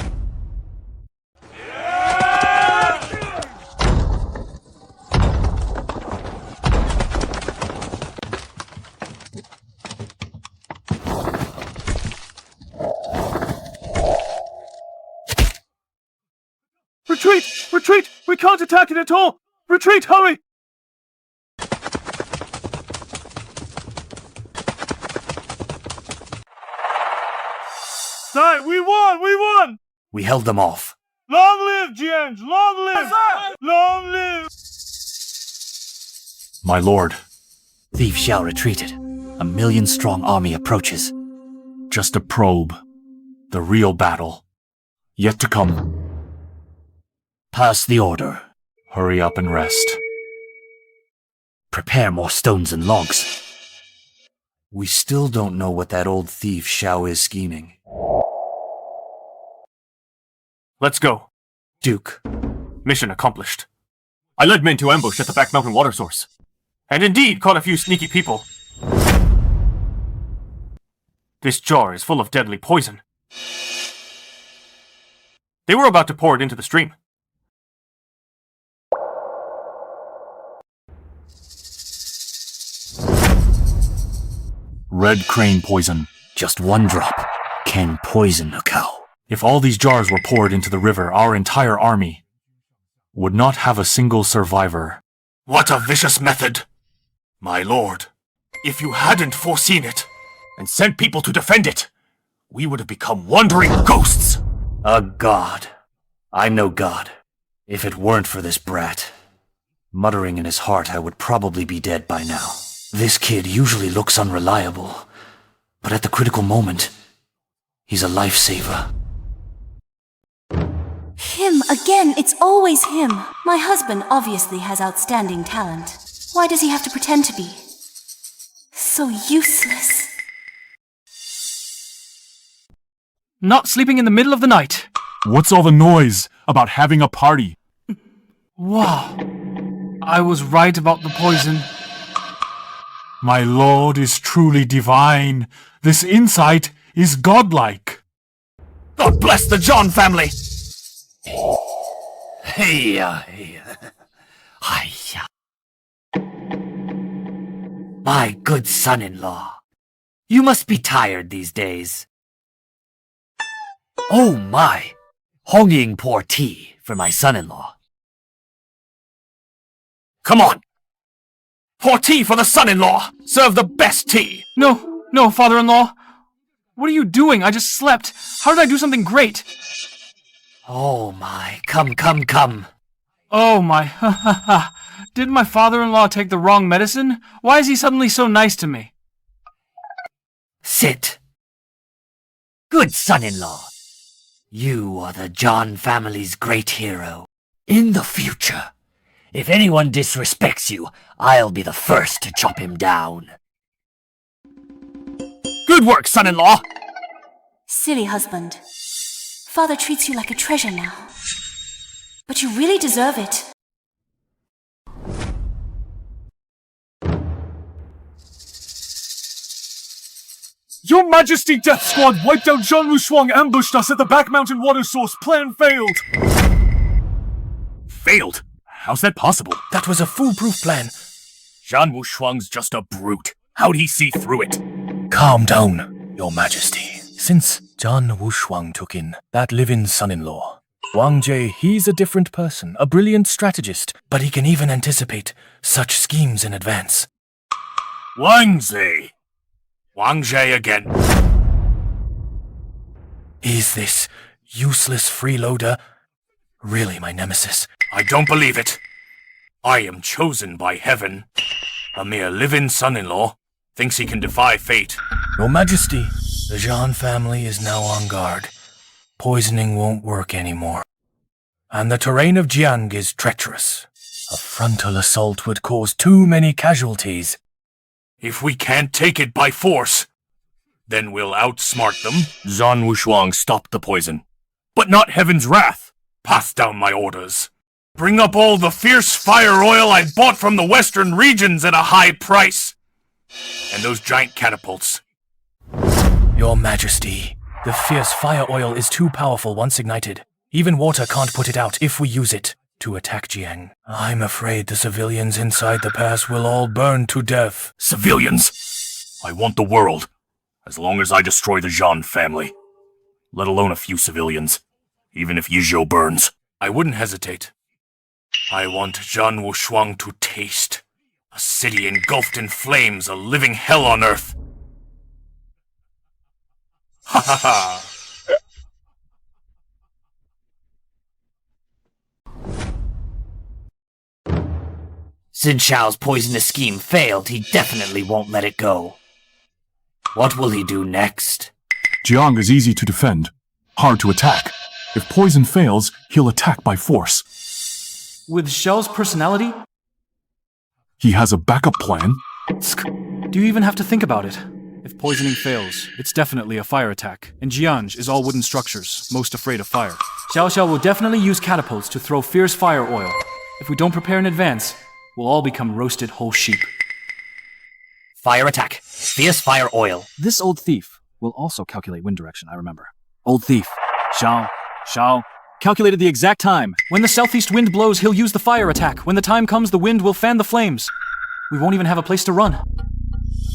[SPEAKER 10] Retreat! Retreat! We can't attack it at all! Retreat, hurry! Sai, we won! We won!
[SPEAKER 4] We held them off.
[SPEAKER 10] Long live, Jiang! Long live! Long live!
[SPEAKER 4] My lord. Thief Xiao retreated. A 1,000,000-strong army approaches.
[SPEAKER 14] Just a probe. The real battle. Yet to come.
[SPEAKER 4] Pass the order.
[SPEAKER 14] Hurry up and rest.
[SPEAKER 4] Prepare more stones and logs. We still don't know what that old thief Xiao is scheming.
[SPEAKER 15] Let's go.
[SPEAKER 4] Duke.
[SPEAKER 15] Mission accomplished. I led men to ambush at the back mountain water source. And indeed caught a few sneaky people. This jar is full of deadly poison. They were about to pour it into the stream.
[SPEAKER 14] Red crane poison.
[SPEAKER 4] Just one drop can poison a cow.
[SPEAKER 14] If all these jars were poured into the river, our entire army would not have a single survivor.
[SPEAKER 15] What a vicious method! My lord, if you hadn't foreseen it and sent people to defend it, we would have become wandering ghosts!
[SPEAKER 4] A god. I'm no god. If it weren't for this brat. Muttering in his heart, I would probably be dead by now. This kid usually looks unreliable, but at the critical moment, he's a lifesaver.
[SPEAKER 5] Him again, it's always him. My husband obviously has outstanding talent. Why does he have to pretend to be? So useless.
[SPEAKER 10] Not sleeping in the middle of the night.
[SPEAKER 14] What's all the noise about having a party?
[SPEAKER 10] Wow. I was right about the poison.
[SPEAKER 14] My lord is truly divine. This insight is godlike.
[SPEAKER 15] God bless the Zhan family!
[SPEAKER 4] My good son-in-law. You must be tired these days. Oh my! Hongying pour tea for my son-in-law.
[SPEAKER 15] Come on! Pour tea for the son-in-law! Serve the best tea!
[SPEAKER 10] No, father-in-law. What are you doing? I just slept. How did I do something great?
[SPEAKER 4] Oh my, come.
[SPEAKER 10] Oh my, Did my father-in-law take the wrong medicine? Why is he suddenly so nice to me?
[SPEAKER 4] Sit. Good son-in-law. You are the Zhan family's great hero. In the future, if anyone disrespects you, I'll be the first to chop him down.
[SPEAKER 15] Good work, son-in-law!
[SPEAKER 5] Silly husband. Father treats you like a treasure now. But you really deserve it.
[SPEAKER 14] Your Majesty, Death Squad wiped out Zhan Wushuang, ambushed us at the back mountain water source. Plan failed.
[SPEAKER 6] Failed? How's that possible?
[SPEAKER 15] That was a foolproof plan.
[SPEAKER 6] Zhan Wushuang's just a brute. How'd he see through it?
[SPEAKER 15] Calm down, Your Majesty. Since Zhan Wushuang took in that live-in son-in-law, Wang Zhe, he's a different person, a brilliant strategist, but he can even anticipate such schemes in advance.
[SPEAKER 6] Wang Zhe! Wang Zhe again.
[SPEAKER 15] Is this useless freeloader really my nemesis?
[SPEAKER 6] I don't believe it. I am chosen by heaven. A mere live-in son-in-law thinks he can defy fate.
[SPEAKER 15] Your Majesty, the Zhan family is now on guard. Poisoning won't work anymore. And the terrain of Jiang is treacherous. A frontal assault would cause too many casualties.
[SPEAKER 6] If we can't take it by force, then we'll outsmart them. Zhan Wushuang stopped the poison, but not heaven's wrath. Pass down my orders. Bring up all the fierce fire oil I bought from the western regions at a high price. And those giant catapults.
[SPEAKER 15] Your Majesty, the fierce fire oil is too powerful once ignited. Even water can't put it out if we use it to attack Jiang. I'm afraid the civilians inside the pass will all burn to death.
[SPEAKER 6] Civilians? I want the world, as long as I destroy the Zhan family. Let alone a few civilians, even if Yizhou burns.
[SPEAKER 15] I wouldn't hesitate.
[SPEAKER 6] I want Zhan Wushuang to taste a city engulfed in flames, a living hell on earth. Ha ha ha!
[SPEAKER 4] Since Xiao's poisonous scheme failed, he definitely won't let it go. What will he do next?
[SPEAKER 14] Jiang is easy to defend. Hard to attack. If poison fails, he'll attack by force.
[SPEAKER 2] With Xiao's personality?
[SPEAKER 14] He has a backup plan.
[SPEAKER 2] Do you even have to think about it? If poisoning fails, it's definitely a fire attack, and Jianzh is all wooden structures, most afraid of fire. Xiao Xiao will definitely use catapults to throw fierce fire oil. If we don't prepare in advance, we'll all become roasted whole sheep.
[SPEAKER 4] Fire attack. Fierce fire oil.
[SPEAKER 2] This old thief will also calculate wind direction, I remember. Old thief. Xiao, calculated the exact time. When the southeast wind blows, he'll use the fire attack. When the time comes, the wind will fan the flames. We won't even have a place to run.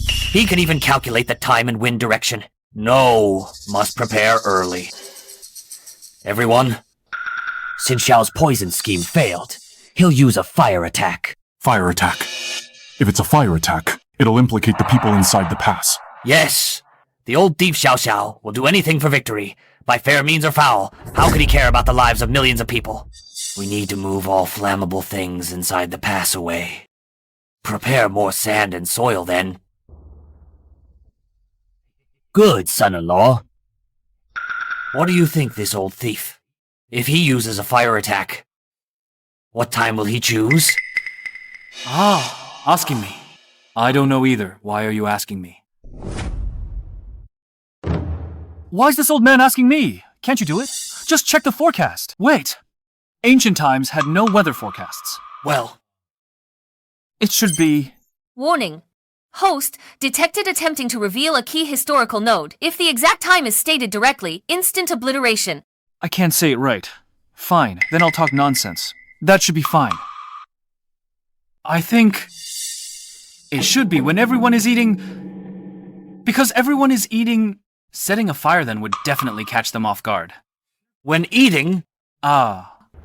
[SPEAKER 4] He can even calculate the time and wind direction. No, must prepare early. Everyone, since Xiao's poison scheme failed, he'll use a fire attack.
[SPEAKER 14] Fire attack. If it's a fire attack, it'll implicate the people inside the pass.
[SPEAKER 4] Yes, the old thief Xiao Xiao will do anything for victory. By fair means or foul, how could he care about the lives of millions of people? We need to move all flammable things inside the pass away. Prepare more sand and soil, then. Good, son-in-law. What do you think, this old thief? If he uses a fire attack, what time will he choose?
[SPEAKER 2] Asking me. I don't know either. Why are you asking me? Why is this old man asking me? Can't you do it? Just check the forecast. Wait. Ancient times had no weather forecasts.
[SPEAKER 4] Well,
[SPEAKER 2] it should be...
[SPEAKER 1] Warning. Host detected attempting to reveal a key historical node. If the exact time is stated directly, instant obliteration.
[SPEAKER 2] I can't say it right. Fine, then I'll talk nonsense. That should be fine. I think... it should be when everyone is eating... Because everyone is eating... Setting a fire then would definitely catch them off guard.
[SPEAKER 4] When eating?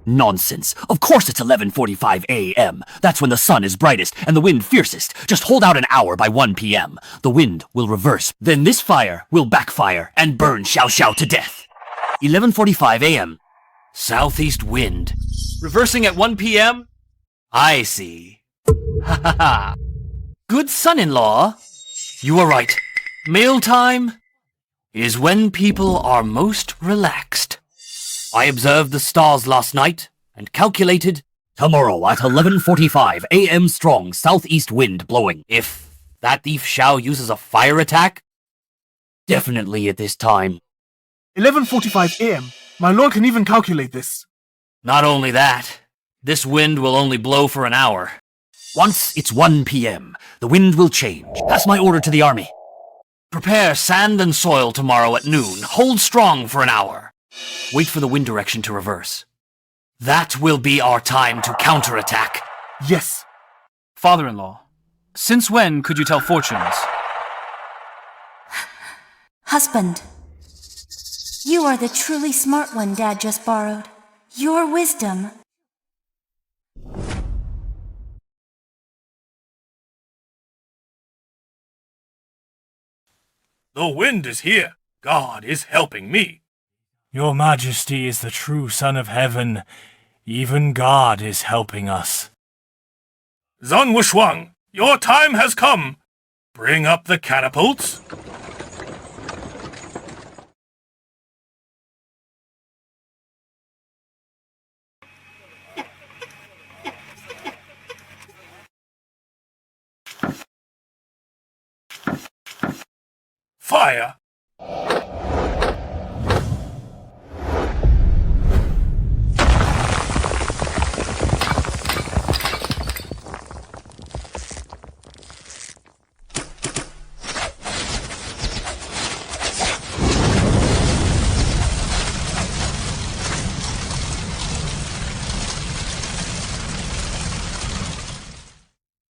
[SPEAKER 4] Nonsense. Of course it's 11:45 a.m. That's when the sun is brightest and the wind fiercest. Just hold out an hour by 1 p.m. The wind will reverse. Then this fire will backfire and burn Xiao Xiao to death. 11:45 a.m. Southeast wind. Reversing at 1 p.m.? I see. Ha ha ha. Good son-in-law. You are right. Meal time is when people are most relaxed. I observed the stars last night and calculated tomorrow at 11:45 a.m. strong southeast wind blowing. If that thief Xiao uses a fire attack, definitely at this time.
[SPEAKER 10] 11:45 a.m. My lord can even calculate this.
[SPEAKER 4] Not only that, this wind will only blow for an hour. Once it's 1 p.m., the wind will change. That's my order to the army. Prepare sand and soil tomorrow at noon. Hold strong for an hour. Wait for the wind direction to reverse. That will be our time to counterattack.
[SPEAKER 10] Yes.
[SPEAKER 2] Father-in-law, since when could you tell fortunes?
[SPEAKER 5] Husband, you are the truly smart one Dad just borrowed. Your wisdom.
[SPEAKER 6] The wind is here. God is helping me.
[SPEAKER 15] Your Majesty is the true Son of Heaven. Even God is helping us.
[SPEAKER 6] Zhan Wushuang, your time has come. Bring up the catapults. Fire!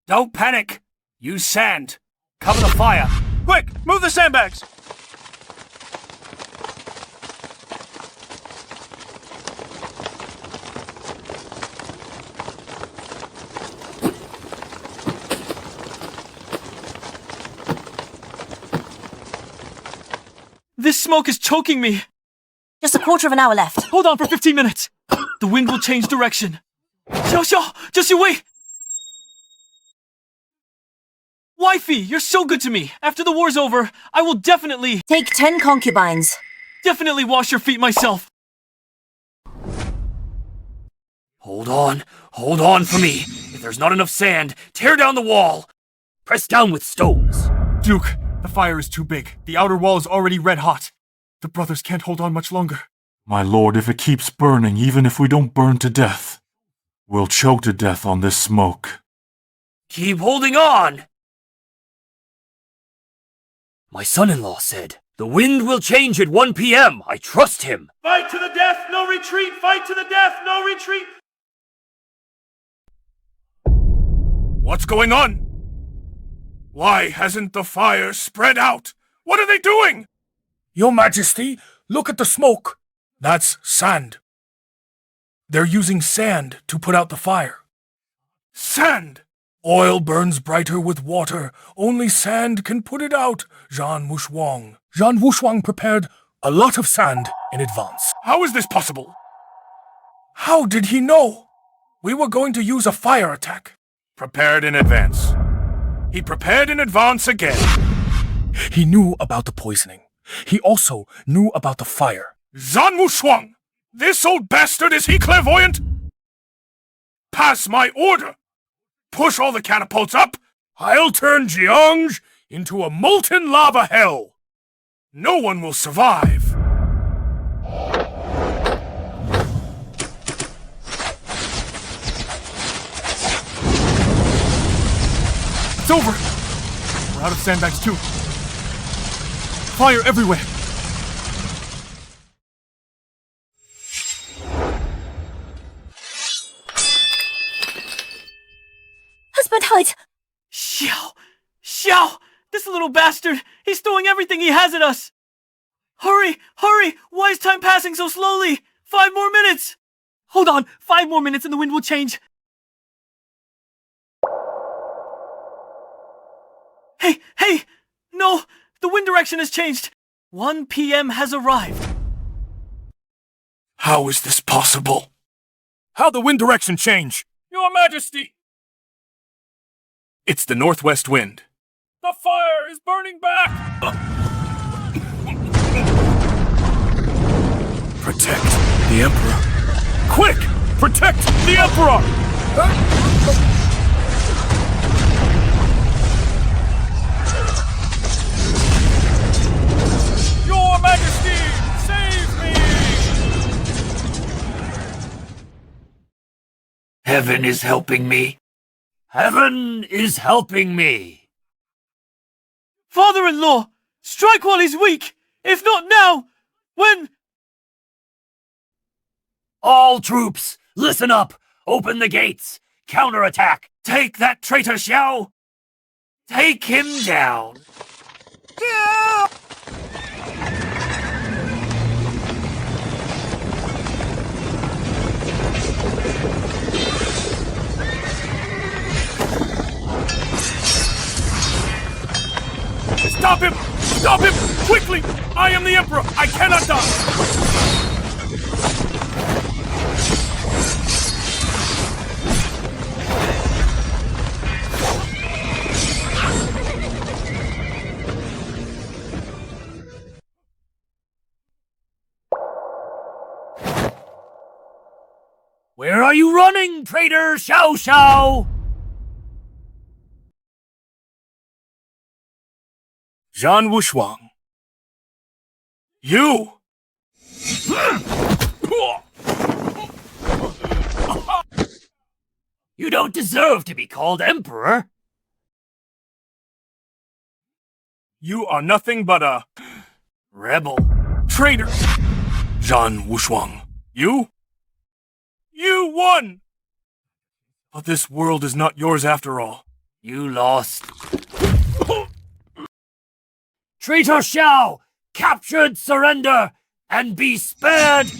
[SPEAKER 10] Don't panic. Use sand. Cover the fire. Quick, move the sandbags.
[SPEAKER 2] This smoke is choking me.
[SPEAKER 5] Just a quarter of an hour left.
[SPEAKER 2] Hold on for 15 minutes. The wind will change direction. Xiao Xiao, just you wait. Wifey, you're so good to me. After the war's over, I will definitely...
[SPEAKER 5] Take 10 concubines.
[SPEAKER 10] definitely wash your feet myself.
[SPEAKER 4] Hold on for me. If there's not enough sand, tear down the wall. Press down with stones.
[SPEAKER 3] Duke, the fire is too big. The outer wall is already red hot. The brothers can't hold on much longer.
[SPEAKER 14] My lord, if it keeps burning, even if we don't burn to death, we'll choke to death on this smoke.
[SPEAKER 4] Keep holding on! My son-in-law said, the wind will change at 1 p.m. I trust him.
[SPEAKER 10] Fight to the death, no retreat! Fight to the death, no retreat!
[SPEAKER 3] What's going on? Why hasn't the fire spread out? What are they doing?
[SPEAKER 15] Your Majesty, look at the smoke. That's sand. They're using sand to put out the fire.
[SPEAKER 3] Sand!
[SPEAKER 15] Oil burns brighter with water. Only sand can put it out, Zhan Wushuang. Zhan Wushuang prepared a lot of sand in advance.
[SPEAKER 3] How is this possible?
[SPEAKER 15] How did he know? We were going to use a fire attack.
[SPEAKER 3] Prepared in advance. He prepared in advance again.
[SPEAKER 15] He knew about the poisoning. He also knew about the fire.
[SPEAKER 3] Zhan Wushuang! This old bastard, is he clairvoyant? Pass my order! Push all the catapults up! I'll turn Jiangj into a molten lava hell! No one will survive! It's over! We're out of sandbags too. Fire everywhere!
[SPEAKER 5] Husband Height!
[SPEAKER 10] Xiao! This little bastard! He's throwing everything he has at us! Hurry! Why is time passing so slowly? 5 more minutes! Hold on, 5 more minutes and the wind will change. Hey! No! The wind direction has changed! 1 p.m. has arrived.
[SPEAKER 3] How is this possible? How'd the wind direction change?
[SPEAKER 15] Your Majesty!
[SPEAKER 3] It's the northwest wind.
[SPEAKER 15] The fire is burning back!
[SPEAKER 3] Protect the Emperor. Quick! Protect the Emperor!
[SPEAKER 15] Your Majesty! Save me!
[SPEAKER 4] Heaven is helping me. Heaven is helping me.
[SPEAKER 10] Father-in-law! Strike while he's weak! If not now, when...
[SPEAKER 4] All troops, listen up! Open the gates! Counterattack! Take that traitor Xiao! Take him down!
[SPEAKER 3] Stop him! Stop him! Quickly! I am the Emperor! I cannot die!
[SPEAKER 4] Where are you running, traitor Xiao Xiao?
[SPEAKER 3] Zhan Wushuang. You!
[SPEAKER 4] You don't deserve to be called Emperor.
[SPEAKER 3] You are nothing but a...
[SPEAKER 4] rebel.
[SPEAKER 3] Traitor! Zhan Wushuang. You? You won! But this world is not yours after all.
[SPEAKER 4] You lost. Traitor Xiao! Captured, surrender, and be spared!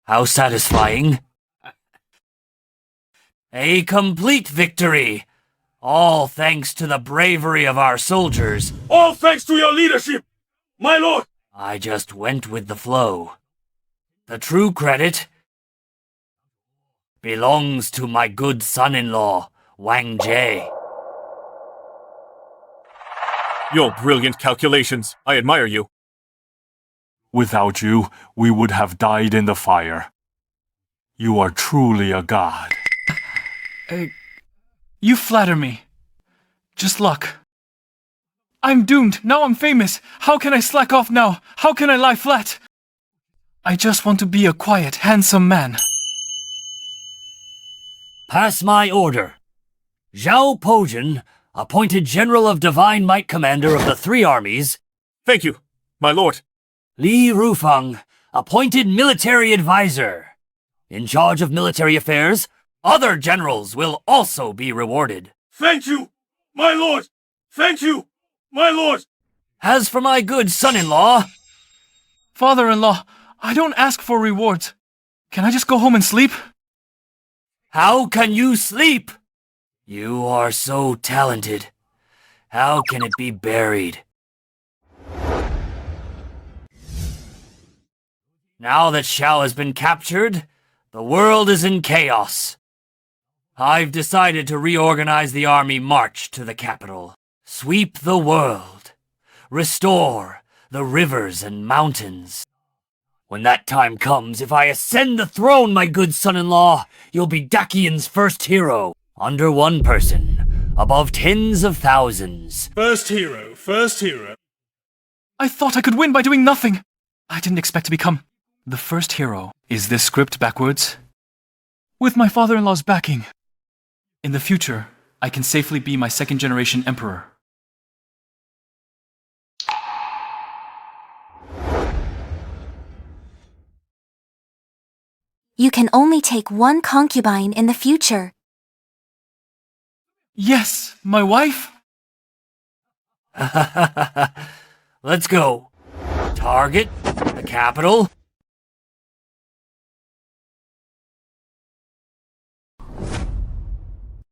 [SPEAKER 4] How satisfying. A complete victory. All thanks to the bravery of our soldiers.
[SPEAKER 3] All thanks to your leadership, my lord!
[SPEAKER 4] I just went with the flow. The true credit belongs to my good son-in-law, Wang Zhe.
[SPEAKER 3] Your brilliant calculations. I admire you.
[SPEAKER 14] Without you, we would have died in the fire. You are truly a god.
[SPEAKER 10] You flatter me. Just luck. I'm doomed. Now I'm famous. How can I slack off now? How can I lie flat? I just want to be a quiet, handsome man.
[SPEAKER 4] Pass my order. Zhao Pojin, appointed General of Divine Might Commander of the 3 armies.
[SPEAKER 3] Thank you, my lord.
[SPEAKER 4] Li Rufeng, appointed Military Advisor. In charge of military affairs, other generals will also be rewarded.
[SPEAKER 3] Thank you, my lord. Thank you, my lord.
[SPEAKER 4] As for my good son-in-law...
[SPEAKER 10] Father-in-law, I don't ask for rewards. Can I just go home and sleep?
[SPEAKER 4] How can you sleep? You are so talented. How can it be buried? Now that Xiao has been captured, the world is in chaos. I've decided to reorganize the army march to the capital. Sweep the world. Restore the rivers and mountains. When that time comes, if I ascend the throne, my good son-in-law, you'll be Dakian's first hero. Under one person, above tens of thousands.
[SPEAKER 3] First hero, first hero.
[SPEAKER 10] I thought I could win by doing nothing. I didn't expect to become the first hero. Is this script backwards? With my father-in-law's backing. In the future, I can safely be my second-generation emperor.
[SPEAKER 5] You can only take one concubine in the future.
[SPEAKER 10] Yes, my wife?
[SPEAKER 4] Let's go. Target, the capital.